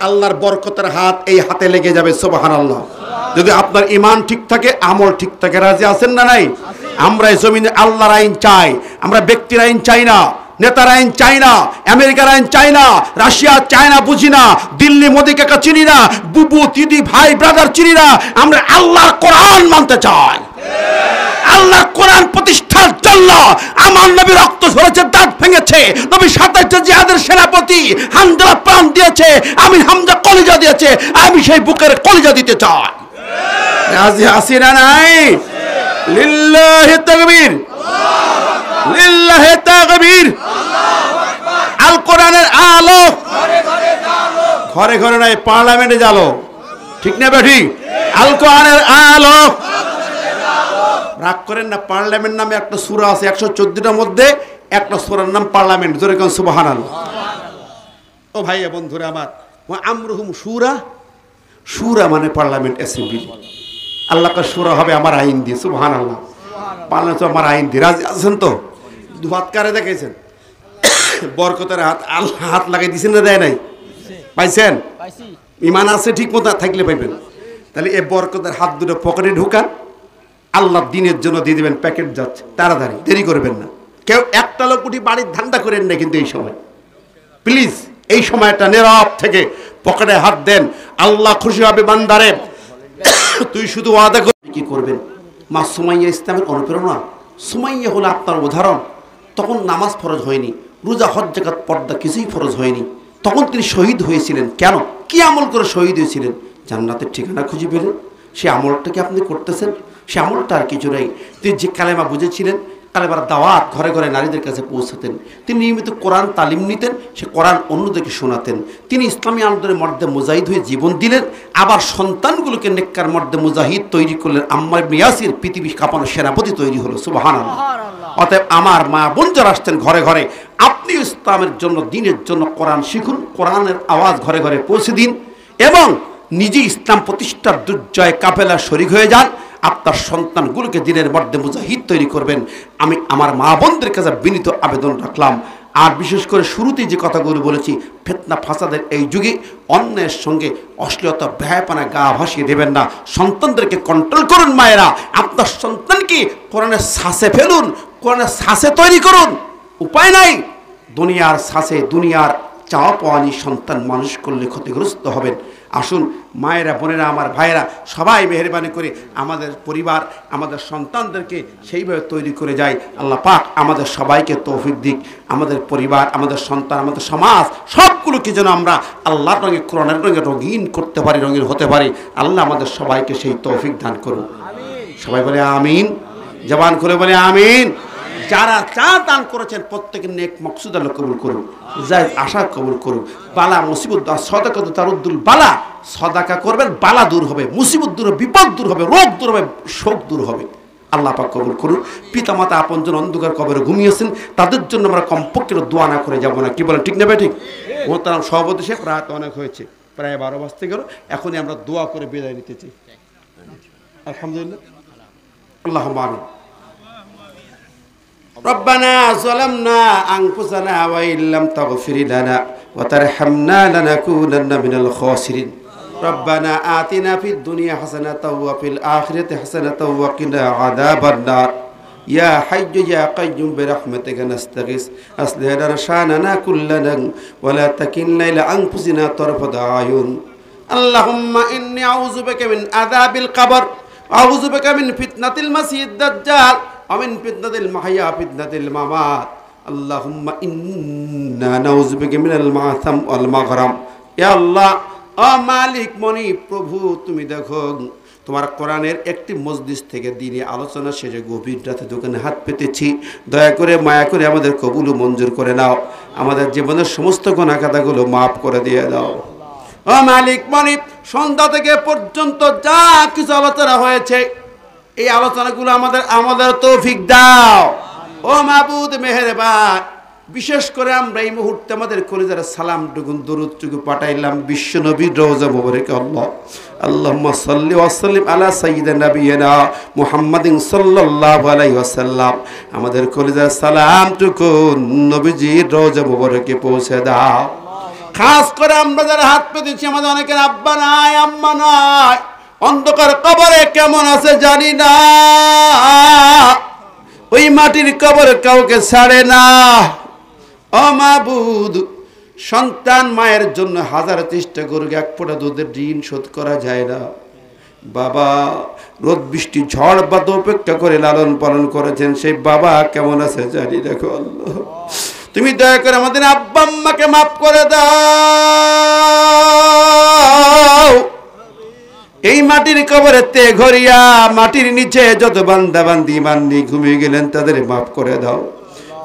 আল্লাহর বরকতের হাত এই হাতে লেগে যাবে। সুবহানাল্লাহ। যদি আপনার ঈমান ঠিক থাকে, আমল ঠিক থাকে, রাজি আছেন না নাই? আমরা এই জমিনে আল্লাহর আইন চাই, আমরা ব্যক্তির আইন চাই না, নেতার আইন চাই না, আমেরিকার আইন চাই না, রাশিয়া চায়না বুঝি না, দিল্লি মোদি কাকা চিনি না, বুবু দিদি ভাই ব্রাদার চিনি না। আমরা আল্লাহর কোরআন মানতে চাই। আল্লাহর কোরআন প্রতিষ্ঠার জন্য আমার নবী রক্ত ঝরেছে, দাঁত ভেঙেছে, নবী 27 জিহাদের সেনাপতি হামজা প্রাণ দিয়েছে, আমি হামজা কলিজা দিয়েছে, আমি সেই বুকের কলিজা দিতে চাই। রাজি আছি না নাই? লিল্লাহি তাকবীর, লিল্লাহি তাকবীর। আল কোরআনের আলো ঘরে ঘরে নাই, পার্লামেন্টে জ্বালো, ঠিক না বেঠি? আল কোরআনের আলো। রাগ করেন না, পার্লামেন্ট নামে একটা সূরা আছে 114টার মধ্যে, একটা সূরার নাম পার্লামেন্ট। জোরে কোন সুবহানাল্লাহ। ও ভাইয়া বন্ধুরা আমার, ওয়া আমরুহুম শুরা, শুরা মানে পার্লামেন্ট, অ্যাসেম্বলি। আল্লাহ কা শুরা হবে আমার আইন দিয়ে। সুবহানাল্লাহ। পার্লামেন্ট আমার আইন দিয়ে। রাজি আছেন তো? দু হাত কারে দেখাইছেন? বরকতের হাত আল্লাহ হাত লাগাই দিয়েছেন না দেয় নাই? পাইছেন? ঈমান আছে ঠিক মতো থাকলে পাইবেন। তাহলে এই বরকতের হাত দুটো পকেটে ঢুকান, আল্লাহর দ্বীনের জন্য দিয়ে দেবেন। প্যাকেট যাচ্ছে, তাড়াতাড়ি, দেরি করবেন না। কেউ একটা লোক উঠি বাড়ির ধান্দা করেন না কিন্তু এই সময়। প্লিজ এই সময়টা নীরব থেকে পকেটে হাত দেন। আল্লাহ খুশি হবে বান্দারে। তুই শুধু ওয়াদা করবি। কি করবেন? মা সুমাইয়া ইসলামের অনুপ্রেরণা। সুমাইয়া হলো আপনার উদাহরণ। তখন নামাজ ফরজ হয়নি, রোজা হজ যাকাত পর্দা কিছুই ফরজ হয়নি। তখন তিনি শহীদ হয়েছিলেন। কেন? কি আমল করে শহীদ হয়েছিলেন? জান্নাতের ঠিকানা খুঁজে পেলেন। সে আমলটাকে আপনি করতেছেন, সে আমলটা আর কিছু নেই। তিনি যে কালেমা বুঝেছিলেন, কালেমার দাওয়াত ঘরে ঘরে নারীদের কাছে পৌঁছাতেন। তিনি নিয়মিত কোরআন তালিম নিতেন, সে কোরআন অন্যদেরকে শোনাতেন। তিনি ইসলামী আন্দোলনের মধ্যে মুজাহিদ হয়ে জীবন দিলেন। আবার সন্তানগুলোকে নেককার মধ্যে মুজাহিদ তৈরি করলেন। আম্মার ইবনে ইয়াসির পৃথিবী কাঁপানো সেনাপতি তৈরি হলো। সুবহানাল্লাহ। অতএব আমার মা বোন যারা আসতেন ঘরে ঘরে, আপনি ইসলামের জন্য, দ্বীনের জন্য কোরআন শিখুন, কোরআনের আওয়াজ ঘরে ঘরে পৌঁছে দিন এবং নিজে ইসলাম প্রতিষ্ঠার দুর্জয় কাফেলা শরীক হয়ে যান। আপনার সন্তানগুলোকে দ্বীনের মধ্যে মুজাহিদ তৈরি করবেন। আমি আমার মা বোনদের কাছে বিনীত আবেদন রাখলাম। আর বিশেষ করে শুরুতেই যে কথাগুলো বলেছি, ফিতনা ফাসাদের এই যুগে অন্যের সঙ্গে অশ্লীলতা ব্যয়পানা গা ভাসিয়ে দেবেন না। সন্তানদেরকে কন্ট্রোল করুন। মায়েরা, আপনার সন্তানকে কোরআনের শ্বাসে ফেলুন, কোরআনের শ্বাসে তৈরি করুন। উপায় নাই, দুনিয়ার শ্বাসে দুনিয়ার চাওয়া পাওয়ানি সন্তান মানুষ করলে ক্ষতিগ্রস্ত হবেন। আসুন মায়েরা, বোনেরা, আমার ভাইয়েরা, সবাই মেহেরবানি করে আমাদের পরিবার, আমাদের সন্তানদেরকে সেইভাবে তৈরি করে যায়। আল্লাহ পাক আমাদের সবাইকে তৌফিক দিক। আমাদের পরিবার, আমাদের সন্তান, আমাদের সমাজ সবগুলোকে যেন আমরা আল্লাহর রঙে, কোরআনের রঙে রঙিন করতে পারি, রঙিন হতে পারি। আল্লাহ আমাদের সবাইকে সেই তৌফিক দান করুন। সবাই বলে আমিন। জবান করে বলে আমিন। যারা চা দান করেছেন প্রত্যেকের নেক মকসুদ আল্লাহ কবুল করুন, জায়েজ আশা কবুল করুন। বালা মুসিবত সদাকাত তারুদ্দুল বালা, সদাকা করবেন, বালা দূর হবে, মুসিবত দূর হবে, বিপদ দূর হবে, রোগ দূর হবে, শোক দূর হবে। আল্লাহ পাক কবুল করুন। পিতামাতা আপনজন অন্ধকার কবরে ঘুমিয়েছেন, তাদের জন্য আমরা কমপক্ষে দোয়া না করে যাব না। কি বলেন, ঠিক না ভাই? ঠিক। মোহতারাম সভাপতি সাহেব, রাত অনেক হয়েছে, প্রায় 12 বাজতে গেল। এখনই আমরা দোয়া করে বিদায় নিতে চাই। আলহামদুলিল্লাহ। আল্লাহুম্মা আমিন। ربنا ظلمنا أنفسنا وإن لم تغفر لنا وترحمنا لنكونن من الخاسرين ربنا آتنا في الدنيا حسنة وفي الآخرة حسنة وقنا عذاب النار ইয়া হাইয়্যু ইয়া কাইয়্যুম বিরহমাতিকা নাস্তাগীস আসলিহ লানা শানানা কুল্লানা ওয়া লা তাকিলনা ইলা আনফুসিনা তারফাতা আয়ুন আল্লাহুম্মা ইন্নী আউযু বিকা মিন আযাবিল কবর আউযু বিকা মিন ফিতনাতিল মাসিহিদ দাজ্জাল ওয়া মিন ফিতনাতিল মাহইয়া ফিতনাতিল মামাত আল্লাহুম্মা ইন্না নাউযু বিকা মিনাল মা'সাম ওয়াল মাগরাম। ইয়া আল্লাহ, ও মালিক মনিব প্রভু, তুমি দেখো তোমার কোরআনের একটি মজলিস থেকে দিনে আলোচনা শেষে গভীর রাতে দোকানে হাত পেতেছি, দয়া করে মায়া করে আমাদের কবুল ও মঞ্জুর করে নাও, আমাদের জীবনের সমস্ত গুনাহ খাতাগুলো মাফ করে দিয়ে দাও। ও মালিক মনিব, সন্ধ্যা থেকে পর্যন্ত যা কিছু আলোচনা হয়েছে এই আলোচনাগুলো আমাদের তৌফিক দাও। ও মাবুদ মেহেরবান, বিশেষ করে আমরা এই মুহূর্তে আমাদের কলিজার সালামটুকু দরুদটুকু পাঠাইলাম বিশ্ব নবীর রওজা মুবারকে। আল্লাহুম্মা সাল্লি ওয়া সাল্লিম আলা সাইয়্যিদিনা নাবিয়িনা মুহাম্মাদিন সাল্লাল্লাহু আলাইহি ওয়াসাল্লাম। আমাদের কলিজার সালামটুকু নবীজির রওজা মুবারকে পৌঁছে দাও। খাস করে আমরা যারা হাত পেতেছি, আমাদের অনেকের আব্বা নাই, আম্মা নাই, অন্ধকার কবরে কেমন আছে জানি না, ওই মাটির কবর কাউকে ছাড়ে না। ও মাবুদ, সন্তান মায়ের জন্য হাজার চেষ্টা করুক, এক ফোঁটা দুধের ঋণ শোধ করা যায় না। বাবা রোদ বৃষ্টি ঝড় বাদ উপেক্ষা করে লালন পালন করেছেন, সেই বাবা কেমন আছে জানি দেখো। আল্লাহ, তুমি দয়া করে আমাদের আব্বা আম্মাকে মাফ করে দাও। এই মাটির কবরে তে ঘরিয়া মাটির নিচে যত বান্দা বান্দি মান্নি ঘুমিয়ে গেলেন তাদের মাফ করে দাও।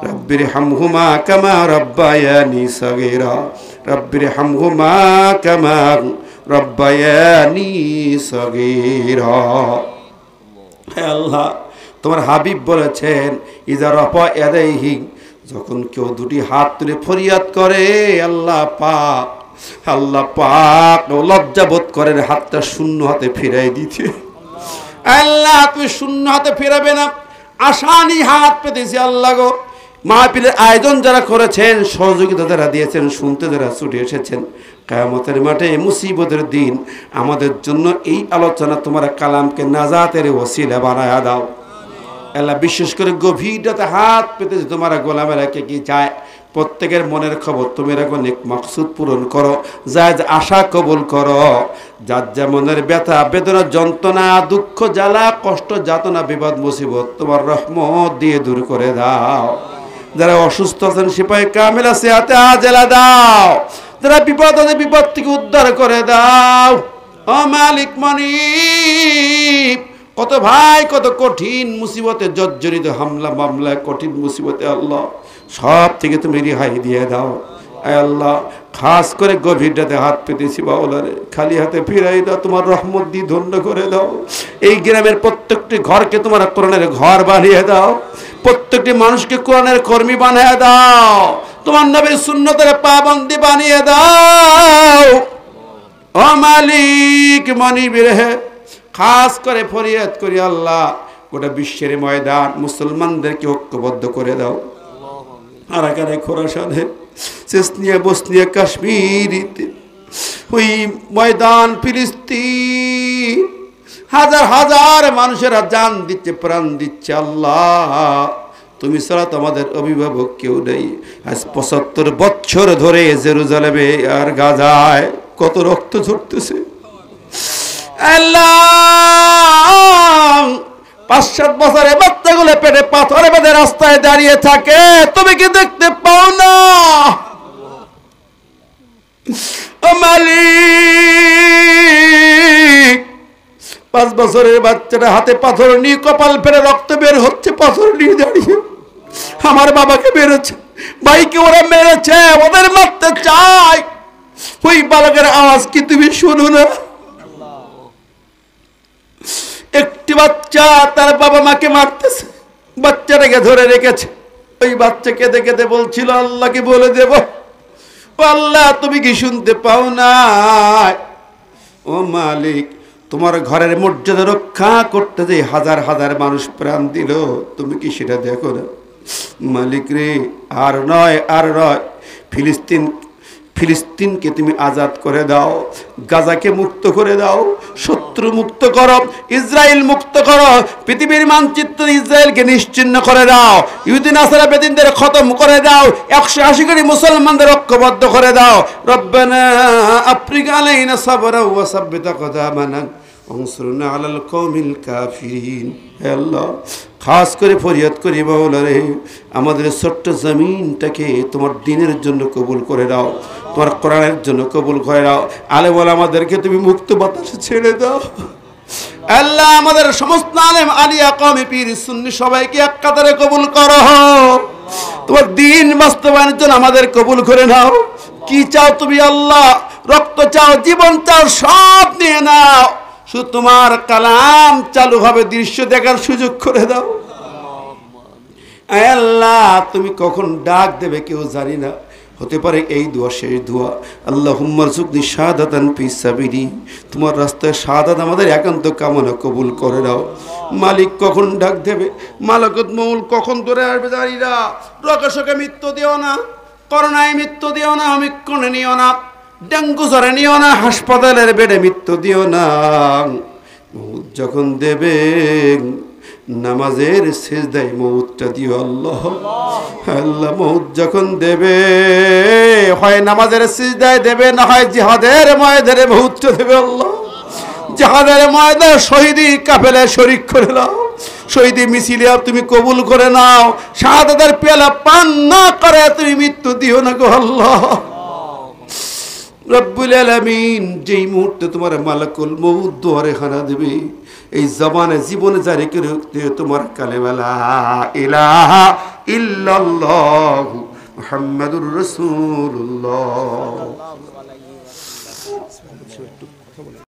রব্বির হামহুমা কামা রব্বায়ানি সগীরা, রব্বির হামহুমা কামা রব্বায়ানি সগীরা। হে আল্লাহ, তোমার হাবিব বলেছেন ইজা রাফা ইয়াদাইহি, যখন কেউ দুটি হাত তুলে ফরিয়াদ করে আল্লাহ পাক লজ্জাবোধ করেন হাতটা শূন্য হাতে ফিরাই দিতে। আল্লাহ তুমি শূন্য হাতে ফিরাবে না, আসানি হাত পেতেছি। আল্লাহ গো, মাহফিলের আয়োজন যারা করেছেন, সহযোগিতা যারা দিয়েছেন, শুনতে যারা ছুটে এসেছেন, কিয়ামতের মাঠে মুসিবতের দিন আমাদের জন্য এই আলোচনা তোমার কালামকে নাজাতের ওসিলা বানায়া দাও। আল্লাহ, বিশেষ করে গভীর রাতে হাত পেতেছি তোমার গোলামেরা কে কি চায়, প্রত্যেকের মনের খবর তুমি রাখো, নেক মাকসুদ পূরণ করো, যা আশা কবুল করো। যার যা মনের ব্যথা বেদনা যন্ত্রণা দুঃখ জ্বালা কষ্ট যাতনা বিপদ মুসিবত তোমার রহমত দিয়ে দূর করে দাও। যারা অসুস্থ আছেন সিপাহি কামিলা সেহাতে আজেলা দাও, যারা বিপদ আছে বিপদ থেকে উদ্ধার করে দাও। ও মালিক মনিব, কত ভাই কত কঠিন মুসিবতে জর্জরিত, হামলা মামলা কঠিন মুসিবতে, আল্লাহ সব থেকে তুমি রেহাই দিয়ে দাও। আল্লাহ, খাস করে গভীর রাতে হাত পেতেছি বাউলারে, খালি হাতে ফিরাই দাও, তোমার রহমত দিয়ে ধন্য করে দাও। এই গ্রামের প্রত্যেকটি ঘরকে তোমার কোরআনের ঘর বানিয়ে দাও, প্রত্যেকটি মানুষকে কোরআনের কর্মী বানিয়ে দাও, তোমার নবীর সুন্নতের পাবন্দি বানিয়ে দাও। ও মালিক মনিবের হে, খাস করে ফরিয়াদ করি আল্লাহ, গোটা বিশ্বের ময়দান মুসলমানদেরকে ঐক্যবদ্ধ করে দাও। আরাকানে খোরাসানে চেচনিয়া বসনিয়া কাশ্মীরিতে ওই ময়দান ফিলিস্তিন হাজার হাজার মানুষেরা জান দিচ্ছে, প্রাণ দিচ্ছে। আল্লাহ, তুমি ছাড়া তো আমাদের অভিভাবক কেউ নেই। আজ ৭৫ বছর ধরে জেরুজালেমে আর গাজায় কত রক্ত ঝরতেছে। আল্লাহ, ৫-৭ বছরের বাচ্চাগুলো পেটে পাথরে বেঁধে রাস্তায় দাঁড়িয়ে থাকে, তুমি কি দেখতে পাও না? ও মালিক, 5 বছরের বাচ্চাটা হাতে পাথর নিয়ে কপাল ফেরে রক্ত বের হচ্ছে, পাথর নিয়ে দাঁড়িয়ে। আমার বাবাকে মেরেছে, ভাইকে ওরা মেরেছে, ওদের মারতে চায়। ওই বালকের আওয়াজ কি তুমি শুনো না? একটি বাচ্চা তার বাবা মাকে মারতেছে, বাচ্চাটাকে ধরে রেখেছে। ওই বাচ্চা কেঁদে কেঁদে বলছিল আল্লাহকে বলে দেব, ও আল্লাহ তুমি কি শুনতে পাও না? ও মালিক, তোমার ঘরের মর্যাদা রক্ষা করতে যে হাজার হাজার মানুষ প্রাণ দিল, তুমি কি সেটা দেখো না? মালিক রে, আর নয় আর নয়, ফিলিস্তিনকে তুমি আজাদ করে দাও, গাজাকে মুক্ত করে দাও, শত্রু মুক্ত করো, ইসরায়েল মুক্ত করো, পৃথিবীর মানচিত্র ইসরায়েলকে নিশ্চিহ্ন করে দাও, ইহুদি নাসারা বেদিনদের খতম করে দাও, 180 কোটি মুসলমানদের ঐক্যবদ্ধ করে দাও। রব্বানা আফরিগ আলাইনা সাবরা ওয়া সাব্বিত আকদামানা ওয়ানসুরনা আলাল কওমিল কাফিরিন। হে আল্লাহ, খাস করে ফরিয়াদ করি মাওলা রে, আমাদের ছোট্ট জমিনটাকে তোমার দ্বীনের জন্য কবুল করে দাও, তোমার কোরআনের জন্য কবুল করে দাও। আলেম ওলামাদেরকে তুমি মুক্ত বাতাসে ছেড়ে দাও। আল্লাহ, আমাদের সমস্ত আলেম আলিয়া কওমি পীর সুন্নি সবাইকে এক কাতারে কবুল করো। তোমার দ্বীন বাস্তবায়নের জন্য আমাদের কবুল করে নাও। কি চাও তুমি আল্লাহ? রক্ত চাও, জীবন চাও, সব নিয়ে নাও। শুধু তোমার কালাম চালু হবে, দৃশ্য দেখার সুযোগ করে দাও। আল্লাহ, তুমি কখন ডাক দেবে কেউ জানি না, হতে পারে এই দোয়া শেষ দোয়া। আল্লাহুম্মা রযুকনি শাহাদাতান ফি সাবিলি, তোমার রাস্তায় শাহাদাত আমাদের একান্ত কামনা কবুল করে দাও। মালিক কখন ডাক দেবে, মালাকুত মউল কখন ধরে আসবে জানি না। রোগে মৃত্যু দিও না, করোনায় মৃত্যু দিও না, অমিক্রণে নিও না, ডেঙ্গু জ্বরে নিও না, হাসপাতালের বেডে মৃত্যু দিও না। মউত যখন দেবে নামাজের সিজদায় মউতটা দিও আল্লাহ। আল্লাহ, মউত যখন দেবে হয় নামাজের সিজদায় দেবে, না হয় জিহাদের ময়দানে মউতটা দেবে আল্লাহ। জিহাদের ময়দানে শহীদি কাফেলা শরীক করে নাও, শহীদি মিছিলে তুমি কবুল করে নাও। শাহাদাতের পেয়ালা পান না করে তুমি মৃত্যু দিও না গো আল্লাহ। রব্বুল আলামিন, যেই মুহূর্তে তোমার মালাকুল মউত দুয়ারে খানা দেবে, এই জবানে জীবনে জারি করে তোমার কালেমা লা ইলাহা ইল্লাল্লাহ মুহাম্মাদুর রাসূলুল্লাহ।